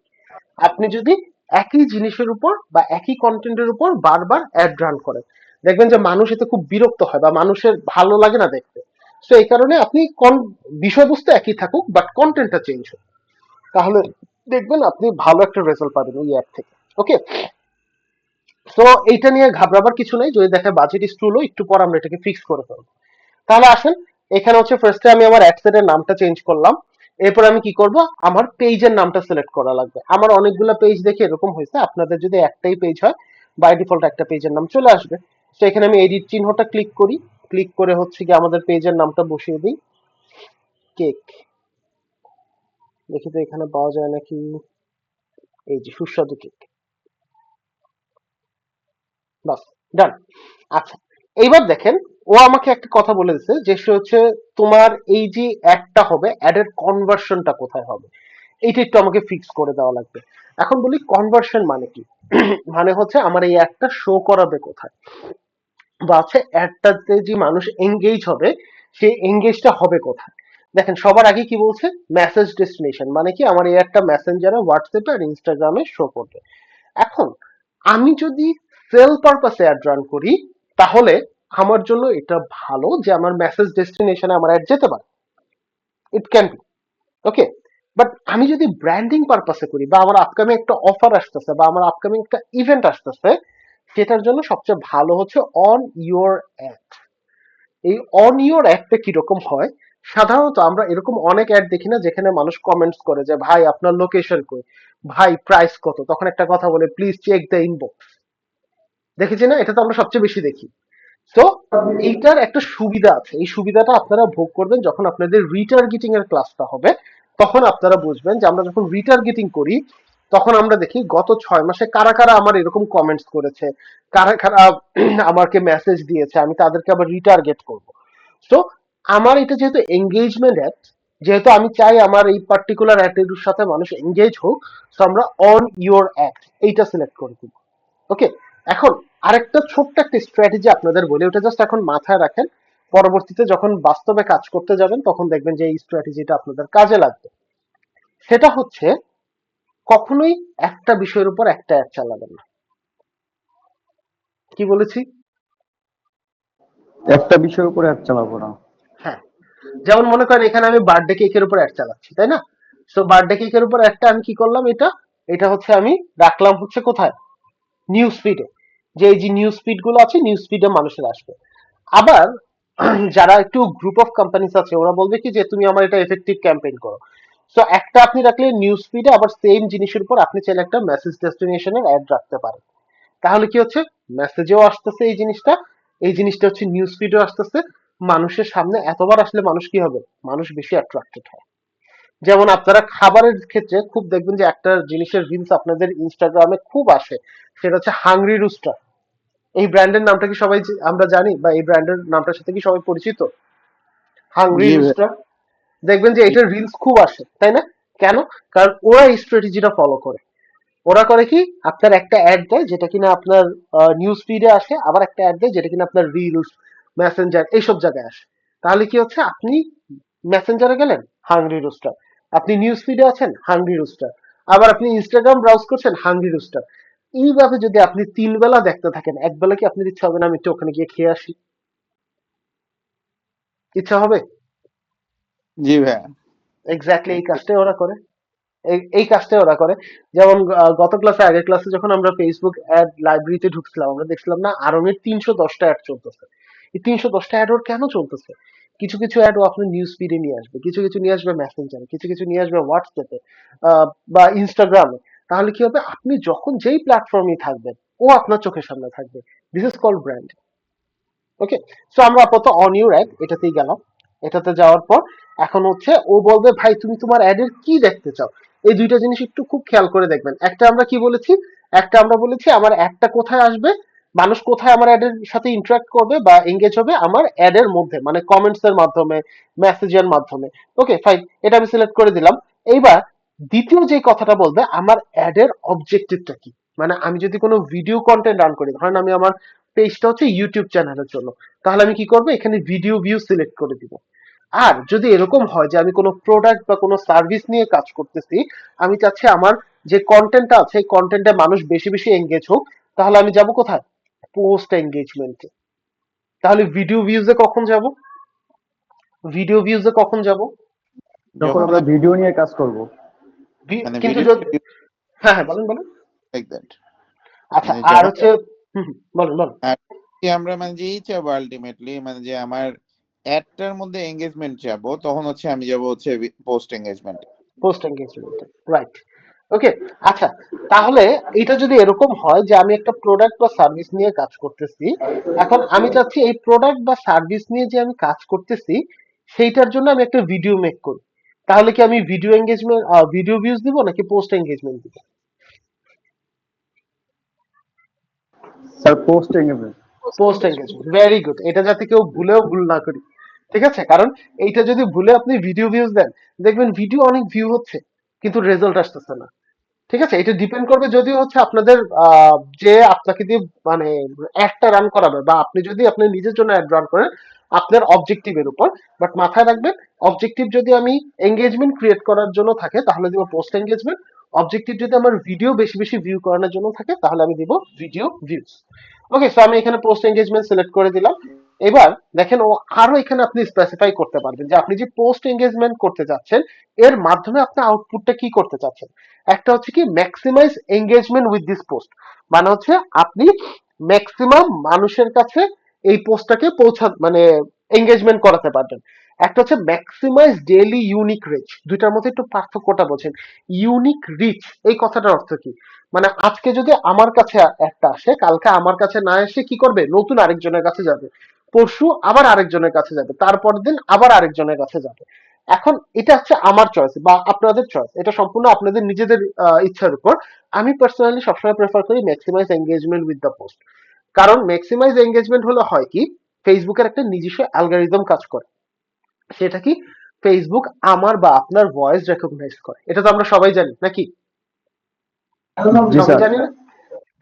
Speaker 3: আপনি যদি একই জিনিসের উপর বা একই কন্টেন্টের উপর বারবার অ্যাড রান করেন, দেখবেন যে মানুষ এতে খুব বিরক্ত হয় বা মানুষের ভালো লাগে না দেখতে। সো এই কারণে আপনি বিষয়বস্তু একই থাকুক বাট কন্টেন্টটা চেঞ্জ হোক, তাহলে দেখবেন আপনি ভালো একটা রেজাল্ট পাবেন এই অ্যাড থেকে। ওকে, সো এইটা নিয়ে ঘাবড়াবার কিছু নাই, যদি দেখে বাজেট ইস টু লো, একটু পর আমরা এটাকে ফিক্স করে ফেলবো। তাহলে আসেন, এখানে হচ্ছে ফার্স্টে আমি আমার অ্যাডসেটের নামটা চেঞ্জ করলাম। এরপর আমি কি করব, আমার পেজের নামটা সিলেক্ট করা লাগবে। আমার অনেকগুলো পেজ দেখে এরকম হয়েছে, আপনাদের যদি একটাই পেজ হয় বাই ডিফল্ট একটা পেজের নাম চলে আসবে। তো এখানে আমি এডিট চিহ্নটা ক্লিক করি, ক্লিক করে হচ্ছে কি আমাদের পেজের নামটা বসিয়ে দিই, কেক। দেখি তো এখানে পাওয়া যায় নাকি, এই যে সুস্বাদু কেক। বাস, ডান। আচ্ছা, এইবার দেখেন, ও আমাকে একটা কথা বলে দিচ্ছে যে সে হচ্ছে তোমার এই যে অ্যাডটা হবে, অ্যাডের কনভার্সনটা কোথায় হবে, এইটা একটু আমাকে ফিক্স করে দেওয়া লাগবে। এখন বলি কনভার্সন মানে কি। মানে হচ্ছে আমার এই অ্যাডটা শো করাবে কোথায়, বা হচ্ছে অ্যাডটাতে যে মানুষ এঙ্গেজ হবে সেই এঙ্গেজটা হবে কোথায়। দেখেন, সবার আগে কি বলছে, মেসেজ ডেস্টিনেশন, মানে কি আমার এই একটা মেসেঞ্জারে, হোয়াটসঅ্যাপে আর ইনস্টাগ্রামে শো করবে। এখন আমি যদি সেল পারপাসে অ্যাড রান করি, তাহলে আমার জন্য এটা ভালো যে আমার মেসেজ ডেস্টিনেশনে আমার অ্যাড যেতে পারে, it can be. Okay, but আমি যদি ব্র্যান্ডিং পারপাসে করি, বা আমার আপকামিং একটা অফার আসতেছে, বা আমার আপকামিং একটা ইভেন্ট আসতেছে, সেটার জন্য সবচেয়ে ভালো হচ্ছে অন ইউর অ্যাড। এই অন ইউর অ্যাডটা কিরকম হয়, সাধারণত আমরা এরকম অনেক অ্যাড দেখি না যেখানে মানুষ কমেন্টস করে যে ভাই আপনার লোকেশন কই, ভাই প্রাইস কত, তখন একটা কথা বলে প্লিজ চেক দ্য ইনবক্স। দেখেছি না, এটা তো আমরা সবচেয়ে বেশি দেখি। তো এইটার একটা সুবিধা আছে, এই সুবিধাটা আপনারা ভোগ করবেন যখন আপনাদের রিটার্গেটিং এর ক্লাসটা হবে। তখন আপনারা বুঝবেন যে আমরা যখন রিটার্গেটিং করি, তখন আমরা দেখি গত 6 মাসে কারা কারা আমার এরকম কমেন্টস করেছে, কারা কারা আমাকে মেসেজ দিয়েছে, আমি তাদেরকে আবার রিটার্গেট করব। তো আমার এটা যেহেতু এঙ্গেজমেন্ট অ্যাড, যেহেতু আমি চাই আমার এই পার্টিকুলার অ্যাডের সাথে মানুষ এঙ্গেজ হোক, তো আমরা অন ইউর অ্যাড এইটা সিলেক্ট করে দিব। ওকে, এখন আরেকটা ছোট্ট একটা স্ট্র্যাটেজি আপনাদের বলি, ওটা জাস্ট এখন মাথায় রাখেন, পরবর্তীতে যখন বাস্তবে কাজ করতে যাবেন তখন দেখবেন যে এই স্ট্র্যাটেজিটা আপনাদের কাজে লাগবে। সেটা হচ্ছে কখনোই একটা বিষয়ের উপর একটা অ্যাড চালাবেন না। কি বলেছি?
Speaker 13: একটা বিষয়ের উপরে অ্যাড চালাবো না?
Speaker 3: হ্যাঁ, যেমন মনে করেন এখানে আমি বার্থডে কেকের উপর অ্যাড চালাচ্ছি, তাই না? সো বার্থডে কেকের উপর একটা আমি কি করলাম, এটা এটা হচ্ছে আমি রাখলাম হচ্ছে কোথায়, নিউজ ফিডে। যে এই যে নিউজ ফিড গুলো আছে, নিউজ ফিডে মানুষের আসবে। আবার যারা একটু গ্রুপ অফ কোম্পানিজ আছে, ওরা বলবে কি যে তুমি আমার এটা এফেক্টিভ ক্যাম্পেইন করো। সো একটা আপনি রাখলে নিউজ ফিডে, আবার সেম জিনিসের উপর আপনি চাইলে একটা মেসেজ ডেস্টিনেশনের অ্যাড রাখতে পারেন। তাহলে কি হচ্ছে, মেসেজেও আসতেছে এই জিনিসটা, এই জিনিসটা হচ্ছে নিউজ ফিডেও আসতেছে। মানুষের সামনে এতবার আসলে মানুষ কি হবে, মানুষ বেশি অ্যাট্রাক্টেড হয়। যেমন আপনারা খাবারের ক্ষেত্রে খুব দেখবেন যে একটা জিনিসের রিলস আপনাদের ইনস্টাগ্রামে খুব আসে, সেটা হচ্ছে হাংরি রুস্টার। এই ব্র্যান্ডের নামটা কি সবাই আমরা জানি, বা এই ব্র্যান্ডের নামটার সাথে কি সবাই পরিচিত? হাংরি
Speaker 13: জি ভাই।
Speaker 3: রুস্টার। দেখবেন যে এটার রিলস খুব আসে, তাই না? কেন? কারণ ওরা এই স্ট্র্যাটেজিটা ফলো করে। ওরা করে কি, আপনার একটা অ্যাড দেয় যেটা কিনা আপনার নিউজ ফিডে আসে, আবার একটা অ্যাড দেয় যেটা কিনা আপনার রিলস, মেসেঞ্জার এইসব জায়গায় আসে। তাহলে কি হচ্ছে, আপনি মেসেঞ্জারে গেলেন, হাংরি রুস্টার। আপনি নিউজ ফিডে আছেন, হাংরি রুস্টার। আবার আপনি ইনস্টাগ্রাম ব্রাউজ করছেন, হাংরি রুস্টার। এইভাবে যদি আপনি 3 বেলা দেখতে থাকেন, একবেলা কি আপনার ইচ্ছা হবে না আমি একটু ওখানে গিয়ে খেয়ে আসি? ইচ্ছা হবে?
Speaker 9: জি ভাইয়া।
Speaker 3: এক্স্যাক্টলি এই কাজটাই ওরা করে, এই কাজটাই ওরা করে। যেমন গত ক্লাসে, আগের ক্লাসে যখন আমরা ফেসবুক অ্যাড লাইব্রেরিতে ঢুকছিলাম, আমরা দেখছিলাম না আরঙের 310টা অ্যাড চলতেছে। এই 310টা অ্যাড ওর কেন চলতেছে? কিছু কিছু অ্যাড ও আপনার নিউজ ফিডে নিয়ে আসবে, কিছু কিছু নিয়ে আসবে মেসেঞ্জারে, কিছু কিছু নিয়ে আসবে হোয়াটসঅ্যাপে বা ইনস্টাগ্রামে। তাহলে কি হবে, আপনি যখন যেই প্ল্যাটফর্মে থাকবেন ও আপনার চোখের সামনে থাকবে। This is called brand. Okay, so আমরা আপাতত অন ইউর অ্যাড এটাতেই গেলাম। এটাতে যাওয়ার পর এখন হচ্ছে ও বলবে ভাই তুমি তোমার অ্যাডের কি দেখতে চাও। এই দুইটা জিনিস একটু খুব খেয়াল করে দেখবেন। একটা আমরা কি বলেছি, একটা আমরা বলেছি আমার অ্যাডটা কোথায় আসবে, মানুষ কোথায় আমার অ্যাডের সাথে ইন্টারাক্ট করবে বা এঙ্গেজ হবে? আমার অ্যাডের মধ্যে, মানে কমেন্টস এর মাধ্যমে, মেসেজের মাধ্যমে। ওকে ফাইন, এটা আমি সিলেক্ট করে দিলাম। এইবার দ্বিতীয় যে কথাটা বলবে, আমার অ্যাডের অবজেক্টিভটা কি। মানে আমি যদি কোনো ভিডিও কন্টেন্ট রান করি, ধরেন আমি আমার পেজটা হচ্ছে ইউটিউব চ্যানেলের জন্য, তাহলে আমি কি করবো, এখানে ভিডিও ভিউ সিলেক্ট করে দিব। আর যদি এরকম হয় যে আমি কোনো প্রোডাক্ট বা কোনো সার্ভিস নিয়ে কাজ করতেছি, আমি চাচ্ছি আমার যে কন্টেন্টটা আছে এই কন্টেন্টে মানুষ বেশি বেশি এঙ্গেজ হোক, তাহলে আমি যাব কোথায়? পোস্ট এঙ্গেজমেন্টে। তাহলে ভিডিও ভিউজে কখন যাব? ভিডিও ভিউজে কখন যাব?
Speaker 13: যখন
Speaker 9: যখন
Speaker 13: আমরা ভিডিও নিয়ে কাজ করব।
Speaker 9: মানে
Speaker 3: কিন্তু
Speaker 9: ভিডিও
Speaker 3: হ্যাঁ হ্যাঁ, বলেন বলেন।
Speaker 9: লাইক দ্যাট,
Speaker 3: আচ্ছা,
Speaker 9: মানে
Speaker 3: আর
Speaker 9: যখন
Speaker 3: হচ্ছে বলেন বলেন।
Speaker 9: আর কি আমরা মানে যেই চাবো আলটিমেটলি, মানে যে আমার অ্যাডটার মধ্যে এঙ্গেজমেন্ট চাবো, তখন হচ্ছে আমি যাবো হচ্ছে post engagement.
Speaker 3: Post engagement, right. Okay, আচ্ছা, তাহলে এটা যদি এরকম হয় যে আমি একটা প্রোডাক্ট বা সার্ভিস নিয়ে কাজ করতেছি, এখন আমি চাচ্ছি এই প্রোডাক্ট বা সার্ভিস নিয়ে যে আমি কাজ করতেছি সেইটার জন্য আমি একটা ভিডিও মেক করি, তাহলে কি আমি ভিডিও এঙ্গেজমেন্ট, ভিডিও ভিউজ দিব নাকি পোস্ট এঙ্গেজমেন্ট দিব?
Speaker 13: Sir post engagement.
Speaker 3: Post engagement, very good. এটা যাতে কেউ ভুল না করি, ঠিক আছে? কারণ এইটা যদি ভুলে আপনি ভিডিও ভিউজ দেন, দেখবেন ভিডিও অনেক ভিউ হচ্ছে কিন্তু রেজাল্ট আসতেছে না। ঠিক আছে, এটা ডিপেন্ড করবে যদিও হচ্ছে আপনাদের যে আপনাকে দিয়ে মানে অ্যাডটা রান করাবে, বা আপনি যদি আপনি নিজের জন্য অ্যাড রান করেন আপনার অবজেক্টিভের উপর। বাট মাথায় রাখবেন, অবজেক্টিভ যদি আমি এঙ্গেজমেন্ট ক্রিয়েট করার জন্য থাকে তাহলে দিব পোস্ট এঙ্গেজমেন্ট। অবজেক্টিভ যদি আমার ভিডিও বেশি বেশি ভিউ করানোর জন্য থাকে তাহলে আমি দিব ভিডিও ভিউজ। ওকে, সো আমি এখানে পোস্ট এঙ্গেজমেন্ট সিলেক্ট করে দিলাম। এবার দেখেন, ও আরো এখানে আপনি স্পেসিফাই করতে পারবেন যে আপনি যে পোস্ট এঙ্গেজমেন্ট করতে যাচ্ছেন এর মাধ্যমে আপনি আউটপুটটা কি করতে চাচ্ছেন। একটা হচ্ছে কি maximise engagement with this post, মানে হচ্ছে আপনি ম্যাক্সিমাম মানুষের কাছে এই পোস্টটাকে মানে এঙ্গেজমেন্ট করাতে পারবেন। একটা হচ্ছে ম্যাক্সিমাইজ ডেইলি ইউনিক রিচ, দুইটার মধ্যে একটু পার্থক্যটা বোঝেন। ইউনিক রিচ এই কথাটার অর্থ কি? মানে আজকে যদি আমার কাছে একটা আসে, কালকে আমার কাছে না এসে কি করবে, নতুন আরেকজনের কাছে যাবে, পরশু আবার আরেকজনের কাছে যাবে, তারপর দিন আবার আরেকজনের কাছে যাবে। এখন এটা হচ্ছে আমার চয়েস বা আপনাদের চয়েস, এটা সম্পূর্ণ আপনাদের নিজেদের ইচ্ছার উপর। আমি পার্সোনালি সবসময় প্রেফার করি maximise engagement with the post. কারণ ম্যাক্সিমাইজ এঙ্গেজমেন্ট হলো হয় কি, ফেসবুকের একটা নিজস্ব অ্যালগরিদম কাজ করে। সেটা কি, ফেসবুক আমার বা আপনার ভয়েস রেকগনাইজ করে, এটা তো আমরা সবাই জানি নাকি?
Speaker 13: জি
Speaker 3: সবাই
Speaker 13: স্যার।
Speaker 3: জানি না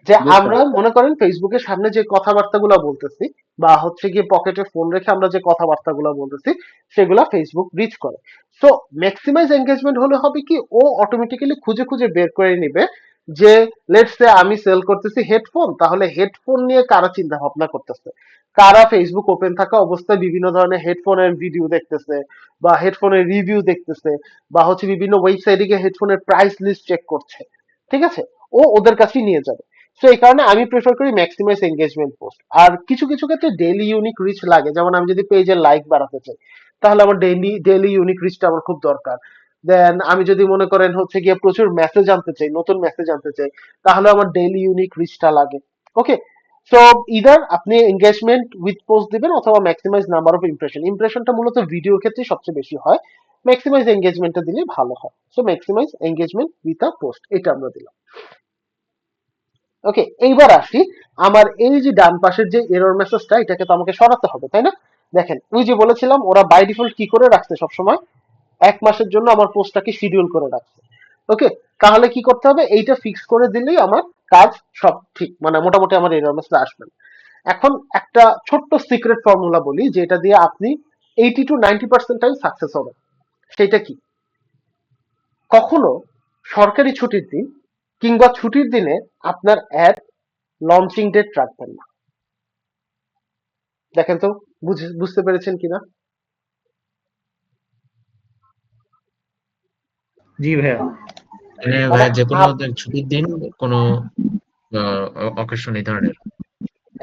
Speaker 3: যে
Speaker 13: জি স্যার।
Speaker 3: আমরা মনে করেন ফেসবুকের সামনে যে কথাবার্তাগুলো বলতেছি বা হচ্ছে গিয়ে পকেটে ফোন রেখে আমরা যে কথাবার্তাগুলো বলতেছি সেগুলা ফেসবুক রিচ করে। সো ম্যাক্সিমাইজ এঙ্গেজমেন্ট হলে হবে কি, ও অটোমেটিক্যালি খুঁজে খুঁজে বের করে নিবে যে লেটস সে আমি সেল করতেছি হেডফোন, তাহলে হেডফোন নিয়ে কারা চিন্তা ভাবনা করতেছে, কারা ফেসবুক ওপেন থাকা অবস্থায় বিভিন্ন ধরনের হেডফোনের ভিডিও দেখতেছে বা হেডফোনের রিভিউ দেখতেছে, বা হচ্ছে বিভিন্ন ওয়েবসাইটে গিয়ে হেডফোনের প্রাইস লিস্ট চেক করছে। ঠিক আছে, ও ওদের কাছেই নিয়ে যাবে। সো এই কারণে আমি প্রেফার করি ম্যাক্সিমাইজ এঙ্গেজমেন্ট পোস্ট। আর কিছু কিছু ক্ষেত্রে ডেইলি ইউনিক রিচ লাগে, যেমন আমি যদি পেজের লাইক বাড়াতে চাই তাহলে আমার ডেইলি ইউনিক রিচটা আমার খুব দরকার। দেন আমি যদি মনে করেন হচ্ছে গিয়ে প্রচুর মেসেজ আনতে চাই, নতুন মেসেজ আনতে চাই, তাহলে আমার ডেইলি ইউনিক রিচটা লাগে। ওকে, সো ইদার আপনি এঙ্গেজমেন্ট উইথ পোস্ট দিবেন অথবা ম্যাক্সিমাইজ নাম্বার অফ ইমপ্রেশন। ইমপ্রেশনটা মূলত ভিডিওর ক্ষেত্রে সবচেয়ে বেশি হয়, ম্যাক্সিমাইজ এঙ্গেজমেন্টটা দিলে ভালো হয়। So maximise engagement with a post, এটা আমরা দিলাম। ওকে, এইবার আসি, আমার এই যে ডান পাশের যে এরর মেসেজটা, এটাকে তো আমাকে সরাতে হবে তাই না? দেখেন, ওই যে বলেছিলাম ওরা বাই ডিফল্ট কি করে রাখছে সবসময়, 1 মাসের জন্য আমার পোস্টটাকে শিডিউল করে রাখছে। ওকে, তাহলে কি করতে হবে, এইটা ফিক্স করে দিলেই আমার কাজ সব ঠিক, মানে মোটামুটি আমার এরর মেসেজ আসবে না। এখন একটা ছোট্ট সিক্রেট ফর্মুলা বলি যেটা দিয়ে আপনি 80 to 90% টাইম সাকসেস হবে। সেটা কি, কখনো সরকারি ছুটির দিন কিংবা ছুটির দিনে আপনার অ্যাড লঞ্চিং ডেট রাখবেন না। দেখেন তো বুঝতে পেরেছেন কিনা?
Speaker 12: জি ভাইয়া।
Speaker 2: মানে
Speaker 3: মানে
Speaker 2: ভাইয়া যে কোনো ছুটির দিন কোনো অকেশন এই ধরনের।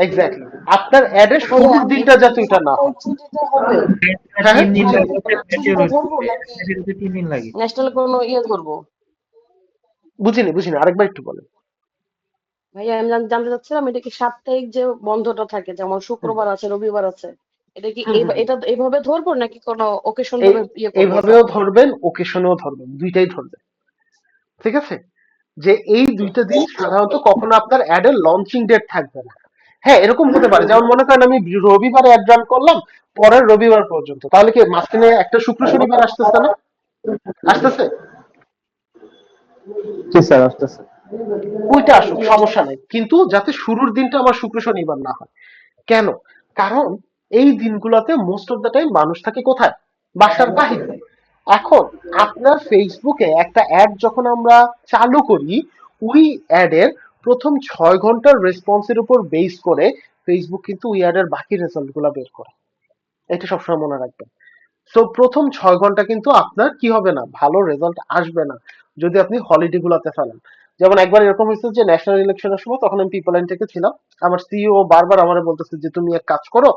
Speaker 3: এক্স্যাক্টলি, আপনার অ্যাডের শুরুর দিনটা যাতে এটা না হয়।
Speaker 11: ছুটিতে হবে,
Speaker 3: হ্যাঁ হ্যাঁ,
Speaker 12: 3 দিন লাগে,
Speaker 11: ছুটিটা ধরবো নাকি
Speaker 12: 3 দিন লাগে।
Speaker 11: ন্যাশনাল কোনো ইয়ে করবো?
Speaker 3: বুঝিনি, আরেকবার একটু বলেন।
Speaker 11: ভাইয়া আমি জানতে চাচ্ছিলাম এটা কি সাপ্তাহিক যে বন্ধটা থাকে, যেমন শুক্রবার আছে রবিবার আছে, এটা কি এটা এইভাবে ধরবো নাকি কোনো ওকেশন ভাবে ইয়ে করবো?
Speaker 3: এইভাবেও ধরবেন, ওকেশনেও ধরবেন, দুইটাই ধরবেন। ঠিক আছে, যে এই দুইটা দিন সাধারণত কখনো আপনার অ্যাডের লঞ্চিং ডেট থাকবে না। হ্যাঁ এরকম হতে পারে, যেমন মনে করেন আমি রবিবারে অ্যাড রান করলাম পরের রবিবার পর্যন্ত, তাহলে কি মাঝখানে একটা শুক্র শনিবার আসতেছে না? আসতেছে,
Speaker 13: জি স্যার আসতেছে।
Speaker 3: ওইটা আসুক সমস্যা নাই, কিন্তু যাতে শুরুর দিনটা আমার শুক্র শনিবার না হয়। কেন? কারণ এই দিনগুলোতে মোস্ট অফ দ্য টাইম মানুষ থাকে কোথায়? বাসার বাহিরে। এখন আপনার ফেসবুকে একটা অ্যাড যখন আমরা চালু করি, ওই অ্যাডের প্রথম 6 ঘন্টার রেসপন্সের উপর বেস করে ফেসবুক কিন্তু ওই অ্যাডের বাকি রেজাল্ট গুলা বের করে। এটা সবসময় মনে রাখবেন। সো প্রথম 6 ঘন্টা কিন্তু আপনার কি হবে না, ভালো রেজাল্ট আসবে না যদি আপনি হলিডে গুলাতে ফেলেন। যেমন একবার এরকম হয়েছে যে ন্যাশনাল ইলেকশনের সময়, তখন আমি পিপল লাইন থেকে ছিলাম, আমার সিইও বারবার আমারে বলতেছে যে তুমি এক কাজ করো,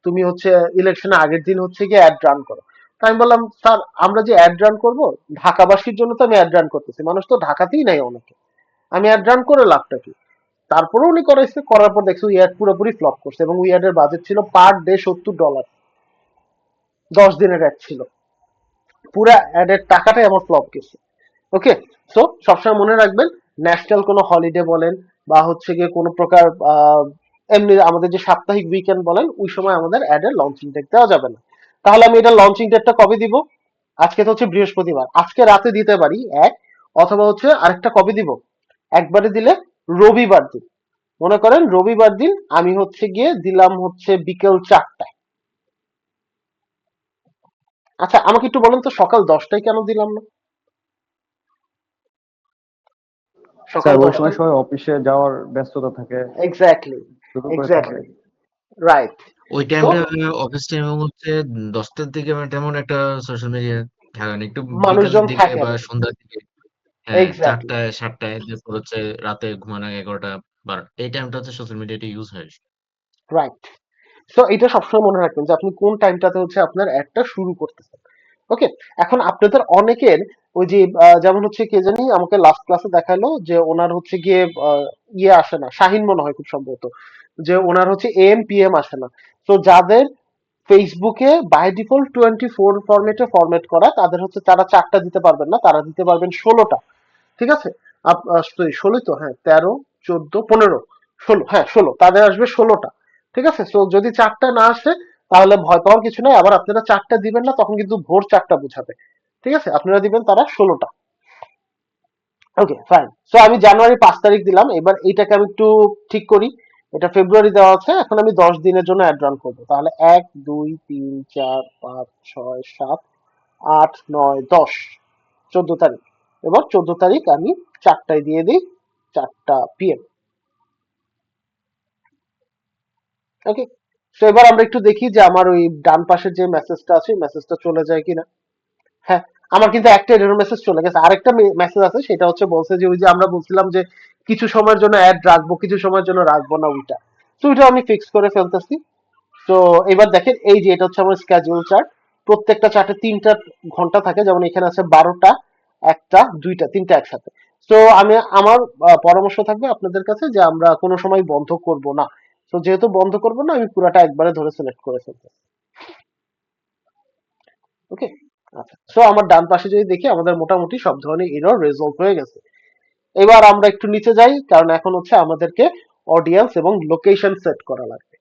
Speaker 3: তুমি হচ্ছে ইলেকশনের আগের দিন হচ্ছে গিয়ে অ্যাড রান করো। তো আমি বললাম স্যার আমরা যে অ্যাড রান করবো, ঢাকাবাসীর জন্য তো আমি অ্যাড রান করতেছি, মানুষ তো ঢাকাতেই নাই অনেকে, আমি অ্যাড রান করে লাভটা কি? তারপরে উনি করাইছে, করার পর দেখছি ওই অ্যাড পুরোপুরি ফ্লপ করছে, এবং ওই অ্যাডের বাজেট ছিল পার ডে $70, 10 দিনের অ্যাড ছিল, পুরা অ্যাডের টাকাটাই আমার ফ্লপ গেছে। ওকে, সো সবসময় মনে রাখবেন, ন্যাশনাল কোনো হলিডে বলেন বা হচ্ছে গিয়ে কোনো প্রকার এমনি আমাদের যে সাপ্তাহিক উইকেন্ড বলেন, ওই সময় আমাদের অ্যাডের লঞ্চিং ডেট দেওয়া যাবে না। তাহলে আমি এটা লঞ্চিং ডেটটা কবে দিব? আজকে তো হচ্ছে বৃহস্পতিবার, আজকে রাতে দিতে পারি এক, অথবা হচ্ছে আরেকটা কবে দিব, একবারে দিলে রবিবার দিন। মনে করেন রবিবার দিন আমি হচ্ছে গিয়ে দিলাম হচ্ছে বিকেল 4টায়। আচ্ছা আমাকে একটু বলেন তো সকাল 10টায় কেন দিলাম না? সকাল
Speaker 13: স্যার ওই সময়
Speaker 3: 10টায়,
Speaker 13: সবাই অফিসে যাওয়ার ব্যস্ততা থাকে,
Speaker 3: এক্স্যাক্টলি,
Speaker 13: শুরু করে থাকে।
Speaker 3: Exactly, right.
Speaker 2: ওই
Speaker 3: সো
Speaker 2: টাইমটা অফিস টাইম হচ্ছে 10টার দিকে, মানে তেমন একটা সোশ্যাল মিডিয়া থাকে না, একটু বিকালের
Speaker 3: মানুষজন
Speaker 2: দিকে
Speaker 3: থাকে
Speaker 2: বা
Speaker 3: না,
Speaker 2: সন্ধ্যার দিকে। হ্যাঁ,
Speaker 3: এক্স্যাক্টলি,
Speaker 2: 4টায় 7টায়, তারপর হচ্ছে রাতে ঘুমানোর আগে 11টা 12, এই টাইমটা হচ্ছে সোশ্যাল মিডিয়াটা ইউজ হয়।
Speaker 3: রাইট। সো এটা সবসময় মনে রাখবেন যে আপনি কোন টাইমটাতে হচ্ছে আপনার অ্যাডটা শুরু করতেছেন। ওকে, এখন আপনাদের অনেকের ওই যে যেমন হচ্ছে কে জানি আমাকে লাস্ট ক্লাসে দেখালো যে ওনার হচ্ছে গিয়ে ইয়ে আসে না, শাহিন মনে হয় খুব সম্ভবত, যে ওনার হচ্ছে এম পি এম আসে না। তো যাদের ফেসবুকে বাই ডিফল্ট 24 ফরম্যাটে ফরম্যাট করা, তাদের হচ্ছে তারা 4টা দিতে পারবেন না, তারা দিতে পারবেন 16টা। ঠিক আছে, সরি 16 তো, হ্যাঁ 13 14 15 16, হ্যাঁ 16, তাদের আসবে 16টা। ঠিক আছে, সো যদি 4টা না আসে তাহলে ভয় পাওয়ার কিছু নাই, আবার আপনারা 4টা দিবেন না তখন কিন্তু ভোর 4টা বুঝাবে। ঠিক আছে, আপনারা দিবেন তারা 16টা। Okay fine. সো আমি জানুয়ারি 5 তারিখ দিলাম, এবার এইটাকে আমি একটু ঠিক করি, এটা ফেব্রুয়ারি দেওয়া আছে, এখন আমি 10 দিনের জন্য অ্যাড রান করবো, তাহলে 1 2 3 4 5 6 7 8 9 10, 14 তারিখ। এবার 14 তারিখ আমি 4টায় দিয়ে দিই, 4টা PM। ওকে, তো এবার আমরা একটু দেখি যে আমার ওই ডান পাশের যে মেসেজটা আছে মেসেজটা চলে যায় কিনা। হ্যাঁ, আমার কিন্তু একটা এরর মেসেজ চলে গেছে, আরেকটা মেসেজ আছে, সেটা হচ্ছে বলছে যে ওই যে আমরা বলছিলাম যে কিছু সময়ের জন্য অ্যাড রাখবো, কিছু সময়ের জন্য রাখবো না, ওইটা। তো ওইটা আমি ফিক্স করে ফেলতেছি। তো এবার দেখেন এই যে এটা হচ্ছে আমার স্কেডিউল চার্ট, প্রত্যেকটা চার্টে 3টা ঘন্টা থাকে, যেমন এখানে আছে 12টা, 1টা 2টা 3টা একসাথে। তো আমি আমার পরামর্শ থাকবে আপনাদের কাছে যে আমরা কোনো সময় বন্ধ করব না। তো যেহেতু বন্ধ করব না, আমি পুরাটা একবারে ধরে সিলেক্ট করে ফেলতে। ওকে, আচ্ছা, সো আমার ডান পাশে যদি দেখি আমাদের মোটামুটি সব ধরনের এরর রেজলভ হয়ে গেছে। এবার আমরা একটু নিচে যাই, কারণ এখন হচ্ছে আমাদেরকে অডিয়েন্স এবং লোকেশন সেট করা লাগবে।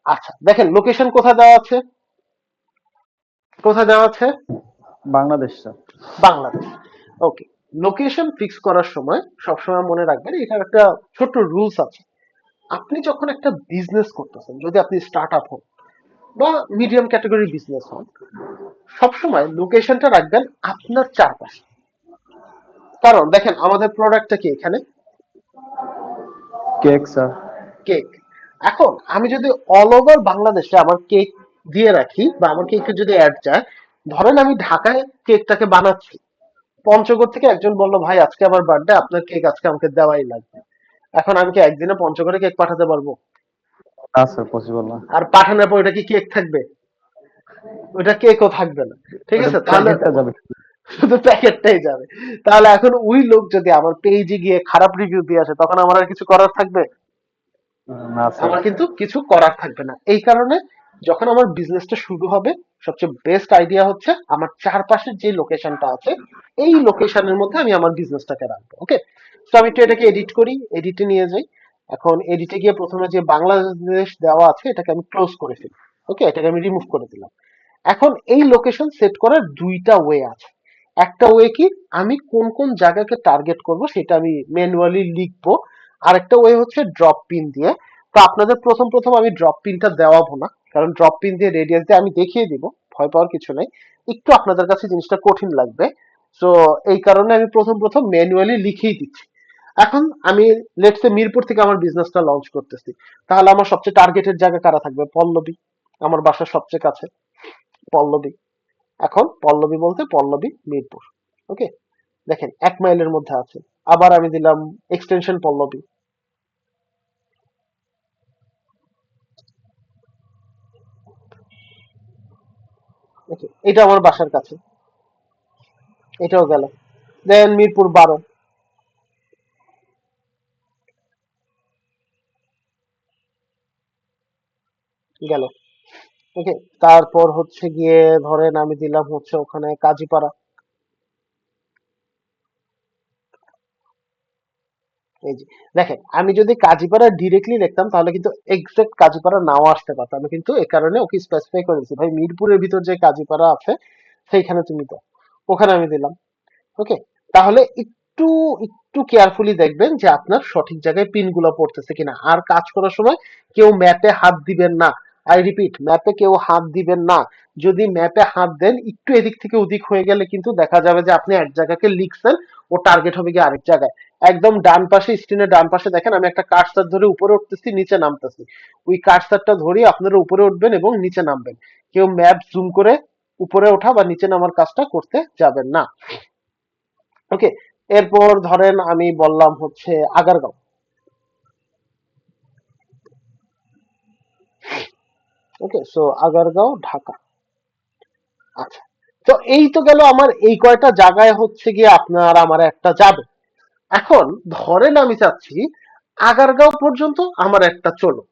Speaker 3: আচ্ছা দেখেন লোকেশন কোথায় দেওয়া আছে, কোথায় দেওয়া আছে?
Speaker 13: বাংলাদেশ স্যার।
Speaker 3: বাংলাদেশ। ওকে, লোকেশন ফিক্স করার সময় সবসময় মনে রাখবেন এটার একটা ছোট্ট রুলস আছে। আপনি যখন একটা বিজনেস করতেছেন, যদি আপনি স্টার্ট আপ হন বা মিডিয়াম ক্যাটাগরির বিজনেস হন, সবসময় লোকেশনটা রাখবেন আপনার চারপাশে। কারণ দেখেন আমাদের প্রোডাক্টটা কি এখানে
Speaker 13: কেক স্যার।
Speaker 3: কেক। এখন আমি যদি অল ওভার বাংলাদেশে আমার কেক দিয়ে রাখি বা আমার কেকে যদি অ্যাড যায়, ধরেন আমি ঢাকায় কেকটাকে বানাচ্ছি, পঞ্চগড় থেকে একজন বললো ভাই আজকে আমার বার্থডে, আপনার কেক আজকে আমাকে দেওয়াই লাগবে। এখন আমি কি একদিনে পঞ্চগড়ে কেক পাঠাতে পারবো?
Speaker 13: না স্যার পসিবল না।
Speaker 3: আর পাঠানোর পর ওটা কি কেক থাকবে? ওটা কেকও থাকবে না। ঠিক
Speaker 13: ওটা
Speaker 3: আছে, তাহলে
Speaker 13: প্যাকেটটা যাবে।
Speaker 3: শুধু প্যাকেটটাই যাবে। তাহলে এখন ওই লোক যদি আমার পেজে গিয়ে খারাপ রিভিউ দিয়ে আসে, তখন আমার আর কিছু করার থাকবে?
Speaker 13: না স্যার।
Speaker 3: আমার কিন্তু কিছু করার থাকবে না। এই কারণে যখন আমার বিজনেসটা শুরু হবে, সবচেয়ে বেস্ট আইডিয়া হচ্ছে আমার চারপাশের যে লোকেশনটা আছে এই লোকেশনের মধ্যে আমি আমার বিজনেসটাকে রাখবো। ওকে, তো আমি একটু এটাকে এডিট করি, এডিটে নিয়ে যাই। এখন এডিটে গিয়ে প্রথমে যে বাংলাদেশ দেওয়া আছে এটাকে আমি ক্লোজ করে ফেলি। ওকে, এটাকে আমি রিমুভ করে দিলাম। এখন এই লোকেশন সেট করার দুইটা ওয়ে আছে। একটা ওয়ে কি, আমি কোন কোন জায়গাকে টার্গেট করব সেটা আমি ম্যানুয়ালি লিখবো। আর একটা ওয়ে হচ্ছে ড্রপ পিন দিয়ে। তো আপনাদের প্রথম প্রথম আমি ড্রপ পিনটা দেওয়াবো না, কারণ ড্রপ পিন দিয়ে রেডিয়াস দিয়ে আমি দেখিয়ে দিব, ভয় পাওয়ার কিছু নেই। একটু আপনাদের কাছে জিনিসটা কঠিন লাগবে, তো এই কারণে আমি প্রথম প্রথম ম্যানুয়ালি লিখেই দিচ্ছি। এখন আমি লেটস সে মিরপুর থেকে আমার বিজনেসটা লঞ্চ করতেছি, তাহলে আমার সবচেয়ে টার্গেটেড জায়গা কারা থাকবে? পল্লবী, আমার বাসার সবচেয়ে কাছে পল্লবী। এখন পল্লবী বলতে পল্লবী মিরপুর। ওকে, দেখেন 1 মাইলের মধ্যে আছে। আবার আমি দিলাম এক্সটেনশন পল্লবী। ওকে, এটা আমার বাসার কাছে, এটাও গেল। দেন মিরপুর 12 গেল। ওকে, তারপর হচ্ছে গিয়ে ধরেন আমি দিলাম হচ্ছে ওখানে কাজীপাড়া। এই যে দেখেন, আমি যদি কাজীপাড়া ডিরেক্টলি লিখতাম তাহলে কিন্তু এক্সাক্ট কাজীপাড়া নাও আসতে পারতাম। আমি কিন্তু এ কারণে ওকে স্পেসিফাই করে দিচ্ছি, ভাই মিরপুরের ভিতর যে কাজীপাড়া আছে সেইখানে তুমি দাও, ওখানে আমি দিলাম। ওকে, তাহলে একটু একটু কেয়ারফুলি দেখবেন যে আপনার সঠিক জায়গায় পিন গুলো পড়তেছে কিনা। আর কাজ করার সময় কেউ ম্যাপে হাত দিবেন না। আই রিপিট, ম্যাপে কেউ হাত দিবেন না। যদি ম্যাপে হাত দেন, একটু এদিক থেকে ওদিক হয়ে গেলে কিন্তু দেখা যাবে যে আপনি এক জায়গাকে লিখছেন, ও টার্গেট হবে গিয়ে আরেক জায়গায়। একদম ডান পাশে, স্ক্রিনের ডান পাশে দেখেন আমি একটা কার্সার ধরে উপরে উঠতেছি, নিচে নামতেছি। ওই কার্সারটা ধরে আপনারা উপরে উঠবেন এবং নিচে নামবেন। কেউ ম্যাপ জুম করে উপরে ওঠা বা নিচে নামার কাজটা করতে যাবেন না। ওকে, এরপর ধরেন আমি বললাম হচ্ছে আগারগাঁও। ওকে, সো আগারগাঁও ঢাকা। আচ্ছা, তো এই তো গেল আমার এই কয়টা জায়গায় হচ্ছে গিয়ে আপনার আমার একটা যাবে। এখন ধরেন আমি চাচ্ছি আগারগাঁও পর্যন্ত আমার একটা চলো,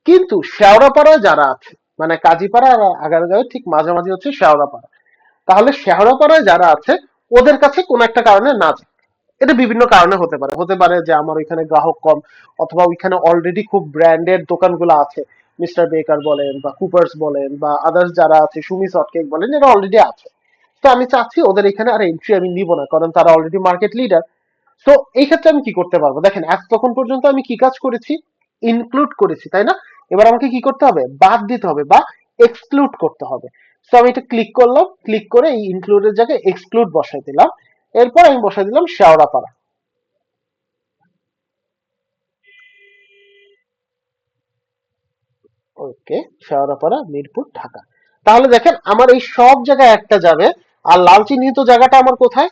Speaker 3: কিন্তু শেওড়াপাড়ায় যারা আছে, মানে কাজীপাড়া আর আগারগাঁওয়ের ঠিক মাঝামাঝি হচ্ছে শেওড়াপাড়া, তাহলে শেওড়াপাড়ায় যারা আছে ওদের কাছে কোন একটা কারণে না যায়। এটা বিভিন্ন কারণে হতে পারে। হতে পারে যে আমার ওইখানে গ্রাহক কম, অথবা ওইখানে অলরেডি খুব ব্র্যান্ডেড দোকানগুলো আছে, মিস্টার বেকার বলেন বা কুপার্স বলেন বা আদার্স যারা আছে, সুমি সটকেক বলেন, এরা অলরেডি আছে। তো আমি চাচ্ছি ওদের এখানে আর এন্ট্রি আমি নিব না, কারণ তারা অলরেডি মার্কেট লিডার। তো এই ক্ষেত্রে আমি কি করতে পারবো? দেখেন, তখন পর্যন্ত আমি কি কাজ করেছি? ইনক্লুড করেছি, তাই না? এবার আমাকে কি করতে হবে? বাদ দিতে হবে বা এক্সক্লুড করতে হবে। তো আমি এটা ক্লিক করলাম, ক্লিক করে এই ইনক্লুডের জায়গায় এক্সক্লুড বসাই দিলাম। এরপর আমি বসাই দিলাম শেওড়াপাড়া। ওকে, শেওড়াপাড়া, মিরপুর, ঢাকা। তাহলে দেখেন আমার এই সব জায়গায় একটা যাবে। আর লাল চিহ্নিত জায়গাটা আমার কোথায়?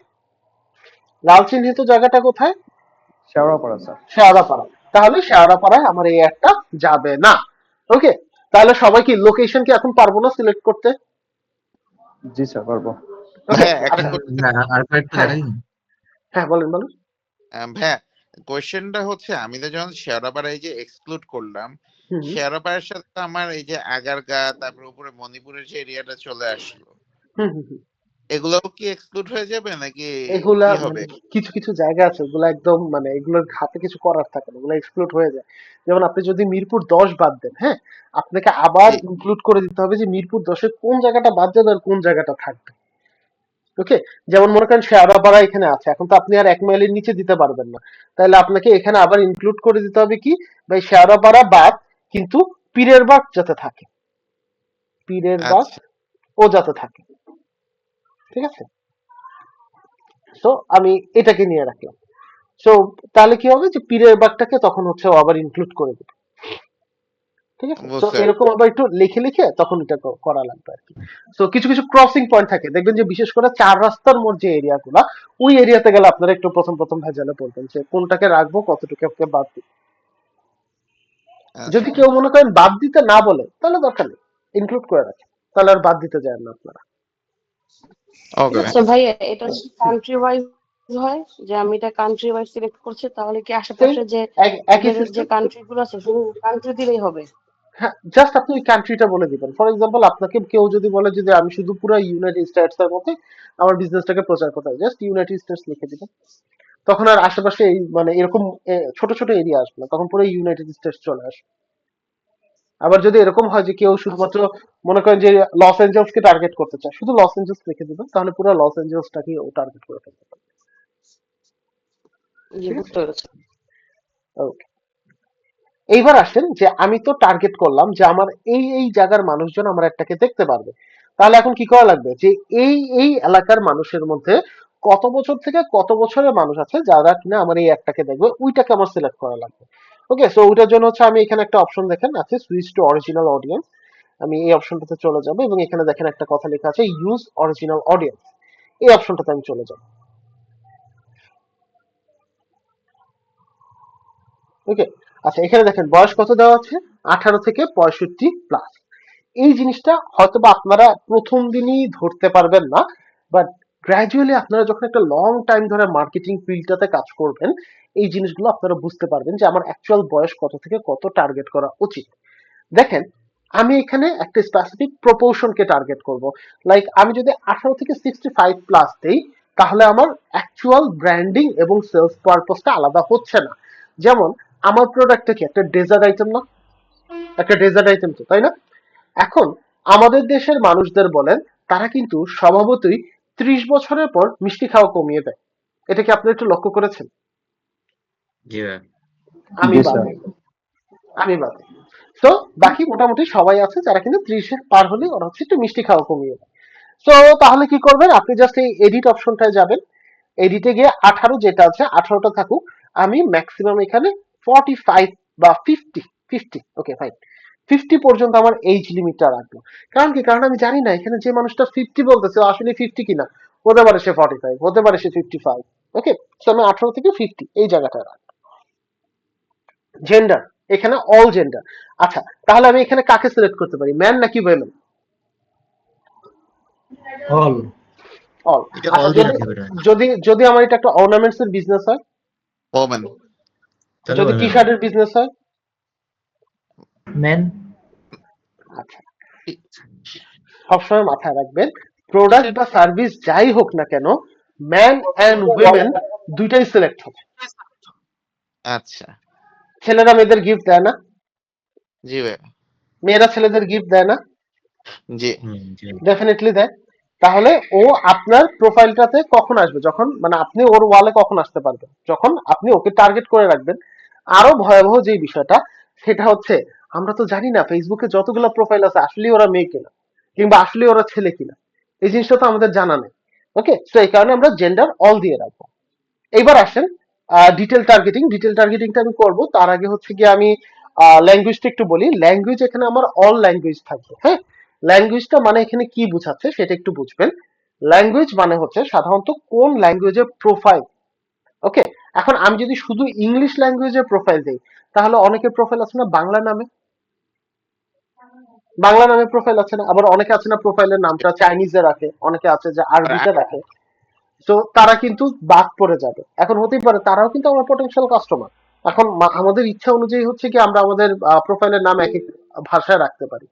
Speaker 3: লাল চিহ্নিত জায়গাটা কোথায়?
Speaker 13: শেওড়াপাড়া স্যার।
Speaker 3: শেওড়াপাড়া। তাহলে শেওড়াপাড়ায় আমার এই একটা যাবে না। ওকে, তাহলে সবাই কি লোকেশন কি এখন পারবো না সিলেক্ট করতে?
Speaker 13: জি স্যার, পারবো।
Speaker 3: ওকে,
Speaker 9: ভাইয়া একটা
Speaker 3: আচ্ছা,
Speaker 2: আর কয়েকটা
Speaker 3: হ্যাঁ
Speaker 2: জায়গা দিন।
Speaker 3: হ্যাঁ, বলেন বলেন।
Speaker 9: ভাইয়া কোয়েশ্চেনটা হচ্ছে আমি তো যখন শেয়ারাপাড়া এই যে এক্সক্লুড করলাম,
Speaker 3: হুম
Speaker 9: শেয়ারাপাড়ার সাথে তো আমার এই যে আগারগা তারপর উপরে মণিপুরের যে এরিয়াটা চলে আসলো,
Speaker 3: হুম হুম হুম।
Speaker 9: এগুলোও কি এক্সক্লুড হয়ে যাবে নাকি
Speaker 3: এগুলা
Speaker 9: কি
Speaker 3: মানে
Speaker 9: হবে?
Speaker 3: কিছু কিছু জায়গা আছে ওগুলা একদম মানে এগুলোর হাতে কিছু করার থাকে না, ওগুলো এক্সক্লুড হয়ে যায়। যেমন আপনি যদি মিরপুর 10 বাদ দেন, হ্যাঁ, আপনাকে আবার
Speaker 9: জি
Speaker 3: ইনক্লুড করে দিতে হবে যে মিরপুর 10-এর কোন জায়গাটা বাদ যাবে আর কোন জায়গাটা থাকবে। ওকে, যেমন মনে করেন শেওড়াপাড়া এখানে আছে, এখন তো আপনি আর 1 মাইলের নিচে দিতে পারবেন না, তাহলে আপনাকে এখানে আবার ইনক্লুড করে দিতে হবে কি, ভাই শেওড়াপাড়া বাদ, কিন্তু পীরের বাগ যাতে থাকে, পীরের বাগ
Speaker 9: আচ্ছা
Speaker 3: ও যাতে থাকে। ঠিক আছে, তো আমি এটাকে নিয়ে রাখলাম। সো তাহলে কি হবে যে পীরের বাগটাকে তখন হচ্ছে ও আবার ইনক্লুড করে দেবে। ঠিক আছে, তো
Speaker 9: বুঝতে
Speaker 3: এরকম আবার একটু লিখে লিখে তখন এটা করা লাগবে আর কি। তো কিছু কিছু ক্রসিং পয়েন্ট থাকে, দেখবেন যে বিশেষ করে 4 রাস্তার মোড় যে এরিয়া গুলা, ওই এরিয়াতে গেলে আপনারা একটু প্রথম প্রথম ভেজালে পড়বেন যে কোনটাকে রাখবো, কতটুকু বাদ দিব। যদি
Speaker 9: আচ্ছা
Speaker 3: কেউ মনে করেন বাদ দিতে না বলে তাহলে দরকার নেই, ইনক্লুড করে রাখেন, তাহলে আর বাদ দিতে যায় না আপনারা। ঠিক
Speaker 9: ওকে
Speaker 3: আছে,
Speaker 11: আচ্ছা ভাইয়া, এটা হচ্ছে কান্ট্রি ওয়াইজ হয়, যে আমি এটা কান্ট্রি ওয়াইজ সিলেক্ট করছি, তাহলে কি
Speaker 3: সেম
Speaker 11: আশেপাশে যে
Speaker 3: একই
Speaker 11: ওদের যে
Speaker 3: সিস্টেম।
Speaker 11: কান্ট্রি গুলো আছে শুধু কান্ট্রি দিলেই হবে?
Speaker 3: হ্যাঁ, জাস্ট আপনি ওই কান্ট্রিটা বলে দিবেন। ফর এক্সাম্পল, আপনাকে কেউ যদি বলে যে আমি শুধু পুরো ইউনাইটেড স্টেটস এর মধ্যে আমার বিজনেসটাকে প্রচার করতে হবে, জাস্ট ইউনাইটেড স্টেটস লিখে দিবেন। তখন আর আশেপাশে এই মানে এরকম ছোট ছোট এরিয়া আসবে না, তখন পুরো ইউনাইটেড স্টেটস চলে আসবে। আবার যদি এরকম হয় যে কেউ
Speaker 11: আচ্ছা
Speaker 3: শুধুমাত্র মনে করেন যে লস এঞ্জেলস কে টার্গেট করতে চায়, শুধু লস এঞ্জেলস রেখে দেবেন, তাহলে পুরো লস এঞ্জেলসটাকে ও টার্গেট করে ফেলতে পারে।
Speaker 11: জি,
Speaker 3: ঠিক আছে,
Speaker 11: বুঝতে পেরেছি।
Speaker 3: ওকে। এইবার আসেন যে আমি তো টার্গেট করলাম যে আমার এই এই জায়গার মানুষজন আমার একটাকে দেখতে পারবে, তাহলে এখন কি করা লাগবে যে এই এই এলাকার মানুষের মধ্যে কত বছর থেকে কত বছরের মানুষ আছে যারা কিনা আমার এই একটাকে দেখবে, ওইটাকে আমার সিলেক্ট করা লাগবে। ওকে, সো ওইটার জন্য হচ্ছে আমি এখানে একটা অপশন দেখেন আছে সুইচ টু অরিজিনাল অডিয়েন্স, আমি এই অপশনটাতে চলে যাবো এবং এখানে দেখেন একটা কথা লেখা আছে ইউজ অরিজিনাল অডিয়েন্স, এই অপশনটাতে আমি চলে যাবো। ওকে, আচ্ছা এখানে দেখেন বয়স কত দেওয়া আছে, 18 থেকে 65+। এই জিনিসটা হয়তো বা আপনারা প্রথম দিনই ধরতে পারবেন না, বাট গ্র্যাজুয়ালি আপনারা যখন একটা লং টাইম ধরে মার্কেটিং ফিল্ডটাতে কাজ করবেন, এই জিনিসগুলো আপনারা বুঝতে পারবেন যে আমার অ্যাকচুয়াল বয়স কত থেকে কত টার্গেট করা উচিত। দেখেন আমি এখানে একটা স্পেসিফিক প্রপোর্শনকে টার্গেট করব, লাইক আমি যদি 18 থেকে 65+ দেই, তাহলে আমার অ্যাকচুয়াল ব্র্যান্ডিং এবং সেলস পারপাসটা আলাদা হচ্ছে না। যেমন আমার প্রোডাক্টটা কি একটা ডেজার্ট আইটেম না, একটা ডেজার্ট আইটেম তো, তাই না? এখন আমাদের দেশের মানুষদের বলেন, তারা কিন্তু স্বভাবতই 30 বছরের পর মিষ্টি খাওয়া কমিয়ে দেয়। এটা কি আপনি একটু লক্ষ্য করেছেন?
Speaker 2: জি ভাইয়া।
Speaker 3: আমি
Speaker 13: জি স্যার।
Speaker 3: বাদে, আমি বাদে। তো বাকি মোটামুটি সবাই আছে যারা কিন্তু 30 পার হলে ওরা হচ্ছে একটু মিষ্টি খাওয়া কমিয়ে দেয়। তো তাহলে কি করবেন, আপনি জাস্ট এই এডিট অপশনটায় যাবেন, এডিটে গিয়ে 18 যেটা আছে 18টা থাকুক, আমি ম্যাক্সিমাম এখানে 45 বা 50, ওকে ফাইন, 50 পর্যন্ত আমার এইজ লিমিটটা রাখবো। কারণ কি, কারণ আমি জানি না এখানে যে মানুষটা 50 বলতেছে ও আসলে 50 কিনা, হতে পারে সে 45, হতে পারে সে 55। ওকে, তো আমি 18 থেকে 50 এই জায়গাটা রাখবো। জেন্ডার এখানে অল জেন্ডার। আচ্ছা তাহলে আমি এখানে কাকে সিলেক্ট করতে পারি, ম্যান নাকি উইমেন?
Speaker 12: অল।
Speaker 3: অল।
Speaker 2: এটা
Speaker 3: আচ্ছা
Speaker 2: অল দিয়ে
Speaker 3: যদি
Speaker 2: রাখতে পারেন,
Speaker 3: যদি যদি আমার এটা একটা অর্নামেন্টস এর বিজনেস হয়,
Speaker 9: ওমেন।
Speaker 2: তাহলে
Speaker 3: যদি টি
Speaker 2: women।
Speaker 3: শার্টের বিজনেস হয়,
Speaker 12: মেন।
Speaker 3: আচ্ছা সবসময় মাথায় রাখবেন প্রোডাক্ট বা সার্ভিস যাই হোক না কেন, ম্যান অ্যান্ড উইমেন দুইটাই সিলেক্ট হবে।
Speaker 9: আচ্ছা,
Speaker 3: ছেলেরা মেয়েদের গিফট দেয় না,
Speaker 9: জি ভাই,
Speaker 3: মেয়েরা ছেলেদের গিফট দেয় না,
Speaker 9: জি
Speaker 2: জি।
Speaker 3: ডেফিনেটলি দেয়। তাহলে ও আপনার প্রোফাইলটাতে কখন আসবে, যখন মানে আপনি ওর ওয়ালে কখন আসতে পারবেন, যখন আপনি ওকে টার্গেট করে রাখবেন। আরো ভয়াবহ যে বিষয়টা সেটা হচ্ছে, আমরা তো জানি না ফেসবুকে যতগুলো প্রোফাইল আছে আসলে ওরা মেয়ে কিনা কিংবা আসলে ওরা ছেলে কিনা, এই জিনিসটা তো আমাদের জানা নেই। ওকে, তো এই কারণে আমরা জেন্ডার অল দিয়ে রাখবো। এইবার আসেন ডিটেল টার্গেটিং, ডিটেল টার্গেটিংটা আমি করব, তার আগে হচ্ছে গিয়ে আমি ল্যাঙ্গুয়েজটা একটু বলি। ল্যাঙ্গুয়েজ এখানে আমার অল ল্যাঙ্গুয়েজ থাকবে। হ্যাঁ, ল্যাঙ্গুয়েজটা মানে এখানে কি বোঝাচ্ছে সেটা একটু বুঝবেন। ল্যাঙ্গুয়েজ মানে হচ্ছে সাধারণত কোন ল্যাঙ্গুয়েজের প্রোফাইল। ওকে, এখন আমি যদি শুধু ইংলিশ ল্যাঙ্গুয়েজের প্রোফাইল দিই, তাহলে অনেকের প্রোফাইল আছে না বাংলা নামে, বাংলা নামে প্রোফাইল আছে না, আবার অনেকে আছে না প্রোফাইলের নামটা চাইনিজে রাখে, অনেকে আছে যে আরবিতে রাখে। তো তারা কিন্তু বাদ পড়ে যাবে। এখন হতেই পারে তারাও কিন্তু আমার পটেনশিয়াল কাস্টমার। এখন আমাদের ইচ্ছা অনুযায়ী হচ্ছে কি আমরা আমাদের প্রোফাইলের নাম এক এক ভাষায় রাখতে পারি।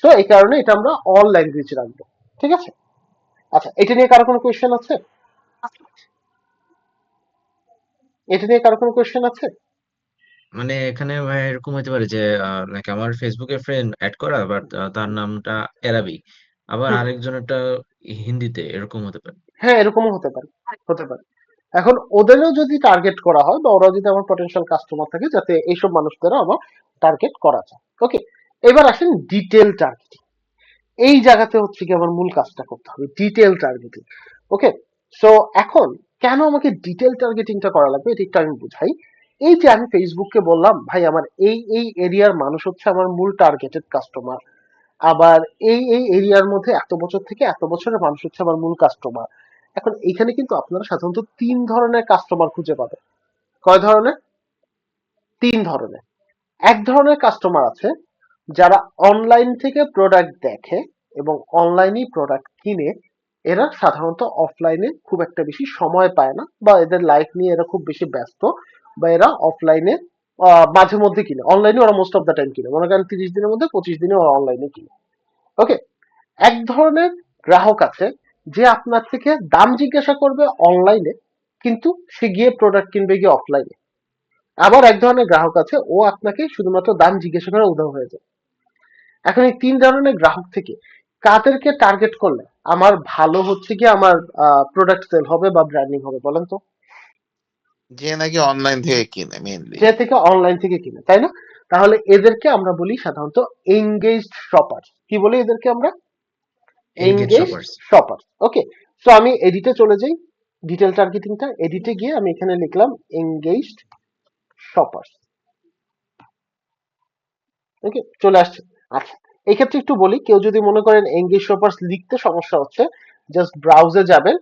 Speaker 3: তো এই কারণে এটা আমরা অল ল্যাঙ্গুয়েজ রাখবো। ঠিক আছে, আচ্ছা এটা নিয়ে কারো কোনো কোয়েশ্চেন আছে? এটা নিয়ে কারো কোনো কোয়েশ্চেন আছে?
Speaker 2: মানে এখানে ভাই এরকম হতে পারে যে like আমার ফেসবুকে ফ্রেন্ড অ্যাড করা, বাট তার নামটা এরাবি, আবার
Speaker 3: হুম,
Speaker 2: আরেকজনেরটা হিন্দিতে, এরকম হতে পারে।
Speaker 3: হ্যাঁ এরকমও হতে পারে, হতে পারে। এখন ওদেরও যদি টার্গেট করা হয় বা ওরা যদি আমার পটেনশিয়াল কাস্টমার থাকে, যাতে এইসব মানুষদেরও আমার টার্গেট করা যায়। ওকে, এবার আসেন ডিটেল টার্গেটিং। এই জায়গাতে হচ্ছে কি আমার মূল কাজটা করতে হবে, ডিটেল টার্গেটিং। ওকে, সো এখন কেন আমাকে ডিটেল টার্গেটিংটা করা লাগবে এটা একটু আমি বুঝাই। এই যে আমি ফেসবুককে বললাম ভাই আমার এই এই এরিয়ার মানুষ হচ্ছে আমার মূল টার্গেটেড কাস্টমার, আবার এই এই এরিয়ার মধ্যে এত বছর থেকে এত বছরের মানুষ হচ্ছে আমার মূল কাস্টমার। এখন এখানে কিন্তু আপনারা সাধারণত 3 ধরনের কাস্টমার খুঁজে পাবেন। কয় ধরনের? 3 ধরনের। এক ধরনের কাস্টমার আছে যারা অনলাইন থেকে প্রোডাক্ট দেখে এবং অনলাইনেই প্রোডাক্ট কিনে, এরা সাধারণত অফলাইনে খুব একটা বেশি সময় পায় না, বা এদের লাইফ নিয়ে এরা খুব বেশি ব্যস্ত, বা এরা অফলাইনে মাঝে মধ্যে কিনে, অনলাইনে ওরা মোস্ট অফ দ্য টাইম কিনে, মনে করেন 30 দিনের মধ্যে 25 দিনে ওরা অনলাইনে কিনে। ওকে, এক ধরনের গ্রাহক আছে যে আপনার থেকে দাম জিজ্ঞাসা করবে অনলাইনে, কিন্তু সে গিয়ে প্রোডাক্ট কিনবে গিয়ে অফলাইনে। আবার এক ধরনের গ্রাহক আছে, ও আপনাকে শুধুমাত্র দাম জিজ্ঞাসা করে উধাও হয়ে যায়। এখন এই 3 ধরনের গ্রাহক থেকে কাদেরকে টার্গেট করলে আমার ভালো হচ্ছে কি আমার প্রোডাক্ট সেল হবে বা ব্র্যান্ডিং হবে বলেন তো?
Speaker 9: যে নাকি অনলাইন থেকে কিনে মেইনলি।
Speaker 3: যে থেকে অনলাইন থেকে কিনে, তাই না? তাহলে এদেরকে আমরা বলি সাধারণত এনগেজড শপার। কি বলি এদেরকে আমরা?
Speaker 2: Engage
Speaker 3: engaged
Speaker 2: shoppers.
Speaker 3: শপার। ওকে, সো আমি এডিটে চলে যাই, ডিটেল টার্গেটিংটা এডিটে গিয়ে আমি এখানে লিখলাম এনগেজড শপার। ওকে, চলে আসছে। আচ্ছা, এই ক্ষেত্রে একটু বলি, কেউ যদি মনে করেন এনগেজ শপার্স লিখতে সমস্যা হচ্ছে, জাস্ট ব্রাউজে যাবেন,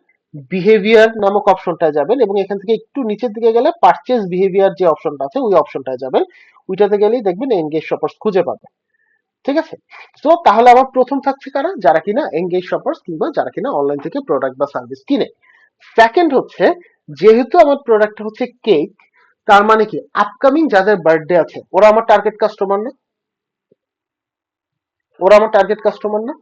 Speaker 3: বিহেভিয়ার নামক অপশনটায় যাবেন এবং এখান থেকে একটু নিচের দিকে গেলে পারচেজ বিহেভিয়ার যে অপশনটা আছে ওই অপশনটায় যাবেন, ওইটাতে গেলেই দেখবেন এনগেজ শপার্স খুঁজে পাবেন। ঠিক আছে, তো তাহলে আমার প্রথম থাকছে কারা? যারা কিনা এনগেজ শপার্স কিংবা যারা কিনা অনলাইন থেকে প্রোডাক্ট বা সার্ভিস কিনে। সেকেন্ড হচ্ছে, যেহেতু আমার প্রোডাক্টটা হচ্ছে কেক, তার মানে কি আপকামিং যাদের বার্থডে আছে ওরা আমার টার্গেট কাস্টমার না? ওরা আমার টার্গেট কাস্টমার না?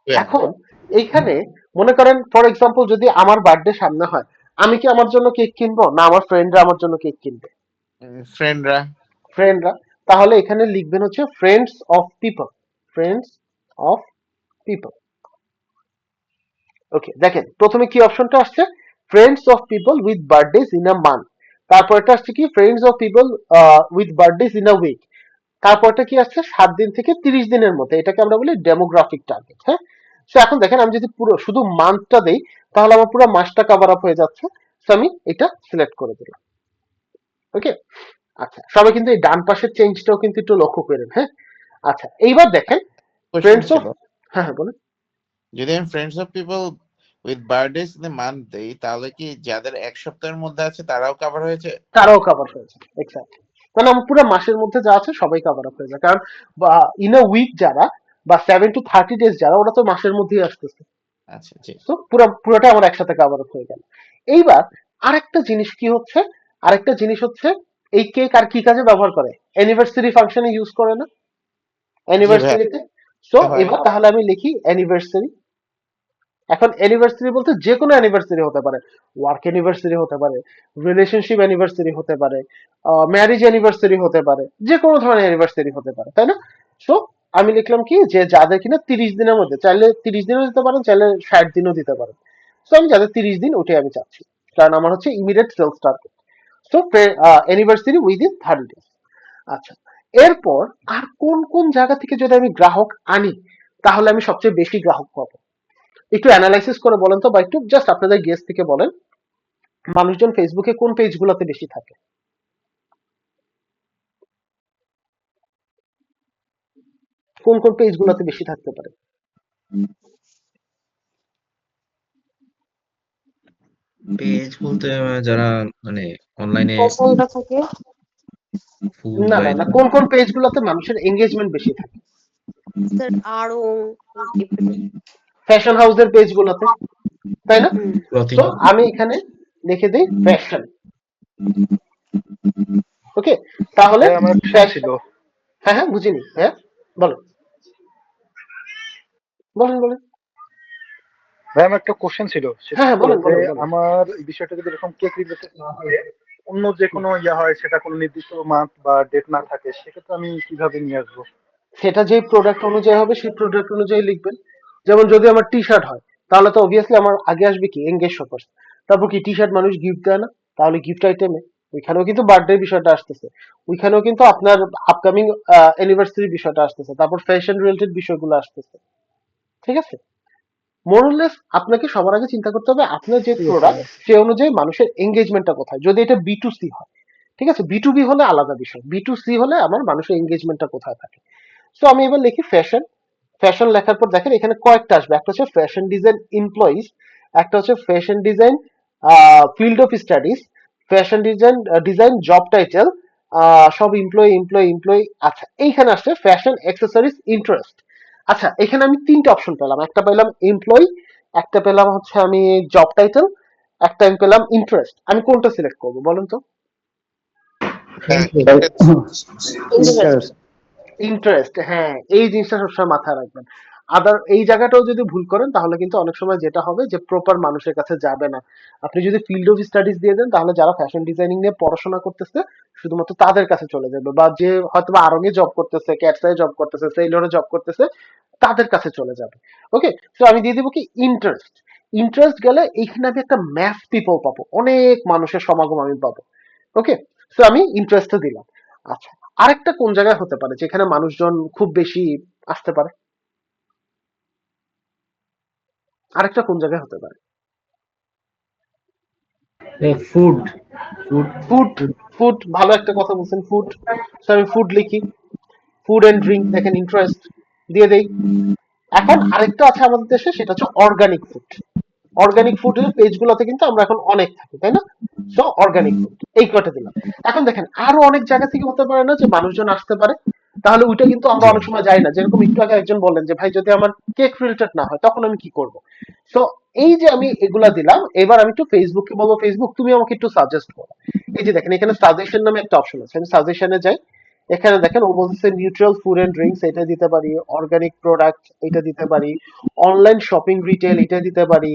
Speaker 3: এখন এইখানে মনে করেন ফর এক্সাম্পল যদি আমার বার্থডে সামনে হয়, আমি কি আমার জন্য কেক কিনবো না আমার ফ্রেন্ডরা আমার জন্য কেক কিনবে?
Speaker 9: ফ্রেন্ডরা।
Speaker 3: ফ্রেন্ডরা। তাহলে এখানে লিখবেন হচ্ছে friends of people. Friends of people. Okay, দেখেন প্রথমে কি অপশনটা আসছে? Friends of people with birthdays in a month. তারপরটা আসছে কি? Friends of people with birthdays in a week. তারপরটা কি আসছে? 7 দিন থেকে 30 দিনের মধ্যে। এটাকে আমরা বলি ডেমোগ্রাফিক টার্গেট। হ্যাঁ, সো এখন দেখেন আমি যদি পুরো শুধু মান্থটা দেই তাহলে আমার পুরো মাসটা কভার আপ হয়ে যাচ্ছে। সো আমি এটা সিলেক্ট করে দিলাম। ওকে, আচ্ছা, সবাই কিন্তু এই ডান পাশের চেঞ্জটাও কিন্তু একটু লক্ষ্য করেন। হ্যাঁ, আচ্ছা, এইবার দেখেন
Speaker 9: কোশ্চেন
Speaker 3: ফ্রেন্ডস অফ,
Speaker 9: ছিল,
Speaker 3: হ্যাঁ হ্যাঁ বলুন।
Speaker 9: যদি আমি friends of people with birthdays in month দেই তাহলে কি যাদের এক সপ্তাহের মধ্যে আছে তারাও কভার হয়েছে?
Speaker 3: তারাও কভার হয়েছে, এক্স্যাক্টলি। মানে আমার পুরো মাসের মধ্যে যা আছে সবাই কভার আপ হয়ে যায়, কারণ ইন আ উইক যারা বা 7 to 30 ডেজ যারা ওরা তো মাসের মধ্যেই আসতেছে।
Speaker 9: আচ্ছা, জি।
Speaker 3: তো পুরোটা আমার একসাথে কভার আপ হয়ে গেল। এইবার আরেকটা জিনিস কি হচ্ছে, আরেকটা জিনিস হচ্ছে এই কেক আর কি কাজে ব্যবহার করে? অ্যানিভার্সারি ফাংশনে ইউজ করে না?
Speaker 9: জি ভাই,
Speaker 3: অ্যানিভার্সারিতে। সো
Speaker 9: হয়।
Speaker 3: এবার তাহলে আমি লিখি অ্যানিভার্সারি। এখন অ্যানিভার্সারি বলতে যে কোনো অ্যানিভার্সারি হতে পারে, ওয়ার্ক অ্যানিভার্সারি হতে পারে, রিলেশনশিপ অ্যানিভার্সারি হতে পারে, ম্যারেজ অ্যানিভার্সারি হতে পারে, যে কোনো ধরনের অ্যানিভার্সারি হতে পারে, তাই না? সো আমি লিখলাম কি যে যাদের কিনা 30 দিনের মধ্যে, চাইলে 30 দিনও দিতে পারেন, চাইলে 60 দিনও দিতে পারেন। সো আমি যাদের 30 দিন ওটাই আমি চাচ্ছি, কারণ আমার হচ্ছে immediate sales target. So anniversary within 30 days. আচ্ছা, এরপর আর কোন কোন জায়গা থেকে যদি আমি গ্রাহক আনি তাহলে আমি সবচেয়ে বেশি গ্রাহক পাবো? একটু অ্যানালাইসিস করে বলেন তো, বা একটু জাস্ট আপনাদের গেস থেকে বলেন, মানুষজন ফেসবুকে কোন পেজগুলোতে বেশি থাকে? কোন কোন পেজগুলোতে বেশি থাকতে পারে?
Speaker 2: পেজ বলতে যারা মানে অনলাইনে
Speaker 11: প্রোফাইলটা থাকে।
Speaker 2: ফুড
Speaker 3: না
Speaker 2: বা
Speaker 3: না
Speaker 2: এই
Speaker 3: না,
Speaker 2: ধরনের।
Speaker 3: কোন কোন পেজগুলোতে মানুষের এঙ্গেজমেন্ট বেশি থাকে?
Speaker 6: স্যার আরো
Speaker 3: ফ্যাশন হাউসের পেজগুলোতে, তাই না?
Speaker 2: ক্লথিং।
Speaker 3: তো আমি এখানে লিখে দিই ফ্যাশন। ওকে, তাহলে
Speaker 8: ভাই আমার কোশ্চেন ছিল।
Speaker 3: হ্যাঁ হ্যাঁ বুঝিনি। হ্যাঁ বলো, বলেন বলেন।
Speaker 8: ভাই আমার একটা কোশ্চেন ছিল, সেটা
Speaker 3: হ্যাঁ হ্যাঁ
Speaker 8: হলো
Speaker 3: বলেন
Speaker 8: যে
Speaker 3: বলেন বলেন।
Speaker 8: আমার এই বিষয়টা যদি এরকম কেক রিলেটেড না হয়ে অন্য যে কোনো ইয়া হয়, সেটা কোনো নির্দিষ্ট মান্থ বা ডেট না থাকে, সেক্ষেত্রে আমি কিভাবে নিয়ে আসবো?
Speaker 3: সেটা যে প্রোডাক্ট অনুযায়ী হবে সেই প্রোডাক্ট অনুযায়ী লিখবেন। যেমন যদি আমার টি শার্ট হয় তাহলে তো অবভিয়াসলি আমার আগে আসবে কি এঙ্গেজ শপার্স। তারপর কি টি শার্ট মানুষ গিফট দেয় না? তাহলে গিফট আইটেমে ওইখানেও কিন্তু বার্থডে বিষয়টা আসতেছে, ওইখানেও কিন্তু আপনার আপকামিং অ্যানিভার্সারি বিষয়টা আসতেছে, তারপর ফ্যাশন রিলেটেড বিষয়গুলো আসতেছে। ঠিক আছে, মোরলেস আপনাকে সবার আগে চিন্তা করতে হবে আপনার যে প্রোডাক্ট সে অনুযায়ী মানুষের এঙ্গেজমেন্টটা কোথায়। যদি এটা B2C হয়, ঠিক আছে, B2B হলে আলাদা বিষয়, B2C হলে আমার মানুষের এঙ্গেজমেন্টটা কোথায় থাকে। তো আমি এবার লিখি ফ্যাশন। ফ্যাশন লেখার পর দেখেন এখানে কয়েকটা আসবে, একটা হচ্ছে ফ্যাশন ডিজাইন এমপ্লয়িজ, একটা হচ্ছে fashion design field of studies, fashion design job title, সব এমপ্লয়ি। আচ্ছা, এইখানে আসছে ফ্যাশন অ্যাক্সেসরিজ ইন্টারেস্ট। আচ্ছা, এখানে আমি তিনটা অপশন পেলাম, একটা পেলাম এমপ্লয়ি, একটা পেলাম হচ্ছে আমি জব টাইটেল, একটা আমি পেলাম ইন্টারেস্ট। আমি কোনটা সিলেক্ট করবো বলেন তো?
Speaker 13: ইন্টারেস্ট।
Speaker 3: ইন্টারেস্ট, হ্যাঁ এই জিনিসটা সবসময় মাথায় রাখবেন। আদার এই জায়গাটাও যদি ভুল করেন তাহলে কিন্তু অনেক সময় যেটা হবে যে প্রপার মানুষের কাছে যাবে না। আপনি যদি ফিল্ড অফ স্টাডিজ দিয়ে দেন তাহলে যারা ফ্যাশন ডিজাইনিং নিয়ে পড়াশোনা করতেছে শুধুমাত্র তাদের কাছে চলে যাবে, বা যে হয়তো আরঙে জব করতেছে, ক্যাটসাই জব করতেছে, সেইলরে জব করতেছে, তাদের কাছে চলে যাবে। ওকে, তো আমি দিয়ে দিব কি ইন্টারেস্ট। ইন্টারেস্ট গেলে এইখানে আমি একটা ম্যাথ পিপল পাবো, অনেক মানুষের সমাগম আমি পাবো। ওকে, তো আমি ইন্টারেস্টে দিলাম। আচ্ছা, আরেকটা কোন জায়গায় হতে পারে যেখানে মানুষজন খুব বেশি আসতে পারে? আরেকটা কোন জায়গায় হতে পারে?
Speaker 12: Food food
Speaker 3: food. ফুড, ভালো একটা কথা বলছেন, ফুড। আমি ফুড লিখি, ফুড এন্ড ড্রিঙ্ক, দেখেন ইন্টারেস্ট দিয়ে দেই। এখন আরেকটা আছে আমাদের দেশে, সেটা হচ্ছে অর্গানিক ফুড। অর্গানিক ফুডের পেজ গুলোতে কিন্তু আমরা এখন অনেক থাকি, তাই না? সো অর্গানিক ফুড, এই কটা দিলাম। এখন দেখেন আরো অনেক জায়গা থেকে হতে পারে না যে মানুষজন আসতে পারে, তাহলে ওইটা কিন্তু আমরা
Speaker 2: জি
Speaker 3: অনেক সময় যাই না। যেরকম একটু আগে একজন বললেন যে ভাই যদি আমার কেক রিলেটেড না হয় তখন আমি কি করব। সো এই যে আমি এগুলা দিলাম, এবার আমি একটু ফেসবুককে বলবো ফেসবুক তুমি আমাকে একটু সাজেস্ট করো। এই যে দেখেন এখানে সাজেশন নামে একটা অপশন আছে, আমি সাজেশনে যাই। এখানে দেখেন ও বলতেছে নিউট্রাল ফুড এন্ড ড্রিঙ্কস, এটা দিতে পারি। অর্গানিক প্রোডাক্ট, এটা দিতে পারি। অনলাইন শপিং রিটেল, এটা দিতে পারি।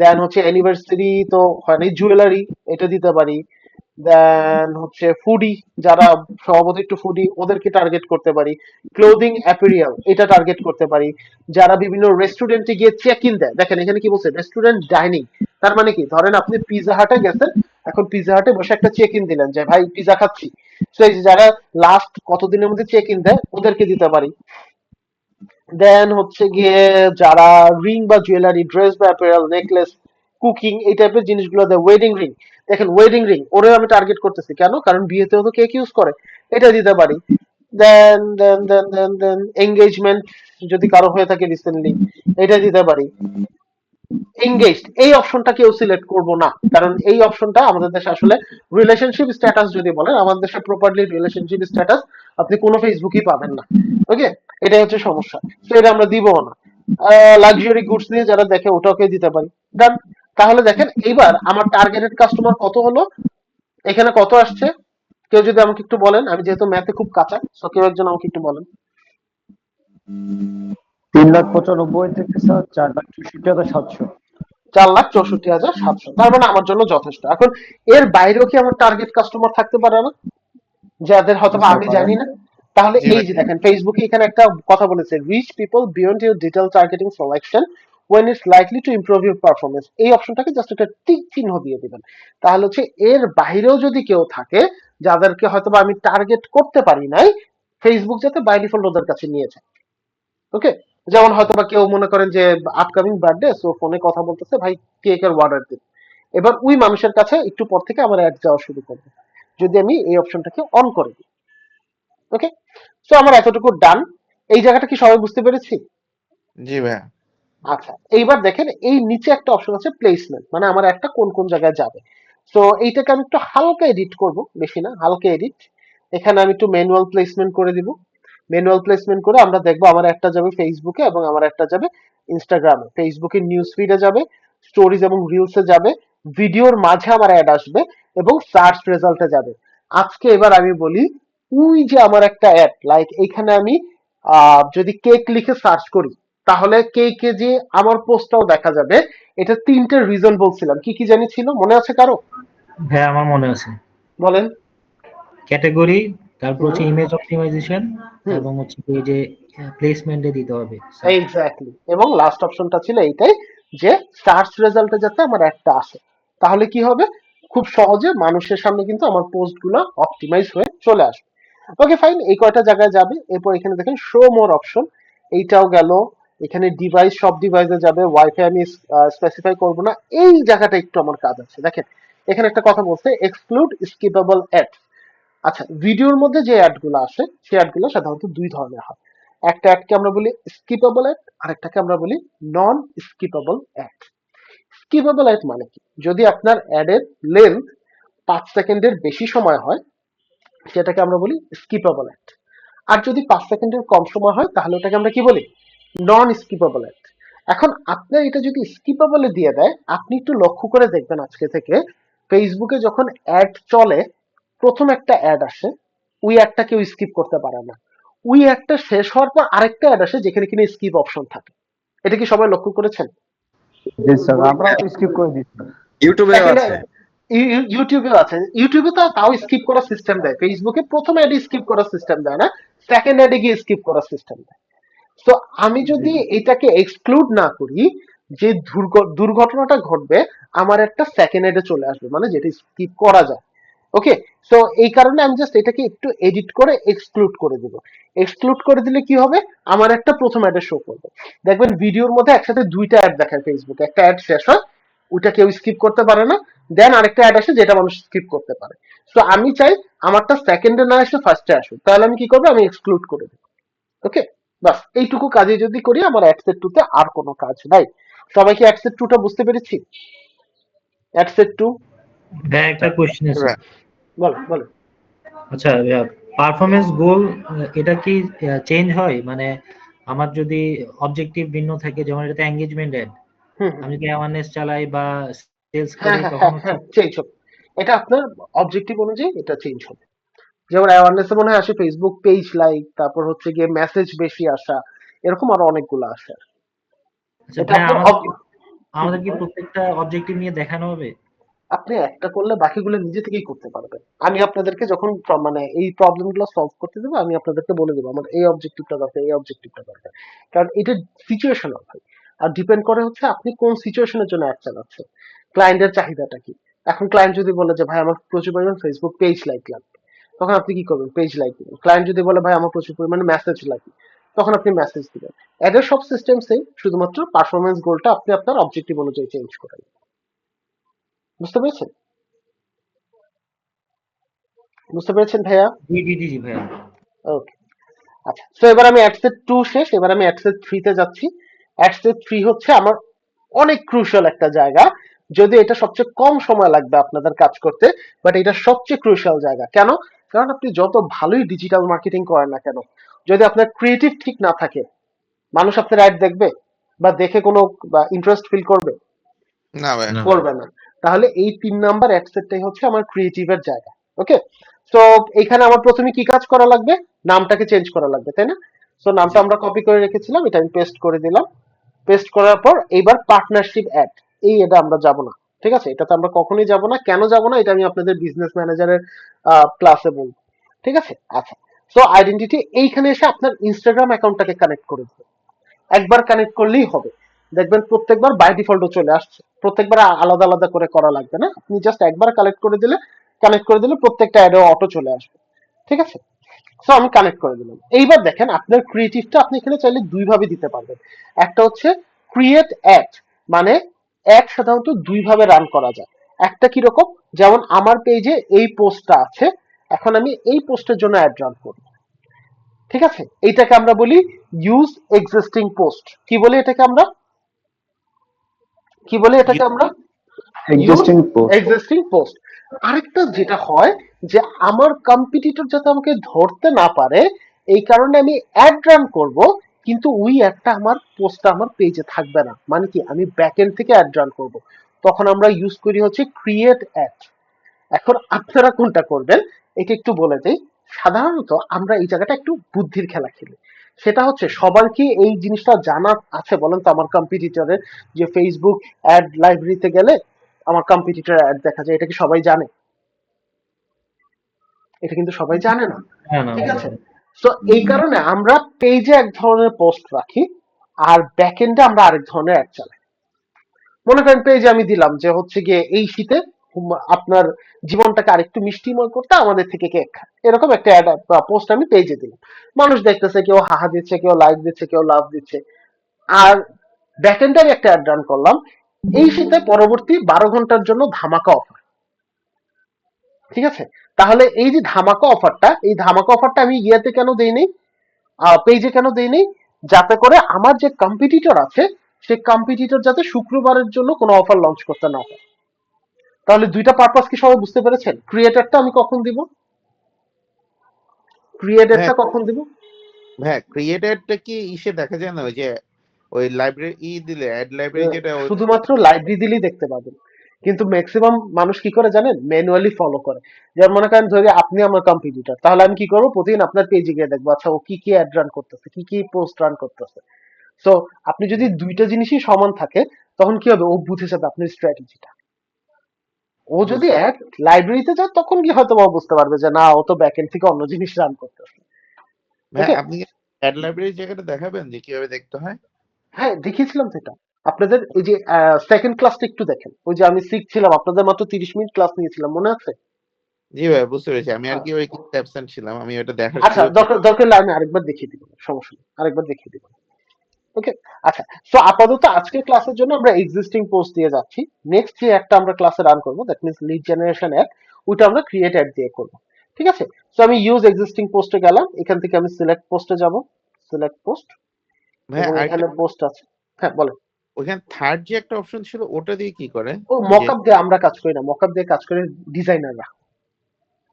Speaker 3: দেন হচ্ছে অ্যানিভার্সারি তো হয় না, জুয়েলারি, এটা দিতে পারি। দেন হচ্ছে ফুডি, যারা স্বভাবত একটু ফুডি ওদেরকে টার্গেট করতে পারি। ক্লোদিং অ্যাপেরিয়াল, এটা টার্গেট করতে পারি। যারা বিভিন্ন রেস্টুরেন্টে গিয়ে চেক ইন দেয়, দেখেন এখানে কি বলছে রেস্টুরেন্ট ডাইনিং, তার মানে কি ধরেন আপনি পিজা হাটে গেছেন, এখন পিজা হাটে বসে একটা চেক ইন দিলেন যে ভাই পিজা খাচ্ছি, তো এই যে যারা লাস্ট কতদিনের মধ্যে চেক ইন দেয় ওদেরকে দিতে পারি। দেন হচ্ছে গিয়ে যারা রিং বা জুয়েলারি, ড্রেস বা অ্যাপারেল, নেকলেস, কুকিং, এই টাইপের জিনিসগুলো দেয়। ওয়েডিং রিং, দেখেন ওয়েডিং রিং ওরে আমি টার্গেট করতেছি কেন, কারণ বিয়েতেও তো কেক ইউজ করে, এটা দিতে পারি। দেন দেন দেন দেন দেন এঙ্গেজমেন্ট যদি কারো হয়ে থাকে রিসেন্টলি, এটা দিতে পারি। এঙ্গেজড এই অপশনটা কেউ সিলেক্ট করব না, কারণ এই অপশনটা আমাদের দেশে আসলে রিলেশনশিপ স্ট্যাটাস যদি বলেন, আমাদের দেশে প্রপারলি রিলেশনশিপ স্ট্যাটাস আপনি কোনো ফেসবুকই পাবেন না। ওকে, এটাই হচ্ছে সমস্যা, তো এটা আমরা দিব না। লাক্সারি গুডস নিয়ে যারা দেখে ওটাকে দিতে পারি। ডান। তাহলে দেখেন এইবার আমার টার্গেটেড কাস্টমার কত হলো, এখানে কত আসছে, কেউ যদি আমাকে একটু বলেন, আমি যেহেতু ম্যাথে খুব কাঁচা, তো কেউ একজন আমাকে একটু বলেন।
Speaker 13: 3,95,000 থেকে স্যার 4,64,700।
Speaker 3: 4,64,700, তার মানে আমার জন্য যথেষ্ট। এখন এর বাইরেও কি আমার টার্গেট কাস্টমার থাকতে পারে না, যাদের হয়তো
Speaker 13: জি
Speaker 3: বা
Speaker 13: স্যার
Speaker 3: আমি
Speaker 13: পারেন।
Speaker 3: জানি না? তাহলে
Speaker 9: জি
Speaker 3: এই
Speaker 9: ভাই।
Speaker 3: যে দেখেন ফেসবুকে এখানে একটা কথা বলেছে, reach people beyond your detail targeting selection when it's likely to improve your performance, এই অপশনটাকে জাস্ট একটা টিক চিহ্ন দিয়ে দিবেন। তাহলে হচ্ছে এর বাইরেও যদি কেউ থাকে যাদেরকে হয়তো বা আমি টার্গেট করতে পারি নাই, ফেসবুক যাতে বাই ডিফল্ট ওদের কাছে নিয়ে যায়। ওকে, যেমন হয়তো বা কেউ মনে করেন যে আপকামিং বার্থডে, সো ফোনে কথা বলতেছে ভাই কেকের অর্ডার দিন, এবার ওই মানুষের কাছে একটু পর থেকে আমার অ্যাড যাওয়া শুরু করবে যদি আমি এই অপশনটাকে অন করে দিই। ওকে, সো আমার এতটুকু ডান। এই জায়গাটা কি সবাই বুঝতে পেরেছি?
Speaker 9: জি ভাইয়া।
Speaker 3: আচ্ছা, এইবার দেখেন এই নিচে একটা অপশন আছে প্লেসমেন্ট, মানে আমার একটা কোন কোন জায়গায় যাবে। তো এইটাকে আমি একটু হালকা এডিট করব, বেশি না, হালকা এডিট। এখানে আমি একটু ম্যানুয়াল প্লেসমেন্ট করে দিব। ম্যানুয়াল প্লেসমেন্ট করে আমরা দেখবো আমার একটা যাবে ফেসবুকে এবং আমার একটা যাবে ইনস্টাগ্রামে। ফেসবুকে নিউজ ফিডে যাবে, স্টোরিজ এবং রিলসে যাবে, ভিডিওর মাঝে আমার অ্যাড আসবে এবং সার্চ রেজাল্টে যাবে। আজকে এবার আমি বলি, ওই যে আমার একটা অ্যাড, লাইক এইখানে আমি যদি কেক লিখে সার্চ করি তাহলে কেকে যে আমার পোস্টটাও দেখা যাবে। এটা তিনটে রিজন বলছিলাম, কি কি জানি ছিল, মনে আছে কারো?
Speaker 12: হ্যাঁ আমার মনে আছে।
Speaker 3: বলেন।
Speaker 12: ক্যাটাগরি, তারপর হচ্ছে
Speaker 3: হুম
Speaker 12: ইমেজ অপটিমাইজেশন,
Speaker 3: হুম
Speaker 12: এবং হচ্ছে এই যে প্লেসমেন্টে দিতে হবে স্যার।
Speaker 3: এক্স্যাক্টলি, এবং লাস্ট অপশনটা ছিল এইটাই, যে সার্চ রেজাল্টে যাতে আমার একটা আসে। তাহলে কি হবে, খুব সহজে মানুষের সামনে কিন্তু আমার পোস্ট গুলো অপটিমাইজ হয়ে চলে আসবে। ওকে ফাইন, এই কয়টা জায়গায় যাবে। এরপর এখানে দেখেন শো মোর অপশন, এইটাও গেল। এখানে ডিভাইস, সব ডিভাইসে যাবে, ওয়াইফাই আমি স্পেসিফাই করব না। এই জায়গাটা একটু আমার কাজ আছে, দেখেন এখানে একটা কথা বলছে এক্সক্লুড স্কিপেবল অ্যাড। আচ্ছা, ভিডিওর মধ্যে যে অ্যাড গুলো আসে সেই অ্যাড গুলো সাধারণত দুই ধরনের হয়। একটা অ্যাডকে আমরা বলি স্কিপেবল অ্যাড, আর একটাকে আমরা বলি non skippable ad. Skippable ad মানে কি, যদি আপনার অ্যাডের লেন্থ 5 সেকেন্ডের বেশি সময় হয় সেটাকে আমরা বলি স্কিপেবল অ্যাড। আর যদি 5 সেকেন্ডের কম সময় হয় তাহলে ওটাকে আমরা কি বলি, নন স্কিপেবল অ্যাড। এখন আপনার এটা যদি স্কিপেবলে দিয়ে দেয়, আপনি একটু লক্ষ্য করে দেখবেন আজকে থেকে ফেসবুকে যখন অ্যাড চলে, প্রথম একটা অ্যাড আসে, ওই অ্যাডটা কেউ স্কিপ করতে পারে না। ওই একটা শেষ হওয়ার পর আরেকটা অ্যাড আসে যেখানে কিনা স্কিপ অপশন থাকে। এটা কি সবাই লক্ষ্য করেছেন?
Speaker 13: জি স্যার, আমরা স্কিপ করে দিচ্ছি।
Speaker 10: ইউটিউবেও
Speaker 3: সেকেন্ড
Speaker 10: আছে।
Speaker 3: ইউটিউবেও আছে। ইউটিউবে তো তাও স্কিপ করার সিস্টেম দেয়, ফেসবুকে প্রথম অ্যাডে স্কিপ করার সিস্টেম দেয় না, সেকেন্ড অ্যাডে গিয়ে স্কিপ করার সিস্টেম দেয়। তো আমি যদি এটাকে এক্সক্লুড না করি, যে দুর্ঘটনাটা ঘটবে আমার একটা সেকেন্ড এডে চলে আসবে, মানে যেটা স্কিপ করা যায়। ওকে, সো এই কারণে আমি জাস্ট এটাকে একটু এডিট করে এক্সক্লুড করে দিব। এক্সক্লুড করে দিলে কি হবে, আমার একটা প্রথম অ্যাডে শো করবে। দেখবেন ভিডিওর মধ্যে একসাথে দুইটা অ্যাড দেখায় ফেসবুকে, একটা অ্যাড শেষ হয় ওইটা কেউ স্কিপ করতে পারে না, দেন আরেকটা অ্যাড আসে যেটা মানুষ স্কিপ করতে পারে। সো আমি চাই আমারটা সেকেন্ডে না এসে ফার্স্টে আসুক, তাহলে আমি কি করবো, আমি এক্সক্লুড করে দেবো। ওকে, বাস এইটুকু কাজে যদি করি আমার অ্যাডসেট 2 তে আর কোনো কাজ নাই। সবাই কি অ্যাডসেট 2 টা বুঝতে পেরেছি? অ্যাডসেট 2
Speaker 12: ভাইয়া একটা কোশ্চেন আছে।
Speaker 3: বলো বলো।
Speaker 12: আচ্ছা, পারফরমেন্স গোল এটা কি চেঞ্জ হয়? মানে আমার যদি অবজেক্টিভ ভিন্ন থাকে, যেমন এটাতে এঙ্গেজমেন্ট অ্যাড, আমি যদি অ্যাওয়ারনেস চালাই বা সেলস
Speaker 3: হ্যাঁ
Speaker 12: করি
Speaker 3: হ্যাঁ
Speaker 12: তখন
Speaker 3: হ্যাঁ
Speaker 12: হচ্ছে
Speaker 3: হ্যাঁ, চেঞ্জ হবে। এটা আপনার অবজেক্টিভ অনুযায়ী এটা চেঞ্জ হবে। যেমন অ্যাওয়ারনেস মনে হয় আসে ফেসবুক পেজ লাইক, তারপর হচ্ছে গিয়ে মেসেজ বেশি আসা, এরকম আরো অনেকগুলো আসে।
Speaker 12: আচ্ছা
Speaker 3: এটা
Speaker 12: ভাইয়া,
Speaker 3: আপনার
Speaker 12: আমাদের কি প্রত্যেকটা অবজেক্টিভ নিয়ে দেখানো হবে?
Speaker 3: আপনি একটা করলে বাকিগুলো নিজে থেকেই করতে পারবেন। আমি আপনাদেরকে যখন মানে এই প্রবলেম গুলো সলভ করতে দেবো, আমি আপনাদেরকে বলে দেবো আমার এই অবজেক্টিভটা দরকার, এই অবজেক্টিভটা দরকার। কারণ এটা সিচুয়েশনাল হয়, আর ডিপেন্ড করে হচ্ছে আপনি কোন সিচুয়েশনের জন্য অ্যাড চালাচ্ছেন, ক্লায়েন্টের চাহিদাটা কি। এখন ক্লায়েন্ট যদি বলে যে ভাই আমার প্রচুর পরিমাণ ফেসবুক পেজ লাইক লাগবে, তখন আপনি কি করবেন, পেজ লাইক দিবেন। ক্লায়েন্ট যদি বলে ভাই আমার প্রচুর পরিমাণে মেসেজ লাগবে, তখন আপনি মেসেজ দিবেন। এদের সব সিস্টেম সেম, শুধুমাত্র পারফরমেন্স গোলটা আপনি আপনার অবজেক্টিভ অনুযায়ী চেঞ্জ করেন। বুঝতে পেরেছেন? বুঝতে পেরেছেন ভাইয়া?
Speaker 12: জি জি জি জি ভাইয়া।
Speaker 3: ওকে, আচ্ছা। তো এবার আমি অ্যাডসেট 2 শেষ, এবার আমি অ্যাডসেট 3 তে যাচ্ছি। অ্যাডসেট 3 হচ্ছে আমার অনেক ক্রুশাল একটা জায়গা, যদি এটা সবচেয়ে কম সময় লাগবে আপনাদের কাজ করতে, বাট এটা সবচেয়ে ক্রুশাল জায়গা। কেন? কারণ আপনি যত ভালোই ডিজিটাল মার্কেটিং করেন না কেন, যদি আপনার ক্রিয়েটিভ ঠিক না থাকে, মানুষ আপনার অ্যাড দেখবে বা দেখে কোনো ইন্টারেস্ট ফিল করবে?
Speaker 9: না ভাই।
Speaker 3: করবে না। তাহলে এই 3 নাম্বার অ্যাডসেটটাই হচ্ছে আমার ক্রিয়েটিভের জায়গা। ওকে, তো এখানে আমার প্রথমে কি কাজ করা লাগবে, নামটাকে চেঞ্জ করা লাগবে, তাই না? সো নামটা আমরা কপি করে রেখেছিলাম, এটা আমি পেস্ট করে দিলাম। পেস্ট করার পর এইবার পার্টনারশিপ অ্যাড, এই এটা আমরা যাব না। ঠিক আছে, এটাতে আমরা কখনোই যাব না। কেন যাব না, এটা আমি আপনাদের বিজনেস ম্যানেজারের ক্লাসে বলবো। ঠিক আছে, আচ্ছা। সো আইডেন্টিটি এইখানে এসে আপনার ইনস্টাগ্রাম অ্যাকাউন্টটাকে কানেক্ট করে দিবেন। একবার কানেক্ট করলেই হবে, দেখবেন প্রত্যেকবার বাই ডিফল্ট চলে আসছে, প্রত্যেকবার আলাদা আলাদা করে করা লাগবে না। আপনি জাস্ট একবার কানেক্ট করে দিলে প্রত্যেকটা অ্যাডে অটো চলে আসবে। ঠিক আছে, সো আমি কানেক্ট করে দিলাম। এইবার দেখেন আপনার ক্রিয়েটিভটা আপনি এখানে চাইলে দুই ভাবে দিতে পারবেন। একটা হচ্ছে ক্রিয়েট অ্যাড, মানে অ্যাড সাধারণত দুই ভাবে রান করা যায়। একটা কিরকম, যেমন আমার পেজে এই পোস্টটা আছে, এখন আমি এই পোস্টের জন্য অ্যাড রান করব। ঠিক আছে, এইটাকে আমরা বলি ইউজ এক্সিস্টিং পোস্ট। কি বলি এটাকে আমরা, কি বলি এটাকে আমরা?
Speaker 13: Existing post.
Speaker 3: Existing post. আরেকটা যেটা হয় যে আমার কম্পিটিটর যাতে আমাকে ধরতে না পারে, এই কারণে আমি অ্যাড রান করব, কিন্তু ওই অ্যাডটা আমার পোস্টটা আমার পেজে থাকবে না। মানে কি, আমি ব্যাকএন্ড থেকে অ্যাড রান করব, তখন আমরা ইউজ করি হচ্ছে ক্রিয়েট অ্যাড। এখন আপনারা কোনটা করবেন এটা একটু বলে দেই। সাধারণত আমরা এই জায়গাটা একটু বুদ্ধির খেলা খেলি। সেটা হচ্ছে, সবার কি এই জিনিসটা জানা আছে বলেন তো আমার কম্পিটিটরের, যে ফেসবুক অ্যাড লাইব্রেরিতে গেলে আমার কম্পিটিটর অ্যাড দেখা যায়? এটা কি সবাই জানে? এটা কিন্তু সবাই জানে না। ঠিক আছে, তো এই কারণে আমরা পেজে এক ধরনের পোস্ট রাখি, আর ব্যাকএন্ডে আমরা আরেক ধরনের অ্যাড চালাই। মনে করেন পেজে আমি দিলাম যে হচ্ছে গিয়ে এই শীতে আপনার জীবনটাকে আরেকটু মিষ্টিময় করতে আমাদের থেকে কেক খান, এরকম একটা অ্যাড পোস্ট আমি পেজে দিলাম। মানুষ দেখতেছে, কেউ হাহা দিচ্ছে, কেউ লাইক দিচ্ছে, কেউ লাভ দিচ্ছে। আর ব্যাকএন্ডে আমি একটা অ্যাড রান করলাম, এই শীতে পরবর্তী 12 ঘন্টার জন্য ধামাকা অফার। ঠিক আছে, তাহলে এই যে ধামাকা অফারটা, এই ধামাকা অফারটা আমি ইয়েতে কেন দেইনি, পেজে কেন দেইনি? যাতে করে আমার যে কম্পিটিটর আছে, সেই কম্পিটিটর যাতে শুক্রবারের জন্য কোনো অফার লঞ্চ করতে না পারে। তাহলে দুইটা পারপাস কি সবাই বুঝতে পেরেছেন? ক্রিয়েটরটা আমি কখন দিব, ক্রিয়েটরটা কখন দিব?
Speaker 9: হ্যাঁ, ক্রিয়েটরটা কি ইসে দেখা যায় না, ওই যে ওই লাইব্রেরি দিলে অ্যাড লাইব্রেরি যেটা
Speaker 3: শুধুমাত্র লাইব্রেরি দিলেই দেখতে পাবেন। কিন্তু ম্যাক্সিমাম মানুষ কি করে জানেন, ম্যানুয়ালি ফলো করে। যেমন মনে করেন ধরে আপনি আমার কম্পিটিটর, তাহলে আমি কি করবো, প্রতিদিন আপনার পেজে গিয়ে দেখবো আচ্ছা ও কি কি অ্যাড রান করতেছে, কি কি পোস্ট রান করতেছে। সো আপনি যদি দুইটা জিনিসই সমান থাকে তখন কি হবে, ও বুঝে যাবে আপনার স্ট্র্যাটেজিটা। ও যদি
Speaker 9: বুঝতে
Speaker 3: এক লাইব্রেরিতে যায় তখন কি হয়তো ও বুঝতে পারবে যে না ও তো ব্যাকএন্ড থেকে অন্য জিনিস রান করতেছে।
Speaker 9: ভাই
Speaker 3: ওকে,
Speaker 9: আপনি অ্যাড লাইব্রেরি জায়গাটা দেখাবেন যে কিভাবে দেখতে হয়?
Speaker 3: হ্যাঁ দেখিয়েছিলাম তো এটা আপনাদের, ওই যে সেকেন্ড ক্লাসটা একটু দেখেন, ওই যে আমি শিখছিলাম আপনাদের মাত্র 30 মিনিট ক্লাস নিয়েছিলাম, মনে আছে?
Speaker 9: জি ভাই বুঝতে পেরেছি, আমি আর
Speaker 3: হ্যাঁ।
Speaker 9: কি ওই অ্যাবসেন্ট ছিলাম, আমি ওটা দেখার
Speaker 3: আচ্ছা
Speaker 9: সুযোগ
Speaker 3: দরকার দরকার হলে আমি আরেকবার দেখিয়ে দিব, সমস্যা নেই, আরেকবার দেখিয়ে দিব। ওকে, আচ্ছা। সো আপাতত আজকের ক্লাসের জন্য আমরা এক্সিস্টিং পোস্ট দিয়ে যাচ্ছি। নেক্সট যে একটা আমরা ক্লাসে রান করবো, that means lead generation add, ওইটা আমরা ক্রিয়েট অ্যাড দিয়ে করবো। ঠিক আছে, সো আমি ইউজ এক্সিস্টিং পোস্টে গেলাম, এখান থেকে আমি সিলেক্ট পোস্টে যাব, সিলেক্ট পোস্ট,
Speaker 9: ভাই
Speaker 3: এবং
Speaker 9: আরেকটা,
Speaker 3: এখানে পোস্ট আছে। হ্যাঁ বলেন।
Speaker 9: ওইখানে থার্ড যে একটা অপশন ছিল ওটা দিয়ে কি করে?
Speaker 3: ও
Speaker 9: যে
Speaker 3: মকআপ দিয়ে আমরা কাজ করি না, মকআপ দিয়ে কাজ করে ডিজাইনাররা,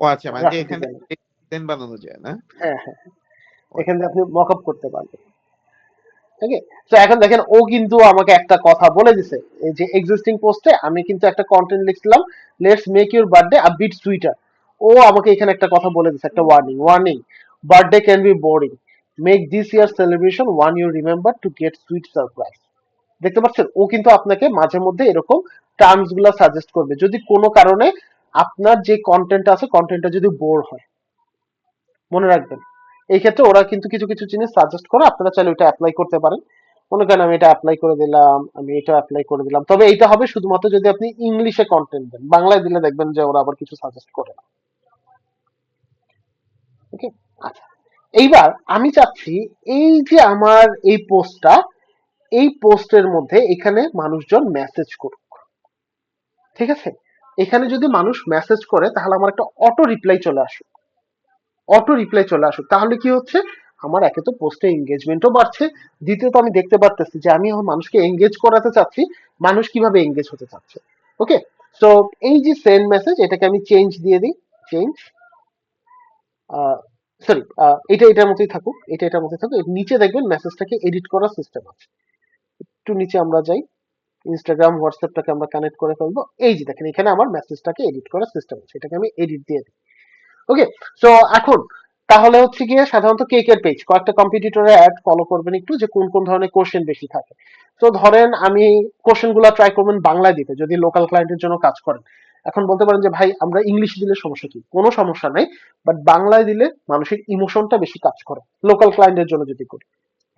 Speaker 9: ও আচ্ছা, মানে যে
Speaker 3: গ্রাফিক
Speaker 9: এখানে
Speaker 3: ডিজাইনার।
Speaker 9: ডিজাইন বানানো যায় না?
Speaker 3: হ্যাঁ হ্যাঁ,
Speaker 9: ও
Speaker 3: এখান
Speaker 9: আচ্ছা।
Speaker 3: থেকে আপনি মকআপ করতে পারবেন। ওকে, তো এখন দেখেন ও কিন্তু আমাকে একটা কথা বলে দিছে, এই যে এক্সিস্টিং পোস্টে আমি কিন্তু একটা কন্টেন্ট লিখছিলাম, let's make your birthday a bit sweeter. ও আমাকে এখানে একটা কথা বলে দিছে, একটা warning, warning, birthday can be boring, make this year celebration one you remember to get sweet surprise. দেখতে পাচ্ছেন, ও কিন্তু আপনাকে মাঝে মধ্যে এরকম টার্মস গুলা সাজেস্ট করবে যদি কোনো কারণে আপনার যে কন্টেন্ট আছে কন্টেন্টটা যদি বোর হয়। মনে রাখবেন, এই ক্ষেত্রে ওরা কিন্তু কিছু কিছু জিনিস সাজেস্ট করে, আপনারা চাইলে ওইটা অ্যাপ্লাই করতে পারেন। মনে করেন আমি এটা অ্যাপ্লাই করে দিলাম, আমি এটা অ্যাপ্লাই করে দিলাম, তবে এটা হবে শুধুমাত্র যদি আপনি ইংলিশে কন্টেন্ট দেন, বাংলায় দিলে দেখবেন যে ওরা আবার কিছু সাজেস্ট করে না। ওকে, আচ্ছা। এইবার আমি চাচ্ছি এই যে আমার এই পোস্টটা, এই পোস্টের মধ্যে এখানে মানুষজন মেসেজ করুক। ঠিক আছে, এখানে যদি মানুষ মেসেজ করে তাহলে আমার একটা অটো রিপ্লাই চলে আসুক, অটো রিপ্লাই চলে আসুক। তাহলে কি হচ্ছে, আমার একে তো পোস্টে এঙ্গেজমেন্টও বাড়ছে, দ্বিতীয়ত আমি দেখতে পারতেছি যে আমি আমার মানুষকে এঙ্গেজ করাতে চাচ্ছি, মানুষ কিভাবে এঙ্গেজ হতে চাচ্ছে। ওকে, সো এই যে সেন্ড মেসেজ, এটাকে আমি চেঞ্জ দিয়ে দিই, চেঞ্জ, সরি, এটা এটার মতোই থাকুক, এটা এটার মতোই থাকুক। এর নিচে দেখবেন মেসেজটাকে এডিট করার সিস্টেম আছে, একটু নিচে আমরা যাই, ইনস্টাগ্রাম হোয়াটসঅ্যাপটাকে আমরা কানেক্ট করে ফেলবো। এই যে দেখেন এখানে আমার মেসেজটাকে এডিট করার সিস্টেম আছে, এটাকে আমি এডিট দিয়ে দিই। ওকে, সো এখন তাহলে হচ্ছে গিয়ে সাধারণত কেকের পেজ কয়েকটা কম্পিটিটরে অ্যাড ফলো করবেন একটু, যে কোন কোন ধরনের কোশ্চেন বেশি থাকে। তো ধরেন আমি কোশ্চেন গুলা ট্রাই করবেন বাংলায় দিতে যদি লোকাল ক্লায়েন্টের জন্য কাজ করেন। এখন বলতে পারেন যে ভাই আমরা ইংলিশ দিলে সমস্যা কি, কোনো সমস্যা নাই, বাট বাংলায় দিলে মানুষের ইমোশনটা বেশি কাজ করে লোকাল ক্লায়েন্টের জন্য যদি করি।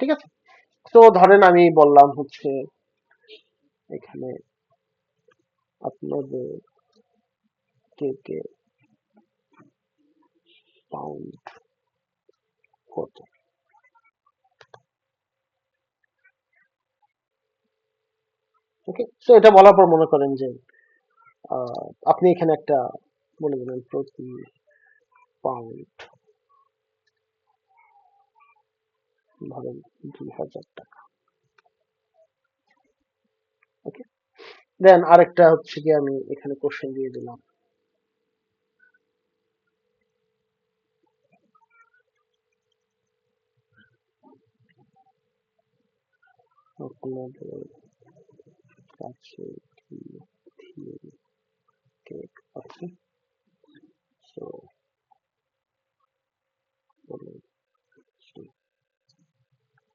Speaker 3: ঠিক আছে, তো ধরেন আমি বললাম হচ্ছে এখানে আপনাদের কেকে পাউন্ড কত। ওকে, সো এটা বলার পর মনে করেন যে আপনি এখানে একটা বলে দিলেন প্রতি পাউন্ড ধরেন 2000 টাকা। ওকে, দেন আরেকটা হচ্ছে কি আমি এখানে কোশ্চেন দিয়ে দিলাম, আপনাদের কাছে কি থিম কেক আছে, সো বলুন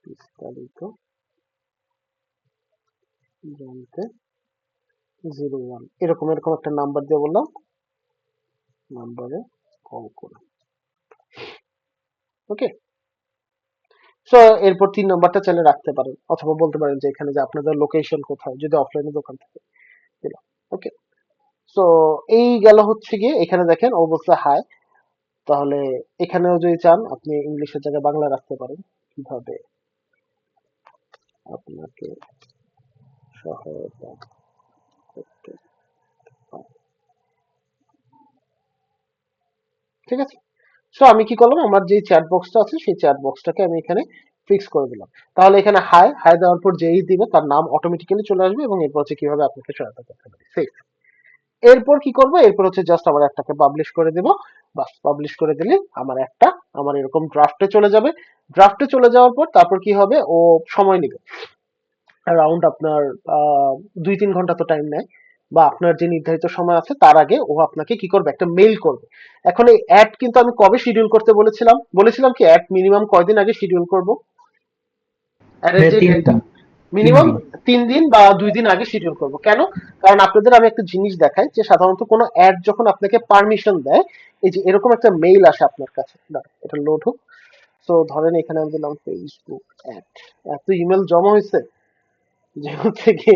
Speaker 3: বিস্তারিত জানতে 01 এরকম এরকম একটা নাম্বার দিয়ে বললাম, নাম্বারে কল করুন। ওকে, সো এরপর 3 নাম্বারটা চাইলে রাখতে পারেন, অথবা বলতে পারেন যে এখানে যে আপনাদের লোকেশন কোথায় যদি অফলাইনে দোকান থাকে দিলাম। ওকে, সো এই গেল হচ্ছে গিয়ে, এখানে দেখেন ও বলছে হাই। তাহলে এখানেও যদি চান আপনি ইংলিশের জায়গায় বাংলা রাখতে পারেন, কিভাবে আপনাকে সহায়তা করতে পারি। ঠিক আছে, সো আমি কি করলাম, আমার যে চ্যাট বক্সটা আছে সেই চ্যাট বক্সটাকে আমি এখানে ফিক্স করে দিলাম। তাহলে এখানে হাই হাই দেওয়ার পর যেই দিবে তার নাম অটোমেটিক্যালি চলে আসবে, এবং এরপর হচ্ছে কিভাবে আপনাকে সহায়তা করতে পারি সেভ। এরপর কি করবো, এরপর হচ্ছে জাস্ট আমার একটাকে পাবলিশ করে দেব, বাস পাবলিশ করে দিলে আমার একটা আমার এরকম ড্রাফটে চলে যাবে। ড্রাফটে চলে যাওয়ার পর তারপর কি হবে, ও সময় নেবে অ্যারাউন্ড আপনার 2-3 ঘন্টা তো টাইম নেয়। বা আপনার যে নির্ধারিত সময় আছে তার আগে ও আপনাকে কি করবে, একটা মেইল করবে। এখন এই অ্যাড কিন্তু আমি কবে শিডিউল করতে বলেছিলাম কি অ্যাড মিনিমাম কয়দিন আগে শিডিউল করব, অ্যাডের
Speaker 12: ভাইয়া
Speaker 3: যে
Speaker 12: 3
Speaker 3: ডেটটা
Speaker 12: দিন 3
Speaker 3: মিনিমাম
Speaker 12: দিন
Speaker 3: 3 দিন বা 2 দিন আগে শিডিউল করব। কেন? কারণ আপনাদের আমি একটা জিনিস দেখাই যে সাধারণত কোনো অ্যাড যখন আপনাকে পারমিশন দেয়, এই যে এরকম একটা মেইল আসে আপনার কাছে, দাঁড়ান, এটা লোড হোক। তো ধরেন এখানে আমি দিলাম ফেসবুক অ্যাড, এত ইমেল জমা হয়েছে যে হচ্ছে কি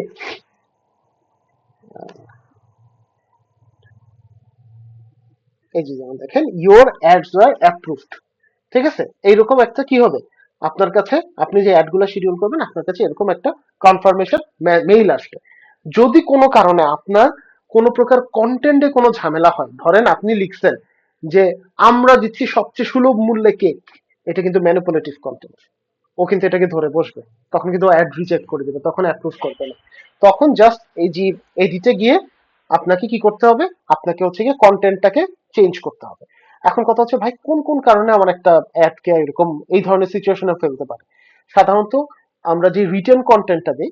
Speaker 3: এই যে যেমন দেখেন ইওর অ্যাডস আর অ্যাপ্রুভড, ঠিক আছে, এইরকম একটা কি হবে আপনার কাছে, আপনি যে অ্যাড গুলো শিডিউল করবেন আপনার কাছে এরকম একটা কনফার্মেশন মেইল আসবে। যদি কোনো কারণে আপনার কোনো প্রকার কন্টেন্টে কোনো ঝামেলা হয়, ধরেন আপনি লিখছেন যে আমরা দিচ্ছি সবচেয়ে সুলভ মূল্যে কেক, এটা কিন্তু ম্যানিপুলেটিভ কন্টেন্ট, ও কিন্তু এটাকে ধরে বসবে, তখন কিন্তু অ্যাড রিজেক্ট করে দেবে, তখন অ্যাপ্রুভ করবে না। তখন জাস্ট এই যে এডিটে গিয়ে আপনাকে কি করতে হবে, আপনাকে হচ্ছে গিয়ে কন্টেন্টটাকে চেঞ্জ করতে হবে। এখন কথা হচ্ছে ভাই কোন কোন কারণে আমার একটা অ্যাডকে এরকম এই ধরনের সিচুয়েশনে ফেলতে পারে। সাধারণত আমরা যে রিটেন কন্টেন্টটা দিই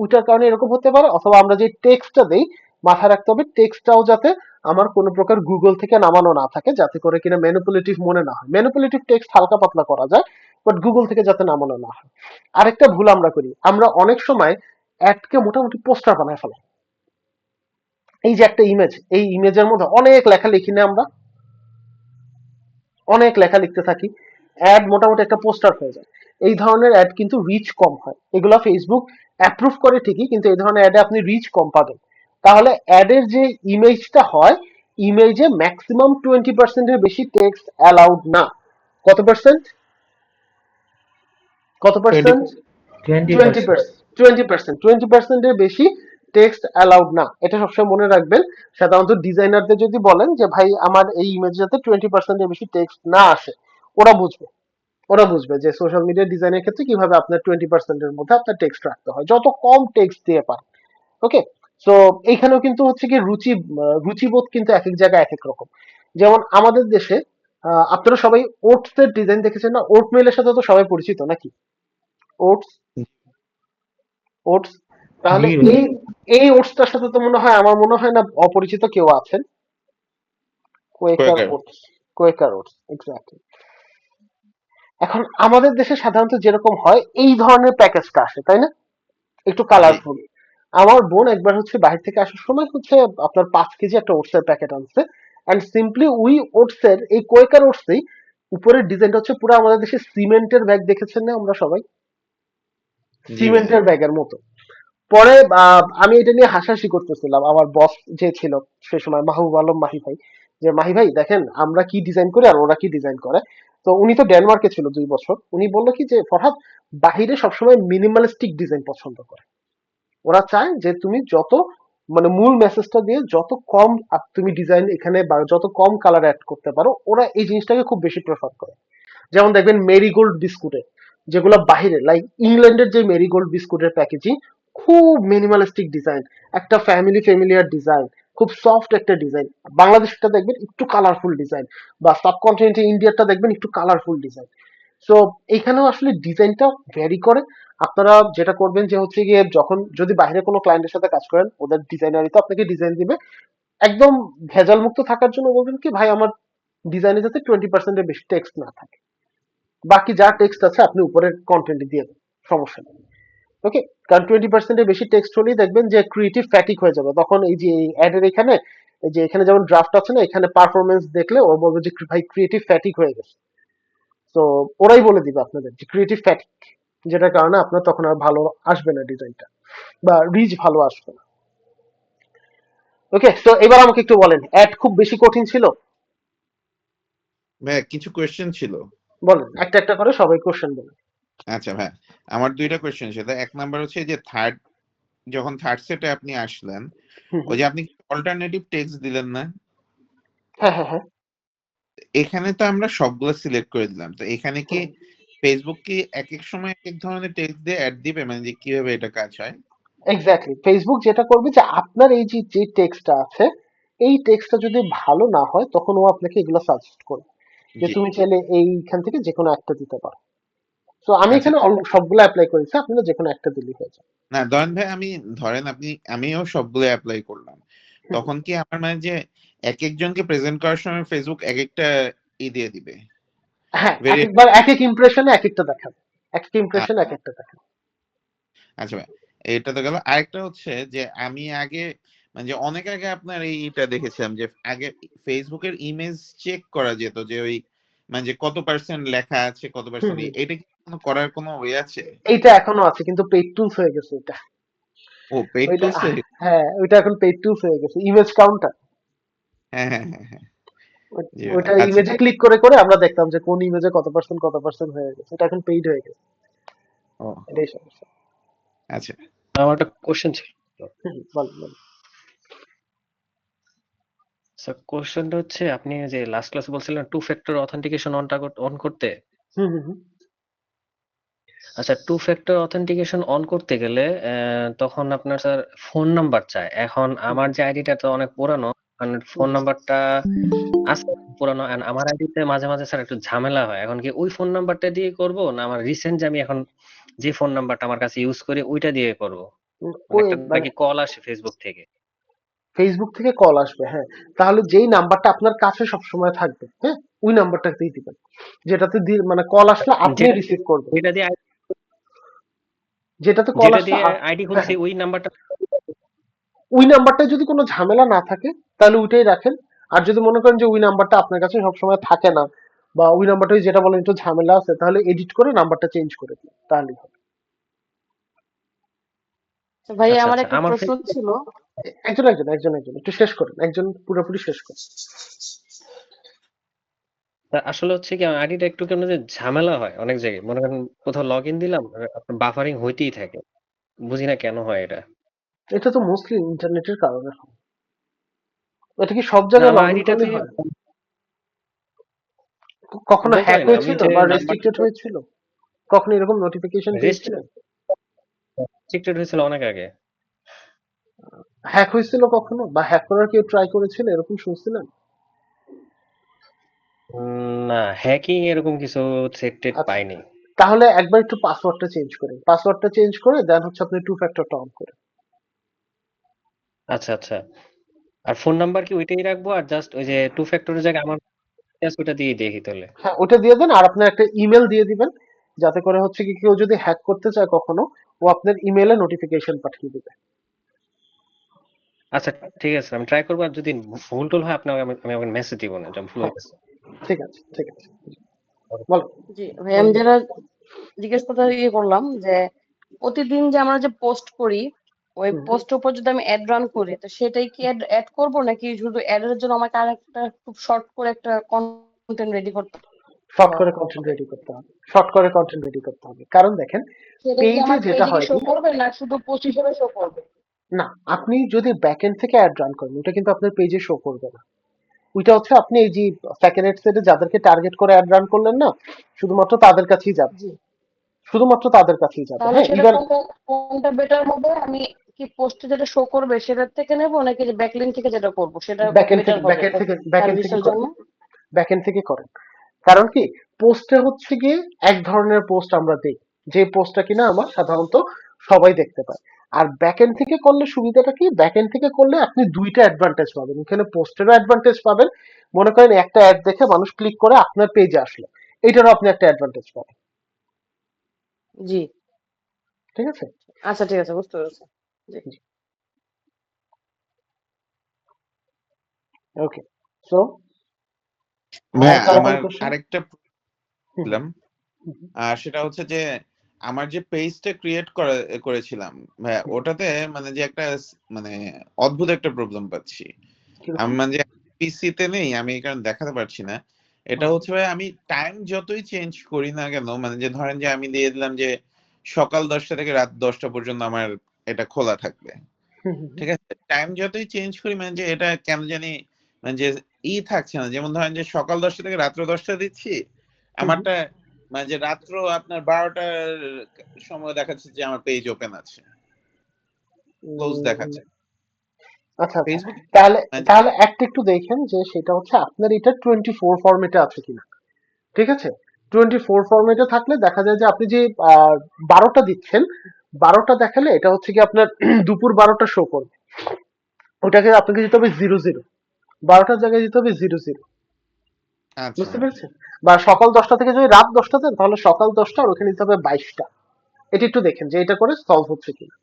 Speaker 3: ওইটার কারণে এরকম হতে পারে, অথবা আমরা যে টেক্সটটা দিই মাথায় রাখতে হবে টেক্সটটাও যাতে আমার কোনো প্রকার গুগল থেকে নামানো না থাকে, যাতে করে কিনা ম্যানিপুলেটিভ মনে না হয়। ম্যানিপুলেটিভ টেক্সট হালকা পাতলা করা যায়, বাট গুগল থেকে যাতে নামানো না হয়। আরেকটা ভুল আমরা করি, আমরা অনেক সময় অ্যাডকে মোটামুটি পোস্টার বানায় ফেলাই। এই যে একটা ইমেজ, এই ইমেজের মধ্যে অনেক লেখা লিখি না আমরা, অনেক লেখা লিখতে থাকি, অ্যাড মোটামুটি একটা পোস্টার হয়ে যায়। এই ধরনের অ্যাড কিন্তু রিচ কম হয়, এগুলো ফেসবুক অ্যাপ্রুভ করে ঠিকই, কিন্তু এই ধরনের অ্যাডে আপনি রিচ কম পাবেন। তাহলে অ্যাডের যে ইমেজটা হয়, ইমেজে ম্যাক্সিমাম 20%-এর বেশি টেক্সট অ্যালাউড না। কত পার্সেন্ট? কত
Speaker 9: 20
Speaker 3: পার্সেন্ট?
Speaker 12: 20%।
Speaker 3: 20%-এর বেশি টেক্সট অ্যালাউড না, এটা সবসময় মনে রাখবেন। সাধারণত ডিজাইনারদের যদি বলেন যে ভাই আমার এই ইমেজ যাতে 20%-এর বেশি টেক্সট না আসে, ওরা বুঝবে ওরা বুঝবে যে সোশ্যাল মিডিয়া ডিজাইনের ক্ষেত্রে কিভাবে আপনার 20%-এর মধ্যে আপনার টেক্সট রাখতে হয়, যত কম টেক্সট দিয়ে পারেন। ওকে, সো এইখানেও কিন্তু হচ্ছে কি রুচিবোধ কিন্তু এক এক জায়গায় এক এক রকম। যেমন আমাদের দেশে আপনারা সবাই ওটস এর ডিজাইন দেখেছেন না, ওট মেলের সাথে তো সবাই পরিচিত নাকি? ওটস ওটস তাহলে
Speaker 12: জি
Speaker 3: এই এই ওটসটার সাথে তো আমার মনে হয় না অপরিচিত কেউ আছেন। কোয়েকার
Speaker 9: কোয়েকার
Speaker 3: ওটস, কোয়েকার ওটস, এক্স্যাক্টলি। এখন আমাদের দেশে সাধারণত যেরকম হয় এই ধরনের প্যাকেজটা আসে, তাই না, একটু
Speaker 9: জি
Speaker 3: কালারফুল। আমার বোন একবার হচ্ছে বাইরে থেকে আসার সময় হচ্ছে আপনার 5 কেজি একটা ওটসের প্যাকেট আনছে, এন্ড সিম্পলি উই ওটসের এই কোয়েকার ওটসেই উপরের ডিজাইনটা হচ্ছে পুরো আমাদের দেশে সিমেন্টের ব্যাগ দেখেছেন না আমরা সবাই,
Speaker 4: জি ভাইয়া।
Speaker 3: সিমেন্টের ব্যাগের মতো। পরে আমি এটা নিয়ে হাসাহাসি করতেছিলাম, আমার বস যে ছিল সে সময় মাহবুব আলম মাহি ভাই, যে মাহি ভাই দেখেন আমরা কি ডিজাইন করি আর ওরা কি ডিজাইন করে। তো উনি তো ডেনমার্কে ছিল 2 বছর, উনি বললো কি যে ফরহাদ বাহিরে সবসময় মিনিমালিস্টিক ডিজাইন পছন্দ করে, ওরা চায় যে তুমি যত মানে মূল মেসেজটা দিয়ে যত কম তুমি ডিজাইন এখানে বা যত কম কালার অ্যাড করতে পারো, ওরা এই জিনিসটাকে খুব বেশি প্রেফার করে। যেমন দেখবেন মেরিগোল্ড বিস্কুটে, যেগুলো বাহিরে লাইক ইংল্যান্ডের যে মেরিগোল্ড বিস্কুটের প্যাকেজিং খুব মিনিমালিস্টিক ডিজাইন, একটা ফ্যামিলিয়ার ডিজাইন, খুব সফট একটা ডিজাইন। বাংলাদেশটা দেখবেন একটু কালারফুল ডিজাইন, বা সাবকন্টিনেন্টে ইন্ডিয়াটা দেখবেন একটু কালারফুল ডিজাইন। সো এইখানেও আসলে ডিজাইনটা ভ্যারি করে। আপনারা যেটা করবেন যে হচ্ছে গিয়ে যখন যদি বাইরে কোনো ক্লায়েন্টের সাথে কাজ করেন, ওদের ডিজাইনারই তো আপনাকে ডিজাইন দিবে, একদম ভেজাল মুক্ত থাকার জন্য বলবেন কি ভাই আমার ডিজাইনে যাতে 20%-এর বেশি টেক্সট না থাকে, বাকি যা টেক্সট আছে আপনি উপরের কন্টেন্টে দিয়ে দেন, সমস্যা নেই। ওকে, কারণ 20%-এর বেশি টেক্সট হলেই দেখবেন যে ক্রিয়েটিভ ফ্যাটিক হয়ে যাবে, তখন এই যে অ্যাডের এখানে এই যে এখানে যেমন ড্রাফট আছে না, এখানে পারফরমেন্স দেখলে ও বলবে যে ভাই ক্রিয়েটিভ ফ্যাটিক হয়ে গেছে। তো ওরাই বলে দিবে আপনাদের যে ক্রিয়েটিভ ফ্যাটিক, যেটার কারণে আপনার তখন আর ভালো আসবে না ডিজাইনটা, বা রিচ ভালো আসবে না। ওকে, তো এবার আমাকে একটু বলেন অ্যাড খুব বেশি কঠিন ছিল?
Speaker 9: ভাইয়া কিছু কোয়েশ্চেন ছিল।
Speaker 3: বলেন একটা একটা করে সবাই কোশ্চেন বলেন।
Speaker 9: আচ্ছা ভাই, আমার 2টা কোয়েশ্চেন ছিল। এক নাম্বার হচ্ছে যে যখন থার্ড সেটে আপনি আসলেন, ওই যে আপনি অল্টারনেটিভ টেক্সট দিলেন না,
Speaker 3: হ্যাঁ হ্যাঁ হ্যাঁ,
Speaker 9: এখানে তো আমরা সবগুলো সিলেক্ট করে দিলাম, তো এখানে কি ফেসবুক কি এক এক সময় এক এক ধরনের টেক্সট দিয়ে অ্যাড দিবে, মানে যে কিভাবে এটা কাজ হয়?
Speaker 3: এক্স্যাক্টলি, ফেসবুক যেটা করবে যে আপনার এই যে যে টেক্সটটা আছে এই টেক্সটটা যদি ভালো না হয় তখন ও আপনাকে এগুলো সাজেস্ট করবে যে
Speaker 9: জি
Speaker 3: তুমি চাইলে এইখান থেকে যে কোনো একটা দিতে পারো। তো আমি
Speaker 9: আচ্ছা
Speaker 3: এখানে সবগুলো অ্যাপ্লাই করেছি, আপনারা যে কোনো একটা দিলেই হয়ে যাবে।
Speaker 9: না ধরেন ভাই ধরেন আমিও সবগুলো অ্যাপ্লাই করলাম, তখন কি আমার মানে যে এক একজনকে প্রেজেন্ট করার সময় ফেসবুক এক একটা দিয়ে দিবে
Speaker 3: হ্যাঁ, এক
Speaker 9: ভেরি?
Speaker 3: একবার এক এক ইমপ্রেশনে এক একটা দেখাবে, এক এক ইমপ্রেশন এক একটা দেখাবে।
Speaker 9: আচ্ছা ভাই, এটা তো গেল। আরেকটা হচ্ছে যে আমি আগে মানে যে অনেক আগে আপনার এইটা দেখেছিলাম যে আগে ফেসবুকের ইমেজ চেক করা যেত, যে ওই মানে যে কত পার্সেন্ট লেখা আছে, কত পার্সেন্ট, এটা কি করার কোনো ওয়ে আছে?
Speaker 3: এইটা এখনো আছে, কিন্তু পেইড টুলস হয়ে গেছে এটা।
Speaker 9: ও পেইড
Speaker 3: ওইটা
Speaker 9: টুলস।
Speaker 3: হ্যাঁ, ওইটা এখন পেইড টুলস হয়ে গেছে, ইমেজ কাউন্টার।
Speaker 9: হ্যাঁ হ্যাঁ হ্যাঁ হ্যাঁ জি ভাই,
Speaker 3: ওইটা
Speaker 9: আচ্ছা
Speaker 3: ইমেজে ক্লিক করে করে আমরা দেখতাম যে কোন ইমেজে কত পার্সেন্ট হয়ে গেছে, এটা এখন পেইড হয়ে গেছে।
Speaker 9: ও
Speaker 3: এটাই সমস্যা।
Speaker 9: আচ্ছা।
Speaker 14: আমার একটা কোশ্চেন ছিল।
Speaker 3: বল।
Speaker 14: স্যার কোশ্চেনটা হচ্ছে, আপনি যে লাস্ট ক্লাসে বলছিলেন 2 ফ্যাক্টর অথেন্টিকেশন অন করতে। আচ্ছা, 2 ফ্যাক্টর অথেন্টিকেশন অন করতে গেলে তখন আপনার স্যার ফোন নাম্বার চায়। এখন আমার যে আইডিটা তো অনেক পুরানো, কারণ ফোন নাম্বারটা আছে পুরানো, and আমার আইডিতে মাঝে মাঝে স্যার একটু ঝামেলা হয়। এখন কি ওই ফোন নাম্বারটা দিয়ে করব, না আমার রিসেন্ট যে আমি এখন যে ফোন নাম্বারটা আমার কাছে ইউজ করি ওইটা দিয়ে করব? মানে একটা নাকি কল আসে ফেসবুক থেকে।
Speaker 3: ফেসবুক থেকে কল আসবে, হ্যাঁ, তাহলে যেই নাম্বারটা আপনার কাছে সবসময় থাকবে, হ্যাঁ, ওই নাম্বারটাতেই দিবেন, যেটাতে মানে কল আসলে আপনি রিসিভ করবেন,
Speaker 14: যেটা দিয়ে
Speaker 3: যেটাতে কল আসলে
Speaker 14: আইডি খুলছি ওই নাম্বারটা।
Speaker 3: ওই নাম্বারটা যদি কোনো ঝামেলা না থাকে তাহলে ওইটাই রাখেন। আর যদি মনে করেন যে ওই নাম্বারটা আপনার কাছে সবসময় থাকে না, বা ওই নাম্বারটাই যেটা বলেন একটু ঝামেলা আছে, তাহলে এডিট করে নাম্বারটা চেঞ্জ করে দিন, তাহলেই হবে।
Speaker 11: ভাই
Speaker 14: আচ্ছা
Speaker 11: আমার
Speaker 14: আচ্ছা,
Speaker 11: একটা
Speaker 14: আমার
Speaker 11: প্রশ্ন ছিল।
Speaker 3: একজন একটু শেষ করেন, একজন পুরোপুরি শেষ করেন।
Speaker 14: আসলে হচ্ছে কি, আমার আইডিটা একটু কেন যে ঝামেলা হয় অনেক জায়গায়, মনে করেন কোথাও লগ ইন দিলাম, আপনার বাফারিং হইতেই থাকে, বুঝি না কেন হয় এটা।
Speaker 3: এটা তো মোস্টলি ইন্টারনেটের কারণে হয়। এটা কি সব
Speaker 14: না,
Speaker 3: জায়গায়
Speaker 14: আমার
Speaker 3: লগ ইন
Speaker 14: আইডিটাতে
Speaker 3: করলেই হয়? কখনো
Speaker 14: বলতে
Speaker 3: হ্যাক
Speaker 14: পারি না, আমি
Speaker 3: হয়েছিল
Speaker 14: যে
Speaker 3: বা
Speaker 14: নাম্বার
Speaker 3: রেস্ট্রিক্টেড হয়েছিল? কখনো এরকম নোটিফিকেশন পেয়েছিলেন?
Speaker 14: রেস্ট্রিক্টেড হয়েছিল অনেক আগে।
Speaker 3: হ্যাক হয়েছিল কখনো, বা হ্যাক করার কেউ ট্রাই করেছিল, এরকম শুনছিলেন?
Speaker 14: না, হ্যাকিং এরকম কিছু থ্রেট
Speaker 3: আচ্ছা,
Speaker 14: পাইনি।
Speaker 3: তাহলে একবার একটু পাসওয়ার্ডটা চেঞ্জ করে দেন হচ্ছে আপনি টু ফ্যাক্টরটা অন করে।
Speaker 14: আচ্ছা আচ্ছা, আর ফোন নাম্বার কি ওইটাই রাখবো, আর জাস্ট ওই যে 2 ফ্যাক্টরের জায়গায় আমার ওটা দিয়ে দেখি তাহলে?
Speaker 3: হ্যাঁ, ওটা দিয়ে দেন, আর আপনার একটা ইমেল দিয়ে দিবেন, যাতে করে হচ্ছে কি কেউ যদি হ্যাক করতে চায় কখনো, ও আপনার ইমেলে নোটিফিকেশন পাঠিয়ে দিবে।
Speaker 14: আচ্ছা ঠিক আছে, আমি ট্রাই করবো, আর যদি ভুল টুল হয় আপনাকে আমি আপনাকে মেসেজ দিব না, যা ভুল
Speaker 3: হ্যাঁ,
Speaker 14: হয়ে গেছে।
Speaker 3: ঠিক আছে বলো।
Speaker 11: জি ভাই, আমি যেটা জিজ্ঞেস করতে করলাম যে প্রতিদিন যে আমরা যে পোস্ট করি, ওই পোস্টের উপর যদি আমি অ্যাড রান করি, তো সেটাই কি অ্যাড করব, নাকি শুধু অ্যাড এর জন্য আমাকে আরেকটা খুব শর্ট করে একটা কন্টেন্ট রেডি করতে
Speaker 3: শর্ট করে কন্টেন্ট রেডি করতে হবে, কারণ দেখেন
Speaker 11: সেটা কি
Speaker 3: পেজে
Speaker 11: আমার
Speaker 3: যেটা
Speaker 11: পেজে কি
Speaker 3: হয়
Speaker 11: শো
Speaker 3: কি,
Speaker 11: করবে, না শুধু পোস্ট হিসেবে শো করবে?
Speaker 3: না, আপনি যদি ব্যাকএন্ড থেকে অ্যাড রান করেন ওটা কিন্তু আপনার পেজে শো করবে না। ওইটা হচ্ছে আপনি এই যে সেকেন্ড সেটে যাদেরকে টার্গেট করে অ্যাড রান করলেন না, শুধুমাত্র তাদের কাছেই যাবে,
Speaker 11: তাহলে
Speaker 3: হ্যাঁ।
Speaker 11: সেটা
Speaker 3: এবার
Speaker 11: কোনটা বেটার হবে? আমি কি পোস্টে যেটা শো করবে সেটার থেকে নেব, নাকি যে ব্যাকলিঙ্ক থেকে যেটা করব সেটা বেটার হবে সার্ভিসের জন্য?
Speaker 3: ব্যাকএন্ড থেকে করেন। কারণ কি, পোস্টে হচ্ছে গিয়ে এক ধরনের পোস্ট আমরা দেই, যে পোস্টটা কিনা আমার সাধারণত সবাই দেখতে পায়। আর ব্যাকএন্ড থেকে করলে সুবিধাটা কি, ব্যাকএন্ড থেকে করলে আপনি দুইটা অ্যাডভান্টেজ পাবেন, এখানে পোস্টেরও অ্যাডভান্টেজ পাবেন, মনে করেন একটা অ্যাড দেখে মানুষ ক্লিক করে আপনার পেজে আসলো, এটারও আপনি একটা অ্যাডভান্টেজ পাবেন।
Speaker 11: জি,
Speaker 3: ঠিক আছে,
Speaker 11: আচ্ছা ঠিক আছে, বুঝতে পেরেছি। জি,
Speaker 3: ওকে। সো
Speaker 9: ভাইয়া আমার আরেকটা প্রবলেম, আর সেটা হচ্ছে যে আমার যে পেজটা ক্রিয়েট করেছিলাম ভাইয়া, ওটাতে মানে যে একটা মানে অদ্ভুত একটা প্রবলেম পাচ্ছি। আমি মানে পিসিতে নেই, আমি এই কারণে দেখাতে পারছি না। এটা হচ্ছে ভাই, আমি টাইম যতই চেঞ্জ করি না কেন, মানে যে ধরেন যে আমি দিয়ে দিলাম যে সকাল 10টা থেকে রাত 10টা পর্যন্ত আমার এটা খোলা থাকবে, ঠিক আছে, টাইম যতই চেঞ্জ করি মানে যে এটা কেন জানি মানে যে থাকছে না। যেমন ধরেন যে সকাল 10টা থেকে রাত্র 10টা দিচ্ছি, আমারটা মানে যে রাত্র আপনার 12টার সময় দেখাচ্ছে যে আমার পেজ ওপেন আছে, ক্লোজ দেখাচ্ছে।
Speaker 3: আচ্ছা, তাহলে একটা একটু দেখেন যে সেটা হচ্ছে আপনার এটা 24 ফরম্যাটে আছে কিনা। ঠিক আছে, 24 ফরম্যাটে থাকলে দেখা যায় যে আপনি যে 12টা দিচ্ছেন, 12টা দেখালে এটা হচ্ছে কি আপনার দুপুর 12টা শো করবে, ওটাকে আপনাকে দিতে হবে 00, 12টার জায়গায় দিতে হবে 00,
Speaker 9: আচ্ছা
Speaker 3: বুঝতে পেরেছেন? বা সকাল 10টা থেকে যদি রাত 10টা দেন তাহলে সকাল 10টা আর ওখানে দিতে হবে 22টা। এটা একটু দেখেন যে এটা করে সলভ হচ্ছে কিনা।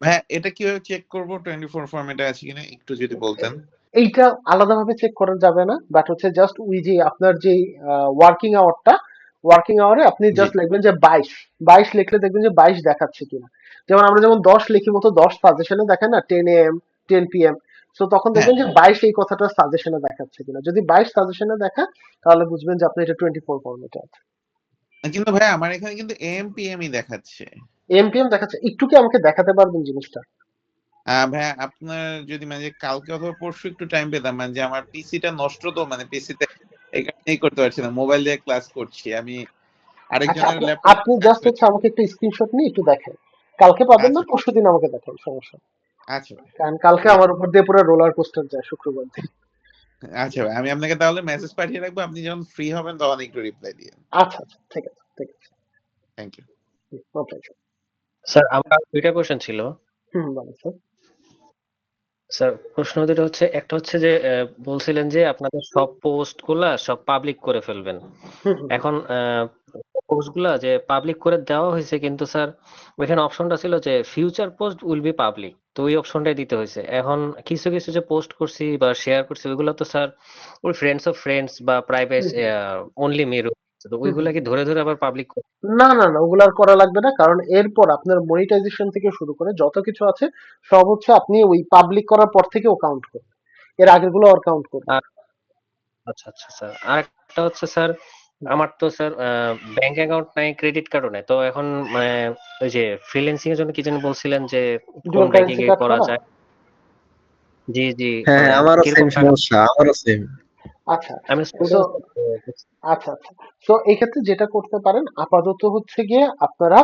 Speaker 9: ভাইয়া এটা কিভাবে চেক করবো 24 ফরম্যাটে আছে কিনা একটু যদি বলতেন।
Speaker 3: এইটা আলাদাভাবে চেক করা যাবে না, বাট হচ্ছে জাস্ট ওই যে আপনার যে ওয়ার্কিং আওয়ারে আপনি
Speaker 9: জি
Speaker 3: জাস্ট লিখবেন যে 22 লিখলে দেখবেন যে 22 দেখাচ্ছে কিনা। যেমন আমরা যেমন 10 লিখি মতো 10 সাজেশনে দেখেন না 10 AM 10 PM, সো তখন
Speaker 9: হ্যাঁ
Speaker 3: দেখবেন যে 22 এই কথাটা সাজেশনে দেখাচ্ছে কিনা। যদি 22 সাজেশনে দেখা তাহলে বুঝবেন যে আপনি এটা 24 ফরম্যাটে আছে।
Speaker 9: কিন্তু ভাইয়া আমার এখানে কিন্তু AM PM ই দেখাচ্ছে।
Speaker 3: এমপিএম দেখাচ্ছে, একটু কি আমাকে দেখাতে পারবেন জিনিসটা?
Speaker 9: ভাইয়া আপনার যদি মানে যে কালকে অথবা পরশু একটু টাইম পেতাম, মানে যে আমার পিসিটা নষ্ট, তো মানে পিসিতে এই কারণেই করতে পারছি না, মোবাইল দিয়ে ক্লাস করছি আমি,
Speaker 3: আচ্ছা,
Speaker 9: আরেকজনের ল্যাপটপ।
Speaker 3: আপনি জাস্ট হচ্ছে আমাকে একটা স্ক্রিনশট নিয়ে একটু দেখেন, কালকে পাবেন না
Speaker 9: আচ্ছা
Speaker 3: পরশুদিন আমাকে দেখেন, সমস্যা নেই।
Speaker 9: আচ্ছা ভাই
Speaker 3: কারণ কালকে আমার উপর দিয়ে পুরো রোলার কোস্টার যায় শুক্রবার দিন।
Speaker 9: আচ্ছা ভাই, আমি আপনাকে তাহলে মেসেজ পাঠিয়ে রাখবো, আপনি যখন ফ্রি হবেন তখন একটু রিপ্লাই দিন।
Speaker 3: আচ্ছা, ঠিক আছে, ঠিক আছে।
Speaker 9: Thank you.
Speaker 3: No problem.
Speaker 14: Sir আমার দুইটা কোশ্চেন ছিল।
Speaker 3: বলেন স্যার।
Speaker 14: স্যার প্রশ্ন দুটো হচ্ছে, একটা হচ্ছে যে বলছিলেন যে আপনাদের সব পোস্ট গুলা সব পাবলিক করে ফেলবেন। এখন পোস্ট গুলা যে পাবলিক করে দেওয়া হয়েছে, কিন্তু স্যার ওইখানে অপশনটা ছিল যে future post will be public, তো ওই অপশনটাই দিতে হয়েছে। এখন কিছু কিছু যে পোস্ট করছি বা শেয়ার করছি ওইগুলো তো স্যার ওই ফ্রেন্ডস অফ ফ্রেন্ডস বা প্রাইভেট অনলি মি, তো ওইগুলা কি ধরে ধরে আবার পাবলিক?
Speaker 3: না না না, ওগুলো আর করা লাগবে না, কারণ এরপর আপনার মনিটাইজেশন থেকে শুরু করে যত কিছু আছে সব হচ্ছে আপনি ওই পাবলিক করার পর থেকেও কাউন্ট করবেন, এর আগের গুলো আর কাউন্ট করবেন।
Speaker 14: আচ্ছা আচ্ছা স্যার, আরেকটা হচ্ছে স্যার আমার তো স্যার ব্যাংক অ্যাকাউন্ট নাই, ক্রেডিট কার্ডও নাই, তো এখন মানে ওই যে ফ্রিল্যান্সিং এর জন্য কি যেন বলছিলেন যে কোন
Speaker 3: ডুয়াল
Speaker 14: ব্যাংকে
Speaker 3: কারেন্সি
Speaker 14: গিয়ে
Speaker 3: কার্ড
Speaker 14: করা
Speaker 3: করা?
Speaker 14: যায়? জি জি,
Speaker 5: হ্যাঁ
Speaker 14: মানে
Speaker 5: আমারও সেম
Speaker 14: কিরকম টাকা?
Speaker 5: সমস্যা, আমারও সেম।
Speaker 3: আচ্ছা,
Speaker 14: আমি
Speaker 3: সো
Speaker 14: স্টুডেন্ট।
Speaker 3: আচ্ছা আচ্ছা, সো এই ক্ষেত্রে যেটা করতে পারেন আপাতত হচ্ছে গিয়ে আপনারা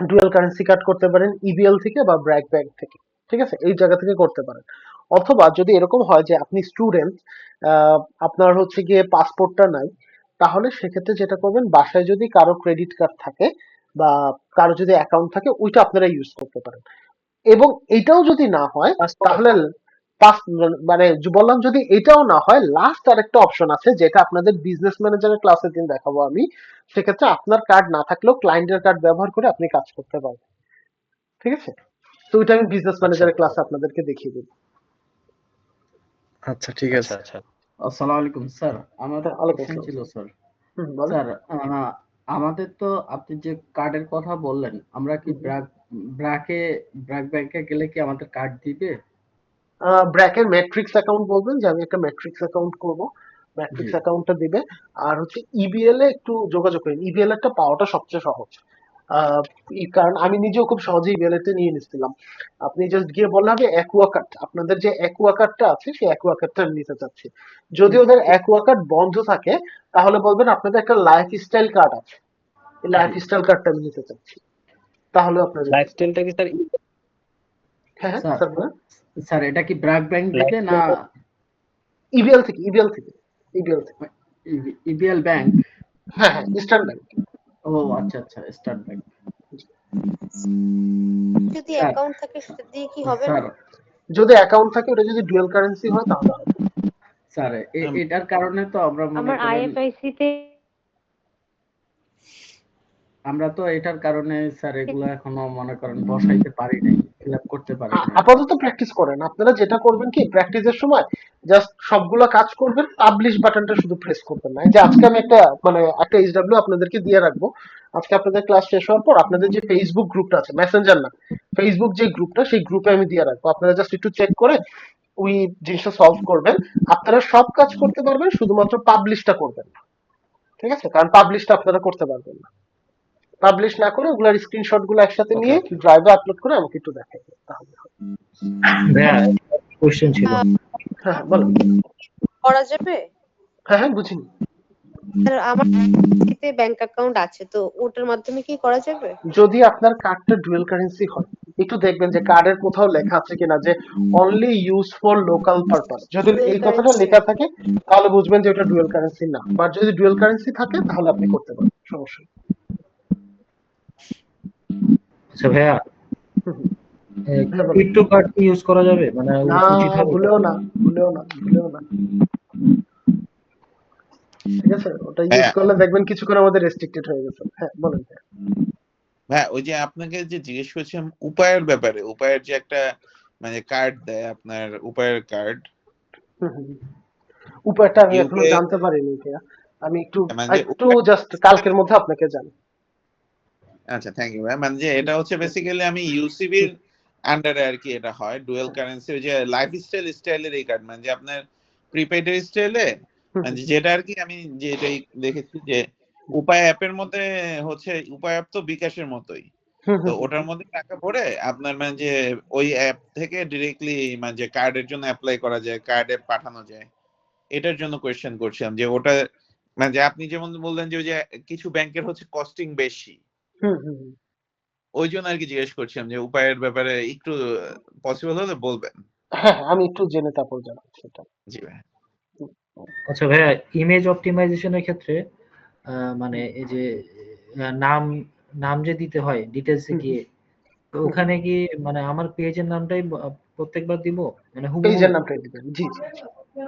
Speaker 3: ডুয়াল কারেন্সি কার্ড করতে পারেন ইবিএল থেকে বা ব্র্যাক ব্যাংক থেকে, ঠিক আছে, এই জায়গা থেকে করতে পারেন। অথবা যদি এরকম হয় যে আপনি স্টুডেন্ট, আপনার হচ্ছে গিয়ে পাসপোর্টটা নাই, তাহলে সেক্ষেত্রে যেটা করবেন বাসায় যদি কারো ক্রেডিট কার্ড থাকে বা কারো যদি অ্যাকাউন্ট থাকে ওইটা আপনারা ইউজ করতে পারেন। এবং এটাও যদি না হয় তাহলে মানে বললাম যদি এটাও না হয় লাস্ট আরেকটা অপশন আছে যেটা আপনাদের বিজনেস ম্যানেজারের ক্লাসের দিন দেখাবো আমি, সেক্ষেত্রে আপনার কার্ড না থাকলেও ক্লায়েন্টের কার্ড ব্যবহার করে আপনি কাজ করতে পারবেন, ঠিক আছে? তো ওইটা আমি বিজনেস ম্যানেজারের ক্লাসে আপনাদেরকে দেখিয়ে দেব।
Speaker 5: আচ্ছা ঠিক
Speaker 14: আচ্ছা
Speaker 5: আছে।
Speaker 14: আচ্ছা।
Speaker 15: আসসালামু আলাইকুম স্যার, আমার
Speaker 3: ওয়ালাইকুম
Speaker 15: কোশ্চেন
Speaker 3: আসসালাম
Speaker 15: ছিল স্যার।
Speaker 3: বলেন।
Speaker 15: স্যার আমাদের তো আপনি যে কার্ডের কথা বললেন, আমরা কি ব্র্যাক ব্যাংকে গেলে কি আমাদের কার্ড দিবে?
Speaker 3: ব্র্যাকের ম্যাট্রিক্স অ্যাকাউন্ট বলবেন যে আমি একটা ম্যাট্রিক্স অ্যাকাউন্ট করব, ম্যাট্রিক্স
Speaker 15: জি
Speaker 3: অ্যাকাউন্টটা দিবে। আর হচ্ছে ইবিএল এ একটু যোগাযোগ করেন, ইবিএল এরটা পাওয়াটা সবচেয়ে সহজ। কারণ আমি নিজেও খুব সহজে ইবিএল এতে নিয়ে নিছিলাম। আপনি জাস্ট গিয়ে বললে হবে অ্যাকুয়াকার্ট, আপনাদের যে অ্যাকুয়াকার্টটা আছে সেই অ্যাকুয়াকার্টটা আমি নিতে চাচ্ছি। যদি ওদের অ্যাকুয়াকার্ট বন্ধ থাকে তাহলে বলবেন আপনাদের একটা লাইফস্টাইল কার্ড আছে, এই লাইফস্টাইল কার্ডটা আমি নিতে চাচ্ছি, তাহলে আপনাদের
Speaker 14: লাইফস্টাইলটা কি স্যার?
Speaker 3: হ্যাঁ হ্যাঁ
Speaker 15: স্যার,
Speaker 3: স্যার বলেন।
Speaker 15: স্যার এটা কি ব্র্যাক ব্যাংক দিবে না
Speaker 3: ইবিএল থেকে, ইবিএল থেকে, ইবিএল থেকে।
Speaker 15: EBL bank?
Speaker 3: হ্যাঁ হ্যাঁ, ইস্টার্ন ব্যাংক।
Speaker 15: ও আচ্ছা আচ্ছা, স্টার্ট ব্যাংক।
Speaker 6: যদি
Speaker 15: স্যার
Speaker 6: অ্যাকাউন্ট থাকে সেটা দিয়ে কি হবে না?
Speaker 15: স্যার
Speaker 3: যদি অ্যাকাউন্ট থাকে ওটা যদি ডুয়াল কারেন্সি হয় তাহলে হবে।
Speaker 15: স্যার এটার কারণে তো আমরা মনে
Speaker 6: আমার
Speaker 15: করেন
Speaker 6: আইএফআইসি তে
Speaker 15: আমরা তো এটার কারণে স্যার এগুলো এখনো মনে করেন বসাইতে পারি নাই, ফিল আপ করতে পারি নাই।
Speaker 3: আপাতত প্র্যাকটিস করেন, আপনারা যেটা করবেন কি প্র্যাকটিসের সময় জাস্ট সবগুলো কাজ করবেন, পাবলিশ বাটনটা শুধু প্রেস করবেন না। এই যে আজকে আমি একটা একটা এইচডব্লিউ আপনাদেরকে দিয়ে রাখবো, আজকে আপনাদের ক্লাস শেষ হওয়ার পর আপনাদের যে ফেসবুক গ্রুপটা আছে, মেসেঞ্জার না, ফেসবুক যে গ্রুপটা, সেই গ্রুপে আমি দিয়ে রাখবো, আপনারা জাস্ট একটু চেক করে ওই জিনিসটা সলভ করবেন। আপনারা সব কাজ করতে পারবেন, শুধুমাত্র পাবলিশটা করবেন না, ঠিক আছে? কারণ পাবলিশটা আপনারা করতে পারবেন না, পাবলিশ না করে ওগুলার স্ক্রিনশট গুলো একসাথে নিয়ে ড্রাইভে আপলোড করে আমাকে একটু দেখাবেন তাহলে হবে।
Speaker 12: ভাইয়া কোশ্চেন ছিল।
Speaker 3: হ্যাঁ বলুন।
Speaker 6: করা যাবে?
Speaker 3: হ্যাঁ হ্যাঁ বুঝিনি।
Speaker 6: স্যার আমার কারেন্সিতে ব্যাংক অ্যাকাউন্ট আছে, তো ওটার মাধ্যমে কি করা যাবে?
Speaker 3: যদি আপনার কার্ডটা ডুয়াল কারেন্সি হয়, একটু দেখবেন যে কার্ডের কোথাও লেখা আছে কিনা যে only use for local purpose. যদি
Speaker 6: ডুয়াল
Speaker 3: এই কথাটা
Speaker 6: কারেন্সি।
Speaker 3: লেখা থাকে তাহলে বুঝবেন যে ওটা ডুয়াল কারেন্সি না, বাট যদি ডুয়াল কারেন্সি থাকে তাহলে আপনি করতে পারেন, সমস্যা নেই।
Speaker 12: আচ্ছা ভাইয়া,
Speaker 3: হুম, হুম। হ্যাঁ, বলুন।
Speaker 12: ক্রিপ্টো কার্ড কি ইউজ করা যাবে, মানে
Speaker 3: না,
Speaker 12: উচিত হবে?
Speaker 3: ভুলেও না, ভুলেও না, ভুলেও না। ঠিক আছে, ওটা ইউজ
Speaker 9: ভাইয়া
Speaker 3: করলে দেখবেন কিছুক্ষণের মধ্যে রেস্ট্রিক্টেড হয়ে গেছে। হ্যাঁ বলেন।
Speaker 9: ভাইয়া ওই যে আপনাকে যে জিজ্ঞেস করছিলাম উপায়ের ব্যাপারে, উপায়ের যে একটা মানে কার্ড দেয় আপনার, উপায়ের কার্ড,
Speaker 3: হুম, হুম। উপায়টা আমি এখনো
Speaker 9: ইউপে
Speaker 3: জানতে পারিনি ভাইয়া, আমি একটু
Speaker 9: মানে যে
Speaker 3: একটু জাস্ট কালকের মধ্যে আপনাকে জানি।
Speaker 9: আচ্ছা থ্যাংক ইউ ভাই। মানে যে এটা হচ্ছে বেসিক্যালি আমি ইউসিবির আন্ডারে আর কি এটা হয় ডুয়াল কারেন্সি, ওই যে স্টাইলের এই কার্ড, মানে যে আপনার প্রিপেড স্টাইলে, মানে যেটা আর কি আমি যেটাই দেখেছি যে উপায় অ্যাপের মধ্যে হচ্ছে, উপায় অ্যাপ তো বিকাশের মতোই, তো ওটার মধ্যে টাকা ভরে আপনার মানে যে ওই অ্যাপ থেকে ডিরেক্টলি মানে যে কার্ডের জন্য অ্যাপ্লাই করা যায়, কার্ডে পাঠানো যায়। এটার জন্য কোয়েশ্চেন করছিলাম যে ওটা মানে যে আপনি যেমন বললেন যে ওই যে কিছু ব্যাংকের হচ্ছে কস্টিং বেশি,
Speaker 3: হুম, হুম, হুম।
Speaker 9: ওই জন্য আর কি জিজ্ঞেস করছিলাম যে উপায়ের ব্যাপারে একটু পসিবল হলে বলবেন।
Speaker 3: হ্যাঁ, আমি একটু জেনে তারপর জানাচ্ছি এটা।
Speaker 9: জি ভাই।
Speaker 12: আচ্ছা ভাইয়া, ইমেজ অপটিমাইজেশনের ক্ষেত্রে মানে এই যে নাম নাম যে দিতে হয় ডিটেলসে গিয়ে, তো ওখানে কি মানে আমার পেজের নামটাই প্রত্যেকবার দিব, মানে হুবহু?
Speaker 3: পেজের নামটাই দিবেন। জি জি।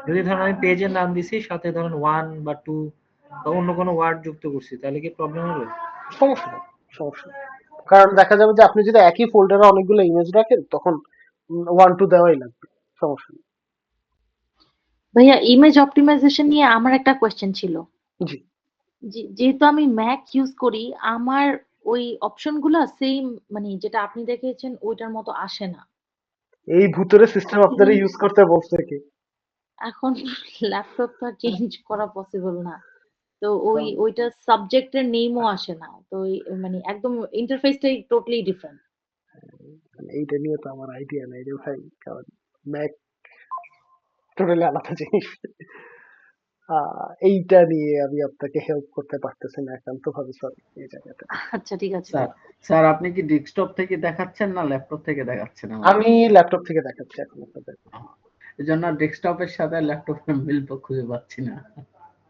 Speaker 12: যদি ধরেন আমি পেজের নাম দিছি, সাথে ধরেন 1 বা 2 বা অন্য কোনো ওয়ার্ড যুক্ত করছি, তাহলে কি প্রবলেম হবে?
Speaker 3: সমস্যা নেই, সমস্যা নেই। কারণ দেখা যাবে যে আপনি যদি একই ফোল্ডারে অনেকগুলো ইমেজ রাখেন তখন 1 2 দেওয়াই লাগবে, সমস্যা নেই।
Speaker 7: ভাইয়া ইমেজ অপটিমাইজেশন নিয়ে আমার একটা কোয়েশ্চেন ছিল।
Speaker 3: জি।
Speaker 7: যেহেতু আমি ম্যাক ইউজ করি, আমার ওই অপশনগুলো সেম, মানে যেটা আপনি দেখিয়েছেন ওইটার মতো আসে না।
Speaker 3: এই ভূতের সিস্টেম আপনারা ইউজ করতে বলছে কি?
Speaker 7: এখন ল্যাপটপ তো চেঞ্জ করা পসিবল না, তো ওইটা সাবজেক্টের নেমও আসে না, তো মানে একদম ইন্টারফেসটাই টোটালি ডিফারেন্ট।
Speaker 3: এইটা নিয়ে তো আমার আইডিয়া নাই রে ভাই, কারণ ম্যাক টোটালি আলাদা জিনিস। এইটা নিয়ে আমি আপনাকে হেল্প করতে পারতেছি না একান্ত ভাবে, সরি এই জায়গাটা।
Speaker 7: আচ্ছা ঠিক আছে।
Speaker 15: স্যার স্যার আপনি কি ডেস্কটপ থেকে দেখাচ্ছেন না ল্যাপটপ থেকে দেখাচ্ছেন আমাদের?
Speaker 3: আমি ল্যাপটপ থেকে দেখাচ্ছি এখন আপনাদের।
Speaker 15: এই জন্য ডেস্কটপের সাথে ল্যাপটপের মিল খুঁজে পাচ্ছি না।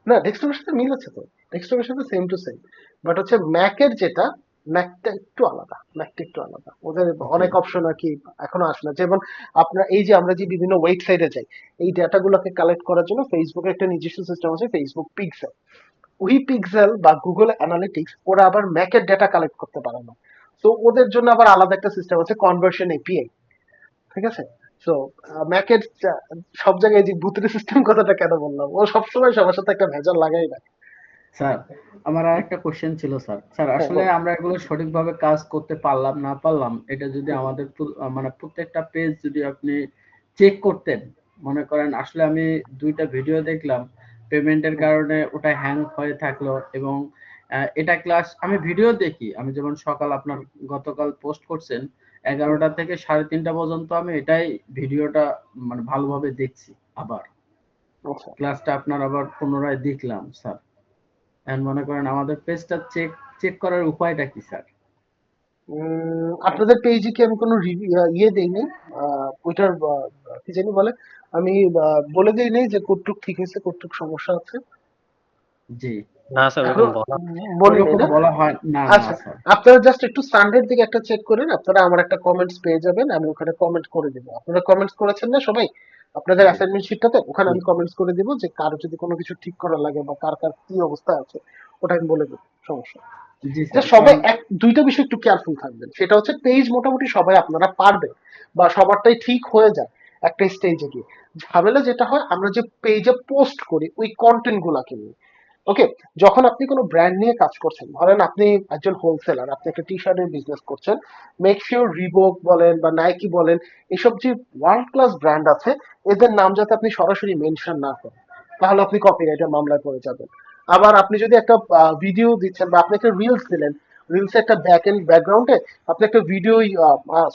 Speaker 3: না, ডেস্কটপের সাথে মিল আছে তো, ডেস্কটপের সাথে সেম টু সেম, বাট হচ্ছে ম্যাকের যেটা, ম্যাকটা একটু আলাদা, ম্যাকটা একটু আলাদা, ওদের অনেক অপশন আর কি এখনো আসে না। যেমন আপনার এই যে আমরা যে বিভিন্ন ওয়েবসাইটে যাই, এই ডেটাগুলোকে কালেক্ট করার জন্য ফেসবুকের একটা নিজস্ব সিস্টেম আছে, ফেসবুক পিক্সেল। ওই পিক্সেল বা গুগল অ্যানালিটিক্স ওরা আবার ম্যাকের ডেটা কালেক্ট করতে পারে না, তো ওদের জন্য আবার আলাদা একটা সিস্টেম আছে, কনভার্সন এপিআই। ঠিক আছে, সো ম্যাকের সব জায়গায় যে ভূতের সিস্টেম কথাটা কেন বললাম, ও সবসময় সবার সাথে একটা ভেজাল লাগাই না।
Speaker 15: স্যার আমার আর একটা কোশ্চেন ছিল স্যার। স্যার
Speaker 3: হ্যাঁ,
Speaker 15: আসলে
Speaker 3: বলুন।
Speaker 15: আমরা এগুলো সঠিকভাবে কাজ করতে পারলাম না পারলাম, এটা যদি আমাদের মানে প্রত্যেকটা পেজ যদি আপনি চেক করতেন, মনে করেন আসলে আমি 2টা ভিডিও দেখলাম, পেমেন্টের কারণে ওটা হ্যাং হয়ে থাকলো, এবং এটা ক্লাস আমি ভিডিও দেখি, আমি যেমন সকাল আপনার গতকাল পোস্ট করছেন 11টা থেকে 3:30 পর্যন্ত আমি এটাই ভিডিওটা মানে ভালোভাবে দেখছি, আবার
Speaker 3: আচ্ছা,
Speaker 15: ক্লাসটা আপনার আবার পুনরায় দেখলাম স্যার। এন্ড মনে করেন আমাদের পেজটা চেক চেক করার উপায়টা কি স্যার?
Speaker 3: আপনাদের পেজে কি আমি কোনো ইয়ে দেইনি, ওইটার কি জানি বলে, আমি বলে দেই নাই যে কতটুক ঠিক হয়েছে কতটুক সমস্যা আছে?
Speaker 15: জি
Speaker 14: না স্যার
Speaker 3: এখনো
Speaker 14: ওরকম বলা
Speaker 3: বলি নাই
Speaker 15: ওরকম
Speaker 3: না?
Speaker 15: বলা হয় না। না
Speaker 3: আচ্ছা,
Speaker 15: স্যার
Speaker 3: আপনারা জাস্ট একটু সানডের দিকে একটা চেক করেন, আপনারা আমার একটা কমেন্টস পেয়ে যাবেন, আমি ওখানে কমেন্ট করে দেবো। আপনারা কমেন্টস করেছেন না সবাই আপনাদের
Speaker 15: জি
Speaker 3: অ্যাসাইনমেন্ট শিটটাতে, ওখানে
Speaker 15: জি
Speaker 3: আমি কমেন্টস করে দেবো যে কারো যদি কোনো কিছু ঠিক করা লাগে বা কার কার কি অবস্থা আছে, ওটা আমি বলে দেবো, সমস্যা নেই।
Speaker 15: জি
Speaker 3: যে
Speaker 15: স্যার,
Speaker 3: সবাই
Speaker 15: কারণ
Speaker 3: দুইটা বিষয় একটু কেয়ারফুল থাকবেন, সেটা হচ্ছে পেজ মোটামুটি সবাই আপনারা পারবেন বা সবারটাই ঠিক হয়ে যায় একটা স্টেজে গিয়ে। ঝামেলা যেটা হয় আমরা যে পেজে পোস্ট করি ওই কন্টেন্ট গুলাকে নিয়ে। ওকে, যখন আপনি কোনো ব্র্যান্ড নিয়ে কাজ করছেন, ধরেন আপনি একজন হোলসেলার, আপনি একটা টি শার্টের বিজনেস করছেন, মেক শিওর রিবক বলেন বা নাইকি বলেন, এসব যে ওয়ার্ল্ড ক্লাস ব্র্যান্ড আছে, এদের নাম যাতে আপনি সরাসরি মেনশন না করেন, তাহলে আপনি কপিরাইটের মামলায় পড়ে যাবেন। আবার আপনি যদি একটা ভিডিও দিচ্ছেন বা আপনি একটা রিলস দিলেন, রিলস একটা ব্যাক এন্ড ব্যাকগ্রাউন্ডে আপনি একটা ভিডিও,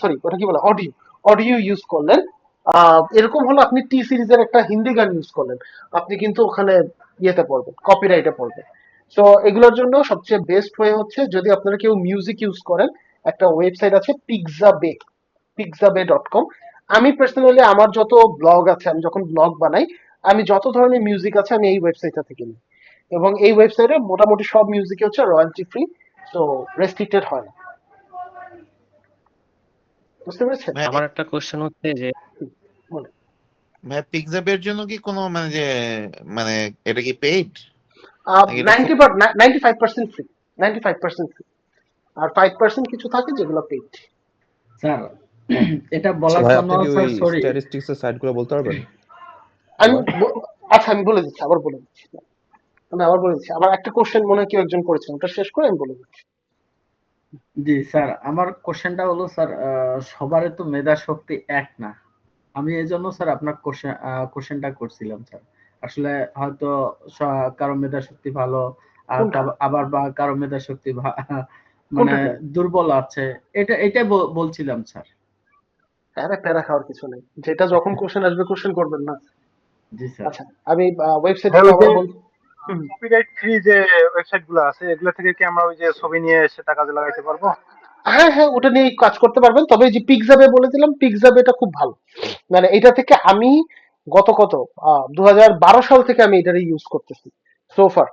Speaker 3: সরি ওটা কি বলে, অডিও, অডিও ইউজ করলেন, এরকম হলো আপনি টি সিরিজের একটা হিন্দি গান ইউজ করলেন, আপনি কিন্তু ওখানে ইয়েতে পড়বেন, কপিরাইটে পড়বেন। সো এগুলোর জন্য সবচেয়ে বেস্ট ওয়ে হচ্ছে, যদি আপনারা কেউ মিউজিক ইউজ করেন, একটা ওয়েবসাইট আছে pixabay.com। আমি পার্সোনালি আমার যত ব্লগ আছে, আমি যখন ব্লগ বানাই, আমি যত ধরনের মিউজিক আছে আমি এই ওয়েবসাইটটা থেকে নিই, এবং এই ওয়েবসাইটে মোটামুটি সব মিউজিক হচ্ছে রয়্যালটি ফ্রি, সো রেস্ট্রিক্টেড হয় না। বুঝতে পেরেছেন?
Speaker 9: ভাই
Speaker 14: আমার একটা কোশ্চেন হচ্ছে যে
Speaker 3: বলেন।
Speaker 9: ভাই পিকজাবের জন্য কি কোনো মানে যে মানে এটা কি পেইড?
Speaker 3: 95% ফ্রি, 95% ফ্রি, আর 5% কিছু থাকে যেগুলো পেইড।
Speaker 15: স্যার এটা
Speaker 16: আচ্ছা
Speaker 15: বলার
Speaker 16: ভাই,
Speaker 15: জন্য
Speaker 16: আপনি কি
Speaker 15: স্যার
Speaker 16: ওই
Speaker 15: সরি,
Speaker 16: স্ট্যাটিস্টিক্স এর সাইটগুলো বলতে পারবেন
Speaker 3: আমি
Speaker 16: আবার?
Speaker 3: আচ্ছা আমি বলে দিচ্ছি, আবার বলে দিচ্ছি, আমি আবার বলে দিচ্ছি। আবার একটা কোশ্চেন মনে হয় কেউ একজন করেছেন, ওটা শেষ করে আমি বলে দিচ্ছি।
Speaker 15: জি স্যার আমার কোশ্চেনটা হলো স্যার সবার তো মেধা শক্তি এক না, আমি এই জন্য স্যার আপনার কোশ্চেনটা করছিলাম স্যার। আসলে হয়তো কারো মেধা শক্তি ভালো,
Speaker 3: কোনটা
Speaker 15: আবার বা কারো মেধা শক্তি মানে
Speaker 3: কোনটা কি?
Speaker 15: দুর্বল আছে, এটাই বলছিলাম স্যার।
Speaker 3: আরে প্যারা খাওয়ার কিছু নেই, যেটা যখন কোশ্চেন আসবে কোশ্চেন করবেন না।
Speaker 15: জি স্যার।
Speaker 3: আচ্ছা আমি ওয়েবসাইট
Speaker 8: ভাই
Speaker 3: গুলো
Speaker 8: ওই
Speaker 3: আবার
Speaker 8: যে
Speaker 3: বলছি।
Speaker 8: কপিরাইট ফ্রি যে ওয়েবসাইট গুলো আছে এগুলা থেকে কি আমরা ওই যে ছবি নিয়ে সেটা কাজে লাগাইতে পারবো?
Speaker 3: হ্যাঁ হ্যাঁ, ওটা নিয়ে কাজ করতে পারবেন, তবে এই যে পিকজাবে বলে দিলাম, পিকজাবে এটা খুব ভালো। মানে এটা থেকে আমি গত 2012 সাল থেকে আমি এটারে ইউজ করতেছি সোফার,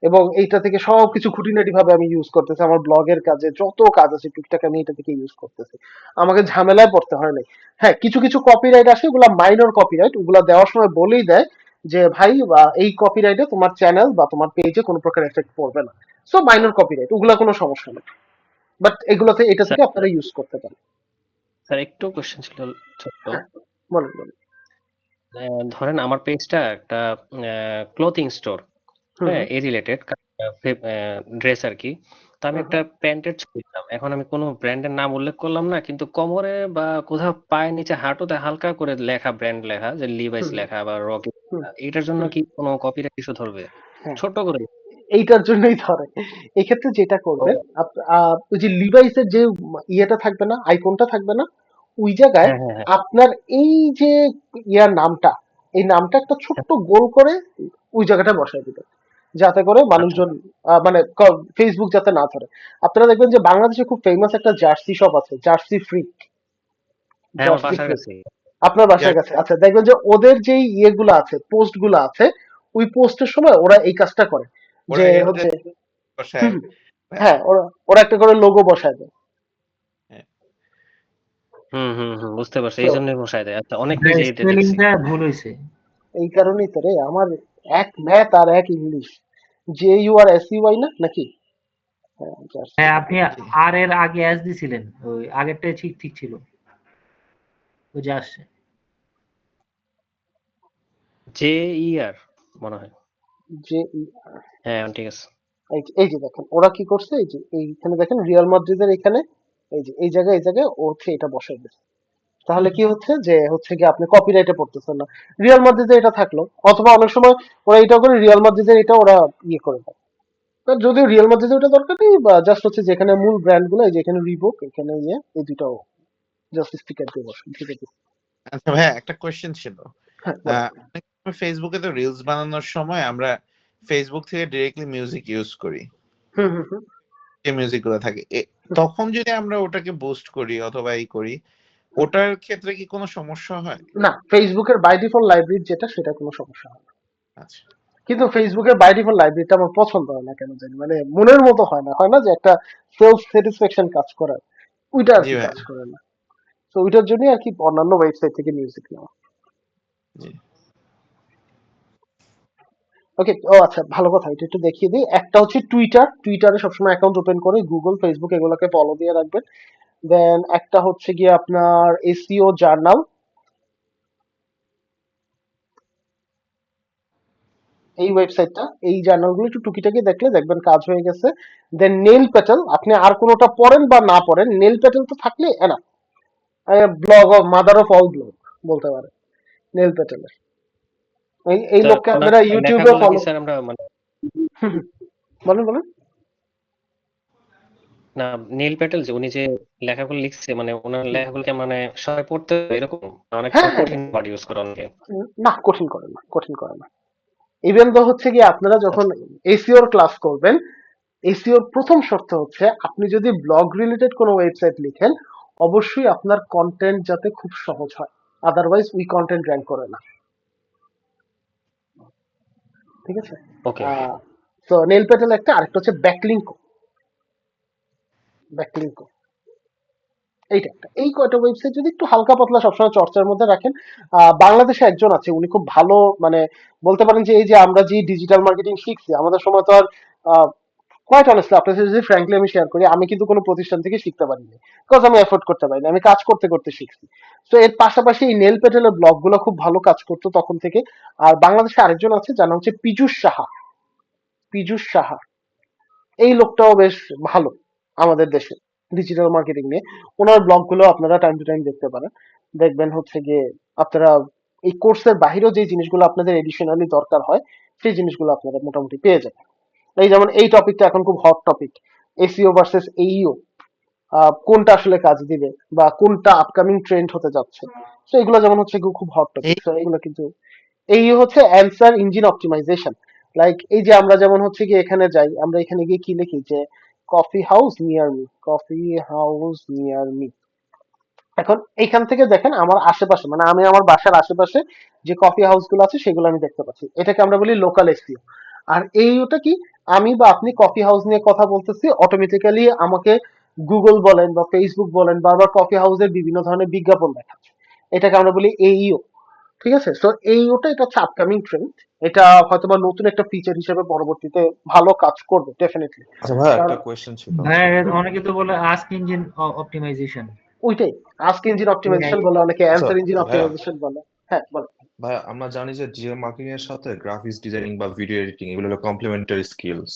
Speaker 3: এবং এইটা থেকে সবকিছু খুঁটিনাটি ভাবে আমি ইউজ করতেছি। আমার ব্লগের কাজে যত কাজ আছে টুকটাক আমি এটা থেকে ইউজ করতেছি, আমাকে ঝামেলায় পড়তে হয় নাই। হ্যাঁ, কিছু কিছু কপিরাইট আসে, ওগুলা মাইনর কপিরাইট, ওগুলা দেওয়ার সময় বলেই দেয় যে ভাই এই কপিরাইটে তোমার চ্যানেল বা তোমার পেজে কোনো প্রকার এফেক্ট পড়বে না। সো মাইনর কপিরাইট, ওগুলা কোনো সমস্যা নেই, বাট এগুলোতে এটা থেকে আপনারা ইউজ করতে পারেন।
Speaker 14: স্যার একটু কোশ্চেন ছিল ছোট্ট।
Speaker 3: হ্যাঁ বলেন বলেন।
Speaker 14: ধরেন আমার পেজটা একটা ক্লোথিং স্টোর,
Speaker 3: হুম
Speaker 14: হ্যাঁ
Speaker 3: হুম
Speaker 14: এই রিলেটেড ড্রেস আর কি। তো আমি
Speaker 3: হুম
Speaker 14: একটা প্যান্টের ছবি দিলাম, এখন আমি কোনো ব্র্যান্ডের নাম উল্লেখ করলাম না, কিন্তু কোমরে বা কোথাও পায়ের নিচে হাঁটুতে হালকা করে লেখা, ব্র্যান্ড লেখা, যে লিভাইস
Speaker 3: হুম
Speaker 14: লেখা বা রকি,
Speaker 3: হুম
Speaker 14: এটার জন্য
Speaker 3: হুম,
Speaker 14: কি কোনো কপিরাইট ইস্যু ধরবে?
Speaker 3: হ্যাঁ
Speaker 14: ছোট্ট করে।
Speaker 3: এইটার জন্যই ধরে। এক্ষেত্রে যেটা করবেন, ওই যে লিভাইসের যে ইয়েটা থাকবে না, আইকনটা থাকবে না, ওই জায়গায়
Speaker 14: হ্যাঁ হ্যাঁ হ্যাঁ
Speaker 3: আপনার এই যে ইয়ার নামটা, এই নামটা একটা ছোট্ট গোল করে ওই জায়গাটা বসায় দিবেন, যাতে করে
Speaker 14: আচ্ছা
Speaker 3: মানুষজন মানে ফেসবুক যাতে না ধরে। আপনারা দেখবেন যে বাংলাদেশে খুব ফেমাস একটা জার্সি শপ আছে, জার্সি ফ্রিক,
Speaker 14: হ্যাঁ আমার
Speaker 3: জার্সি
Speaker 14: বাসার
Speaker 3: ফ্রিক।
Speaker 14: কাছে।
Speaker 3: আপনার বাসার কাছে, আচ্ছা দেখবেন যে ওদের যে ইয়েগুলো আছে, পোস্ট গুলো আছে, ওই পোস্টের সময় ওরা এই কাজটা করে
Speaker 9: ওরা
Speaker 3: যে
Speaker 9: এন্ড
Speaker 3: হচ্ছে
Speaker 9: বসায়।
Speaker 3: হ্যাঁ, ওরা ওরা একটা করে লোগো বসায় দেয়।
Speaker 14: বুঝতে পারছি,
Speaker 3: তো
Speaker 14: এই জন্যই বসায় দেয়। আচ্ছা অনেক পেজে এটা দেখছি।
Speaker 12: স্পেলিংটা ভুল হয়েছে।
Speaker 3: এই কারণেই তো রে, আমার এক ম্যাথ আর এক ইংলিশ, JUR SEY না নাকি? হ্যাঁ, জার্সি।
Speaker 12: হ্যাঁ আপনি আর এর আগে এস দিছিলেন, ওই আগেরটাই ঠিক ঠিক ছিল, ওই যে আসছে।
Speaker 14: JER মনে হয়।
Speaker 3: JER।
Speaker 14: হ্যাঁ ঠিক আছে।
Speaker 3: এই যে দেখেন ওরা কি করছে, এই যে এইখানে দেখেন রিয়াল মাদ্রিদের এখানে, এই যে এই জায়গায় ও হচ্ছে এটা বসাই দিচ্ছে। তাহলে কি হচ্ছে যে হচ্ছে কি আপনি কপিরাইটে পড়তেছেন না, রিয়াল মাদ্রিদে এটা থাকলো। অথবা অনেক সময় ওরা এটা করে রিয়াল মাদ্রিদের এটা ওরা ইয়ে করে দেয়। আর যদিও রিয়াল মাদ্রিদে ওটা দরকার নেই, বা জাস্ট হচ্ছে যেখানে মূল ব্র্যান্ড গুলো, এই যে এখানে রিবক, এখানে ইয়ে, এই দুটো জাস্ট স্টিকার দিয়ে বসে ঠিক আছে।
Speaker 9: আচ্ছা ভাই একটা কোশ্চেন ছিল,
Speaker 3: হ্যাঁ বলেন।
Speaker 9: ফেসবুকে তো রিলস বানানোর সময় আমরা ফেসবুক থেকে ডিরেক্টলি মিউজিক ইউজ করি,
Speaker 3: হুম হুম হুম
Speaker 9: যে মিউজিক গুলো থাকে তখন যদি আমরা ওটাকে বুস্ট করি অথবা এই করি, ওটার ক্ষেত্রে কি কোনো সমস্যা হয়?
Speaker 3: না, ফেসবুকের বাই ডিফল্ট লাইব্রেরি যেটা, সেটা কোনো সমস্যা হয় না।
Speaker 9: আচ্ছা
Speaker 3: কিন্তু ফেসবুকের বাই ডিফল্ট লাইব্রেরিটা আমার পছন্দ হয় না কেন জানি, মানে মনের মতো হয় না, হয় না যে একটা সেলফ স্যাটিসফ্যাকশন কাজ করার, ওইটা আর
Speaker 9: জি
Speaker 3: কি
Speaker 9: ভাই।
Speaker 3: কাজ করে না। তো ওইটার জন্যই আর কি অন্যান্য ওয়েবসাইট থেকে মিউজিক নেওয়া।
Speaker 9: জি
Speaker 3: ওকে, ও আচ্ছা ভালো কথা, এটা একটু দেখিয়ে দিই। একটা হচ্ছে টুইটারে সবসময় অ্যাকাউন্ট ওপেন করে, গুগল, ফেসবুক এগুলোকে ফলো দিয়ে রাখবেন। দেন একটা হচ্ছে গিয়ে আপনার SEO জার্নাল, এই ওয়েবসাইটটা, এই জার্নালগুলো একটু টুকিটাকি দেখলে দেখবেন কাজ হয়ে গেছে। দেন নেল প্যাটেল, আপনি আর কোনোটা পড়েন বা না পড়েন, নেল প্যাটেল তো থাকলে এনা blog of mother of all blog বলতে পারে নেল প্যাটেলের। এই
Speaker 14: স্যার
Speaker 3: লোককে
Speaker 14: ওনার
Speaker 3: আপনারা ইউটিউবে
Speaker 14: লেখাগুলো কি
Speaker 3: ফলো।
Speaker 14: স্যার আমরা মানে
Speaker 3: বলেন বলেন।
Speaker 14: না, নীল প্যাটেল যে উনি যে লেখাগুলো লিখছে, মানে ওনার লেখাগুলোকে মানে সবাই পড়তে পারে এরকম? অনেক
Speaker 3: হ্যাঁ
Speaker 14: সময়
Speaker 3: হ্যাঁ
Speaker 14: কঠিন ওয়ার্ড ইউজ করে অনেকে।
Speaker 3: না, কঠিন করে না, কঠিন করে না। ইভেন তো হচ্ছে কি আপনারা যখন এসিওর ক্লাস করবেন, এসিওর প্রথম শর্ত হচ্ছে আপনি যদি ব্লগ রিলেটেড কোনো ওয়েবসাইট লিখেন, অবশ্যই আপনার কন্টেন্ট যাতে খুব সহজ হয়, আদারওয়াইজ ওই কন্টেন্ট র্যাঙ্ক করে না। ঠিক আছে?
Speaker 14: ওকে
Speaker 3: তো নেল পেটেল একটা, আরেকটা হচ্ছে ব্যাকলিঙ্ক। ব্যাকলিঙ্ক এইটা একটা, এই কয়টা ওয়েবসাইট যদি একটু হালকা পাতলা সবসময় চর্চার মধ্যে রাখেন। বাংলাদেশে একজন আছে, উনি খুব ভালো, মানে বলতে পারেন যে এই যে আমরা যে ডিজিটাল মার্কেটিং শিখছি আমাদের সময় তো আর কোয়াইট অনেস্টলি আপনার সাথে যদি ফ্র্যাঙ্কলি আমি শেয়ার করি, আমি কিন্তু কোনো প্রতিষ্ঠান থেকে শিখতে পারিনি, বিকজ আমি এফোর্ড করতে পারিনি, আমি কাজ করতে করতে শিখছি। তো এর পাশাপাশি এই নেল পেটেলের ব্লগ গুলো খুব ভালো কাজ করতো তখন থেকে। আর বাংলাদেশে আরেকজন আছে যার নাম হচ্ছে পীযূষ সাহা। পীযূষ সাহা এই লোকটাও বেশ ভালো আমাদের দেশে ডিজিটাল মার্কেটিং নিয়ে। ওনার ব্লগ গুলো আপনারা টাইম টু টাইম দেখতে পারেন, দেখবেন হচ্ছে গিয়ে আপনারা এই কোর্সের বাহিরেও যে জিনিসগুলো আপনাদের এডিশনালি দরকার হয় সেই জিনিসগুলো আপনারা মোটামুটি পেয়ে যাবেন। এই যেমন এই টপিকটা এখন খুব হট টপিক, এসইও ভার্সেস এইও, কোনটা আসলে কাজ দিবে বা কোনটা আপকামিং ট্রেন্ড হতে যাচ্ছে। তো এগুলো যেমন হচ্ছে খুব হট টপিক, তো এগুলো কিন্তু এই হচ্ছে অ্যান্সার ইঞ্জিন অপটিমাইজেশন। লাইক এই যে আমরা যেমন হচ্ছে কি এখানে যাই, আমরা এখানে গিয়ে কি লিখি যে coffee house near me, coffee house near me. এখন এখান থেকে দেখেন আমার আশেপাশে, মানে আমি আমার বাসার আশেপাশে যে কফি হাউস গুলো আছে সেগুলো আমি দেখতে পাচ্ছি, এটাকে আমরা বলি লোকাল এসইও। আর এই ওটা কি, আমি বা আপনি কফি হাউস নিয়ে কথা বলতেছি, অটোমেটিক্যালি আমাকে গুগল বলেন বা ফেসবুক বলেন বারবার কফি হাউসের বিভিন্ন ধরনের বিজ্ঞাপন দেখাচ্ছে, এটাকে আমরা বলি এইও। ঠিক আছে? সো এই ওটা, এটা হচ্ছে আপকামিং ট্রেন্ড, এটা হয়তো বা নতুন একটা ফিচার হিসেবে পরবর্তীতে ভালো কাজ করবে ডেফিনেটলি।
Speaker 4: আচ্ছা ভাই একটা কোয়েশ্চেন ছিল।
Speaker 12: ভাই অনেকে তো বলে আস্ক ইঞ্জিন অপটিমাইজেশন,
Speaker 3: ওইটাই আস্ক ইঞ্জিন অপটিমাইজেশন বলে, অনেকে
Speaker 4: আচ্ছা
Speaker 3: অ্যান্সার ইঞ্জিন
Speaker 4: ভাইয়া,
Speaker 3: অপটিমাইজেশন বলে। হ্যাঁ বলো।
Speaker 4: ভাই আমরা জানি যে ডিজিটাল মার্কেটিং এর সাথে গ্রাফিক্স ডিজাইনিং বা ভিডিও এডিটিং এগুলো হলো complementary skills.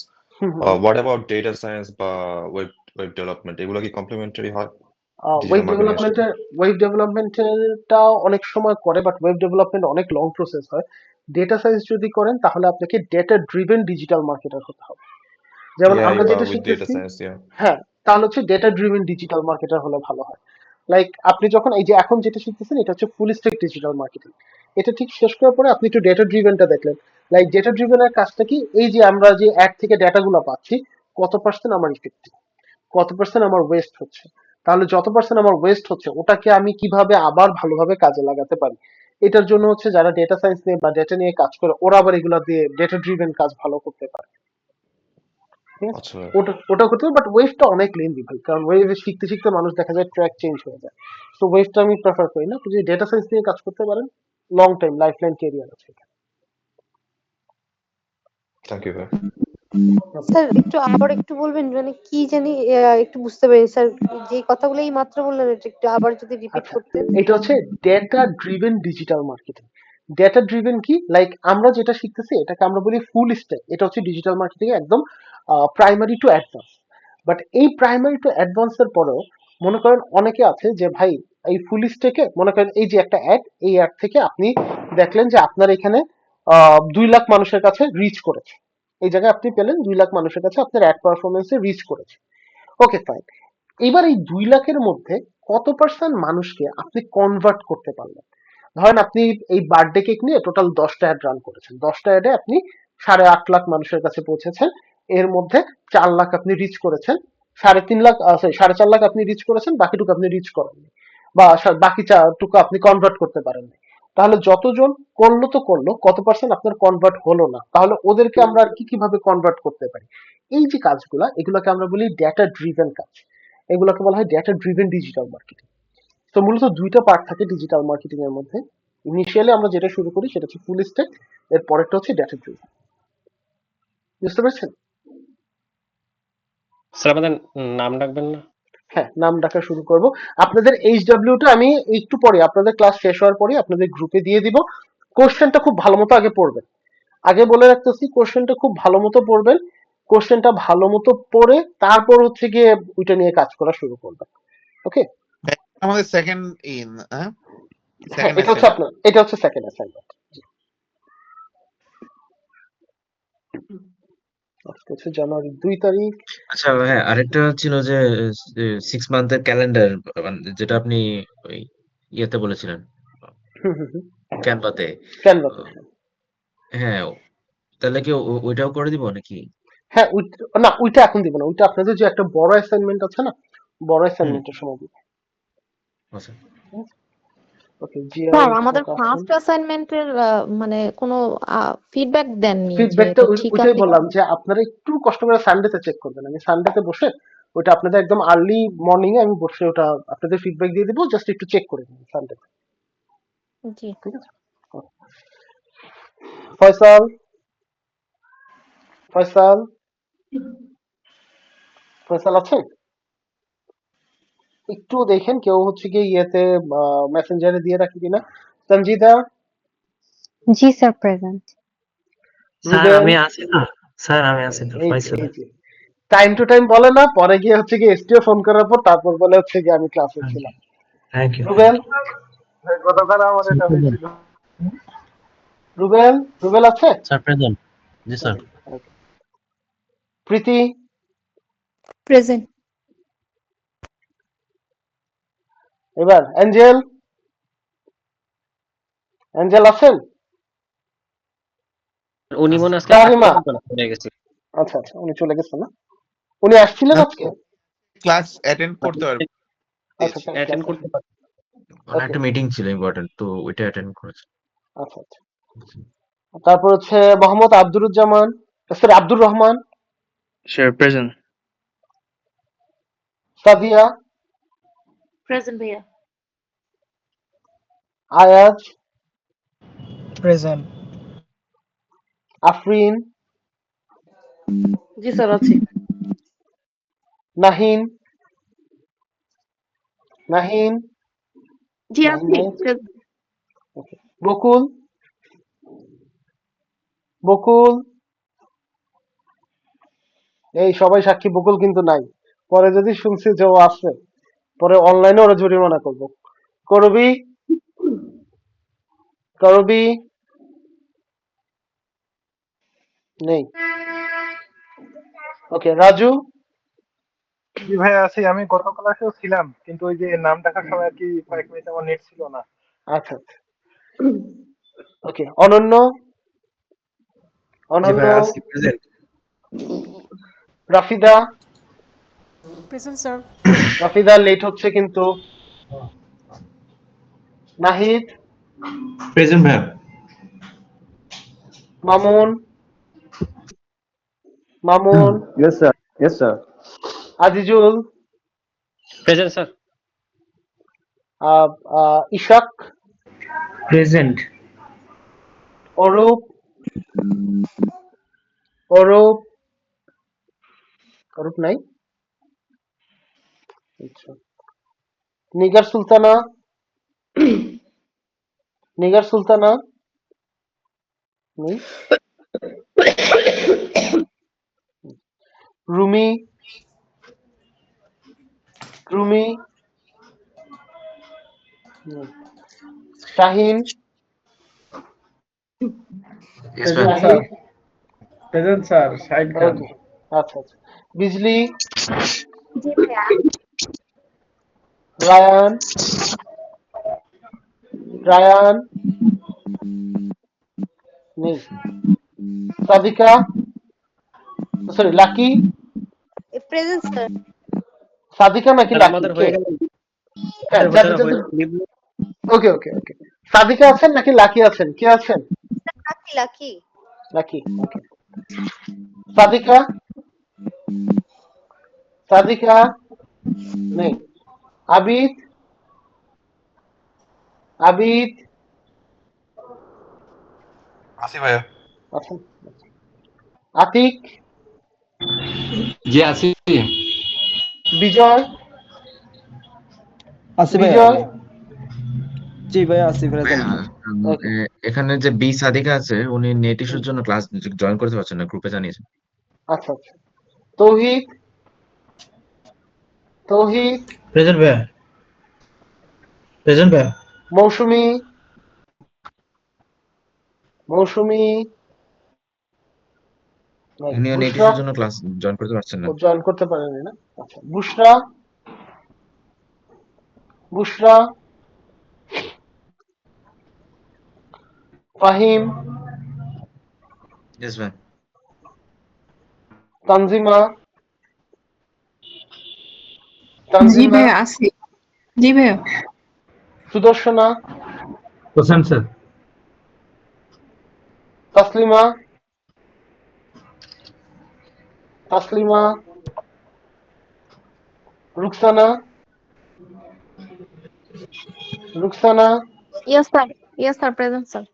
Speaker 4: What about data science বা ওয়েব ডেভেলপমেন্ট, এগুলো কি কমপ্লিমেন্টারি হয়
Speaker 3: ওয়েব
Speaker 4: ডিজিটাল মার্কেটিং এর সাথে?
Speaker 3: ডেভেলপমেন্টেরটা অনেক সময় করে, বাট ওয়েব ডেভেলপমেন্ট অনেক লং প্রসেস হয়। ডেটা সায়েন্স যদি করেন তাহলে আপনাকে ডেটা ড্রিভেন ডিজিটাল মার্কেটার হতে হবে। যেমন
Speaker 4: এআই
Speaker 3: আমরা
Speaker 4: বা
Speaker 3: যেটা
Speaker 4: উইথ ডেটা
Speaker 3: শিখতেছি,
Speaker 4: সায়েন্স, ইয়া।
Speaker 3: হ্যাঁ, তাহলে হচ্ছে ডেটা ড্রিভেন ডিজিটাল মার্কেটার হলে ভালো হয়। লাইক আপনি যখন এই যে এখন যেটা শিখতেছেন এটা হচ্ছে ফুল স্ট্যাক ডিজিটাল মার্কেটিং, এটা ঠিক শেষ করার পরে আপনি একটু ডেটা ড্রিভেনটা দেখলেন। লাইক ডেটা ড্রিভেনের কাজটা কি, এই যে আমরা যে অ্যাড থেকে ডেটাগুলো পাচ্ছি, কত পার্সেন্ট আমার ইফেক্টিভ, কত পার্সেন্ট আমার ওয়েস্ট হচ্ছে, তাহলে যত পার্সেন্ট আমার ওয়েস্ট হচ্ছে ওটাকে আমি কিভাবে আবার ভালোভাবে কাজে লাগাতে পারি। এটার জন্য হচ্ছে যারা ডেটা সায়েন্স নিয়ে বা ডেটা নিয়ে কাজ করে ওরা আবার এগুলা দিয়ে ডেটা ড্রিভেন কাজ ভালো করতে পারে। ঠিক আছে?
Speaker 4: আচ্ছা ভাই।
Speaker 3: ওটা ওটা করতে হবে, বাট ওয়েভটা অনেক লেন্দি ভাই, কারণ ওয়েভে শিখতে শিখতে মানুষ দেখা যায় ট্র্যাক চেঞ্জ হয়ে যায়। তো ওয়েভটা আমি প্রেফার করি না। আপনি যদি ডেটা সায়েন্স নিয়ে কাজ করতে পারেন, long time life line career আছে।
Speaker 4: থ্যাংক ইউ ভাই।
Speaker 6: স্যার একটু আবার একটু বলবেন, মানে কি জানি একটু বুঝতে পারি স্যার, যে কথাগুলো এই মাত্র বললেন এটা একটু আবার যদি রিপিট
Speaker 3: আচ্ছা,
Speaker 6: করতেন।
Speaker 3: এটা হচ্ছে data driven digital marketing. Data driven কি, লাইক আমরা যেটা শিখতেছি এটাকে আমরা বলি ফুল স্ট্যাক, এটা হচ্ছে ডিজিটাল মার্কেটিং একদম প্রাইমারি টু অ্যাডভান্স। বাট এই প্রাইমারি টু অ্যাডভান্স এর পরেও মনে করেন অনেকে আছে যে ভাই এই ফুল স্ট্যাকে মনে করেন এই যে একটা অ্যাড, এই অ্যাড থেকে আপনি দেখলেন যে আপনার এখানে 2 লাখ মানুষের কাছে রিচ করেছে, এই জায়গায় আপনি পেলেন 2 লাখ মানুষের কাছে আপনার অ্যাড পারফরমেন্সে রিচ করেছে। ওকে ফাইন, এবার এই 2 লাখের মধ্যে কত পার্সেন্ট মানুষকে আপনি কনভার্ট করতে পারলেন। ধরেন আপনি এই বার্থডে কেক নিয়ে টোটাল 10টা অ্যাড রান করেছেন, 10টা অ্যাডে আপনি 8.5 লাখ মানুষের কাছে পৌঁছেছেন, এর মধ্যে 4 লাখ আপনি রিচ করেছেন, 3.5 লাখ সরি 4.5 লাখ আপনি রিচ করেছেন, বাকিটুকু আপনি রিচ করেননি, বা বাকি টুকু আপনি কনভার্ট করতে পারেননি। তাহলে যতজন করলো তো করলো, কত পার্সেন্ট আপনার কনভার্ট হলো না, তাহলে ওদেরকে আমরা আর কি কিভাবে কনভার্ট করতে পারি। এই যে কাজগুলা, এগুলোকে আমরা বলি ডেটা ড্রিভেন কাজ, এগুলোকে বলা হয় ডেটা ড্রিভেন ডিজিটাল মার্কেটিং। তো মূলত দুইটা পার্ট থাকে ডিজিটাল মার্কেটিং এর মধ্যে। ইনিশিয়ালি আমরা যেটা শুরু করি সেটা হচ্ছে ফুল স্ট্যাক, এর পরেরটা হচ্ছে ডেটা ড্রিভেন। বুঝতে পারছেন?
Speaker 14: স্যার আমাদের নাম ডাকবেন না?
Speaker 3: হ্যাঁ, নাম ডাকা শুরু করব। আপনাদের এইচডব্লিউটা আমি একটু পরে আপনাদের ক্লাস শেষ হওয়ার পরে আপনাদের গ্রুপে দিয়ে দিব। কোশ্চেনটা খুব ভালো মতো আগে পড়বেন, আগে বলে রাখতেছি কোশ্চেনটা খুব ভালো মতো পড়বেন। কোশ্চেনটা ভালো মতো পড়ে তারপর হচ্ছে গিয়ে ওইটা নিয়ে কাজ করা শুরু করবেন। ওকে?
Speaker 9: আমাদের সেকেন্ড
Speaker 3: হ্যাঁ,
Speaker 9: সেকেন্ড
Speaker 3: এটা হচ্ছে আপনার, এটা হচ্ছে সেকেন্ড অ্যাসাইনমেন্ট। আজকে হচ্ছে জানুয়ারি 2 তারিখ।
Speaker 2: আচ্ছা হ্যাঁ, আরেকটা ছিল যে 6 মান্থের ক্যালেন্ডার, যেটা আপনি ওই ইয়েতে বলেছিলেন, ক্যানভাতে।
Speaker 3: ক্যানভাতে।
Speaker 2: হ্যাঁ, তাহলে কি ওইটাও করে দিব নাকি?
Speaker 3: হ্যাঁ না ওইটা এখন দিব না, ওইটা আপনাদের যে একটা বড় অ্যাসাইনমেন্ট আছে না, বড় অ্যাসাইনমেন্টের সময় দিব।
Speaker 2: আচ্ছা
Speaker 3: ওকে
Speaker 6: স্যার
Speaker 3: জিয়াউল
Speaker 6: আমাদের
Speaker 3: হক আসেন।
Speaker 6: ফার্স্ট অ্যাসাইনমেন্টের মানে কোনো ফিডব্যাক দেননি যে
Speaker 3: ফিডব্যাকটা
Speaker 6: এটা ঠিক
Speaker 3: ওইটাই
Speaker 6: আছে
Speaker 3: বললাম
Speaker 6: কিনা।
Speaker 3: যে আপনারা একটু কষ্ট করে সানডেতে চেক করবেন। আমি সানডেতে বসে ওইটা আপনাদের একদম আর্লি মর্নিং এ আমি বসে ওটা আপনাদের ফিডব্যাক দিয়ে দিব, জাস্ট একটু চেক করে দিন সানডে।
Speaker 6: জি
Speaker 3: ঠিক আছে। ফয়সাল ফয়সাল ফয়সাল আছেন? একটু দেখেন কেউ হচ্ছে কি ইয়েতে মেসেঞ্জারে দিয়ে রাখি কিনা। সঞ্জিদা,
Speaker 16: জি স্যার প্রেজেন্ট।
Speaker 17: স্যার
Speaker 3: রুবেল,
Speaker 17: আমি আছি তো, স্যার আমি আছি তো,
Speaker 3: এই যে
Speaker 17: ফয়সাল।
Speaker 3: এই যে টাইম টু টাইম বলে না, পরে গিয়ে হচ্ছে কি এসটিও ফোন করার পর তারপর বলে হচ্ছে কি আমি ক্লাসে ছিলাম।
Speaker 17: Thank you.
Speaker 3: রুবেল,
Speaker 8: গতকাল আমার এটা হয়েছিল।
Speaker 3: রুবেল, রুবেল আছে?
Speaker 17: Sir present. জি স্যার।
Speaker 3: Okay. প্রীতি,
Speaker 16: প্রেজেন্ট।
Speaker 3: এবার অ্যাঞ্জেল, অ্যাঞ্জেল আছেন?
Speaker 14: উনি মনে আজকে
Speaker 3: তাহিমা,
Speaker 14: চলে গেছে।
Speaker 3: আচ্ছা আচ্ছা উনি চলে গেছেন না? উনি আসছিলেন আজকে?
Speaker 9: ক্লাস অ্যাটেন্ড করতে পারবে।
Speaker 3: আচ্ছা
Speaker 14: অ্যাটেন্ড করতে পারে।
Speaker 2: ওনার একটা মিটিং ছিল ইম্পর্টেন্ট, তো ওইটা অ্যাটেন্ড করেছে।
Speaker 3: আচ্ছা আচ্ছা। তারপর হচ্ছে Mohammad Abduruzzaman, sorry Abdur Rahman,
Speaker 17: sir present.
Speaker 3: Sadia,
Speaker 7: present ভাইয়া।
Speaker 3: আয়াজ,
Speaker 18: প্রেজেন্ট।
Speaker 3: আফরিন,
Speaker 11: জি স্যার আছি।
Speaker 3: নাহিন, নাহিন,
Speaker 1: জি
Speaker 3: নাহিন
Speaker 1: আছি।
Speaker 3: নাই? Okay. বকুল, বকুল, এই সবাই সাক্ষী, বকুল কিন্তু নাই। পরে যদি শুনছি যে ও আছে, পরে অনলাইনে ওরা জরিমানা করবো। করবি, করবি নেই। ওকে রাজু,
Speaker 8: জি ভাই আছি, আমি গত ক্লাসেও ছিলাম, কিন্তু ওই যে নাম ডাকার সময় আর কি কয়েক মিনিট আমার নেট ছিল না।
Speaker 3: আচ্ছা আচ্ছা ওকে অনন্য,
Speaker 17: জি
Speaker 3: অনন্য,
Speaker 17: ভাই আছি present.
Speaker 3: Rafida,
Speaker 18: present sir.
Speaker 3: Rafida late হচ্ছে কিন্তু। নাহিদ,
Speaker 17: প্রেজেন্ট ভাইয়া।
Speaker 3: Mamun, Mamun,
Speaker 13: Yes, sir. Yes, sir.
Speaker 3: Azizul,
Speaker 14: present sir.
Speaker 3: Ishaq,
Speaker 12: present.
Speaker 3: Arup, Arup, Arup নাই। আচ্ছা নিগার সুলতানা, নিগার সুলতানা নেই। রুমি, রুমি নেই। Shahin,
Speaker 15: present sir. Present sir, Shahid Khan.
Speaker 3: Okay আচ্ছা আচ্ছা। বিজলি,
Speaker 16: জি ভাইয়া।
Speaker 3: রায়ান, রায়ান নেই। Sadika, sorry Lucky,
Speaker 6: present sir.
Speaker 3: Sadika নাকি
Speaker 14: স্যার
Speaker 3: লাকি
Speaker 14: আমাদের
Speaker 3: কে?
Speaker 14: হয়ে গেল।
Speaker 3: হ্যাঁ যাদের যাদের ওকে ওকে ওকে। সাদিকা আছেন নাকি লাকি আছেন? কে আছেন?
Speaker 6: Lucky lucky.
Speaker 3: লাকি ওকে। সাদিকা, সাদিকা নেই। আবিদ, আবিদ
Speaker 4: আছি ভাইয়া।
Speaker 3: আছেন। আতিক,
Speaker 17: জি আছি।
Speaker 3: বিজয়,
Speaker 18: আছি ভাই
Speaker 3: বিজয়
Speaker 18: আমি। জি ভাই আছি প্রেজেন্ট।
Speaker 3: ওকে।
Speaker 2: এখানে যে বি সাদিকা আছে, উনি নেট ইস্যুর জন্য ক্লাস জয়েন করতে পারছেন না, গ্রুপে জানিয়েছেন।
Speaker 3: আচ্ছা আচ্ছা। তৌহিদ, তৌহিদ,
Speaker 12: প্রেজেন্ট ভাইয়া। প্রেজেন্ট ভাইয়া।
Speaker 3: মৌসুমী, মৌসুমী নাই।
Speaker 2: উনিও নেট
Speaker 3: বুশরা,
Speaker 2: ইস্যুর জন্য ক্লাস জয়েন করতে পারছেন না।
Speaker 3: ও জয়েন করতে পারেনি না। আচ্ছা বুশরা, বুশরা, ফাহিম,
Speaker 2: Yes, ma'am.
Speaker 3: তানজিমা
Speaker 19: জি
Speaker 3: তানজিমা
Speaker 19: ভাইয়া আছি। জি ভাইয়া।
Speaker 3: সুদর্শনা
Speaker 17: Present, sir.
Speaker 3: Taslima Taslima Rukhsana Rukhsana
Speaker 6: yes sir, yes sir, present sir.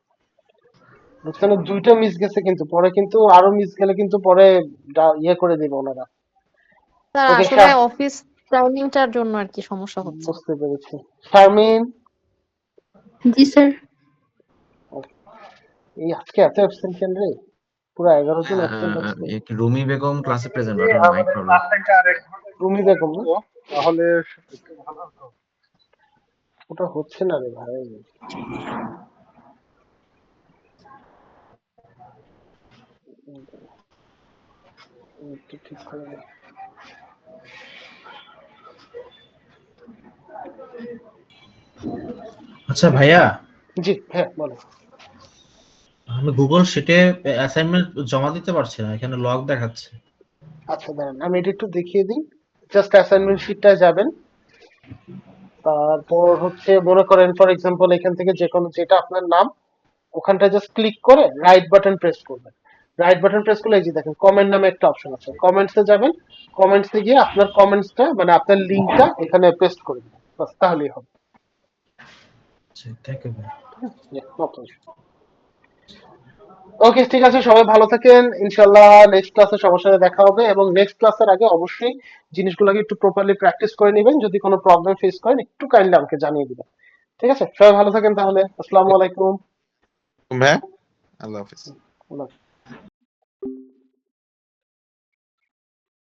Speaker 3: Rukhsana দুইটা মিস গেছে, কিন্তু পরে কিন্তু আরো মিস গেলে কিন্তু পরে ইয়ে করে দিবে ওনারা।
Speaker 6: স্যার
Speaker 3: ওকে,
Speaker 6: আসলে অফিস টাইমিংটার জন্য আর কি সমস্যা হচ্ছে।
Speaker 3: বুঝতে পেরেছি। শারমিন,
Speaker 16: জি স্যার।
Speaker 3: এই আজকে এত অ্যাবসেন্ট কেন রে? পুরো 11 জন অ্যাবসেন্ট আজকে।
Speaker 2: রুমি বেগম ক্লাসে প্রেজেন্ট, বাট মাইক
Speaker 8: আমাদের
Speaker 2: প্রবলেম।
Speaker 8: ক্লাস টাইমটা আরেক ঘন্টা
Speaker 3: রুমি বেগম না?
Speaker 8: তাহলে একটু ভালো হতো।
Speaker 3: ওটা হচ্ছে না রে ভাই। একটু ঠিক করে নে।
Speaker 17: আচ্ছা ভাইয়া,
Speaker 3: জি হ্যাঁ বলো।
Speaker 17: আমি গুগল শিটে অ্যাসাইনমেন্ট জমা দিতে পারছি না, এখানে লগ দেখাচ্ছে।
Speaker 3: আচ্ছা দাঁড়ান, আমি এটা একটু দেখিয়ে দিই। জাস্ট অ্যাসাইনমেন্ট শিটটায় যাবেন, তারপর হচ্ছে মনে করেন ফর এক্সাম্পল এখান থেকে যে কোনো যেটা আপনার নাম, ওখানটা জাস্ট ক্লিক করে রাইট বাটন প্রেস করবেন। রাইট বাটন প্রেস করলে এই যে দেখেন কমেন্ট নামে একটা অপশন আছে, কমেন্টসে যাবেন, কমেন্টসে গিয়ে আপনার কমেন্টসটা মানে আপনার লিংকটা এখানে পেস্ট করে দিবেন, বাস তাহলেই হবে।
Speaker 17: থ্যাংক ইউ ভাই।
Speaker 3: ওকে ঠিক আছে, সবাই ভালো থাকেন, ইনশাল্লাহ নেক্সট ক্লাসে সবার সাথে দেখা হবে। এবং নেক্সট ক্লাসের আগে অবশ্যই জিনিসগুলোকে একটু প্রপারলি প্র্যাকটিস করে নেবেন। যদি কোনো প্রবলেম ফেস করেন একটু কাইন্ডলি আমাকে জানিয়ে দিবেন। ঠিক আছে, সবাই ভালো থাকেন তাহলে। আসসালামু আলাইকুম।
Speaker 9: ভাইয়া আল্লাহ হাফিজ।
Speaker 3: আল্লাহ হাফেজ।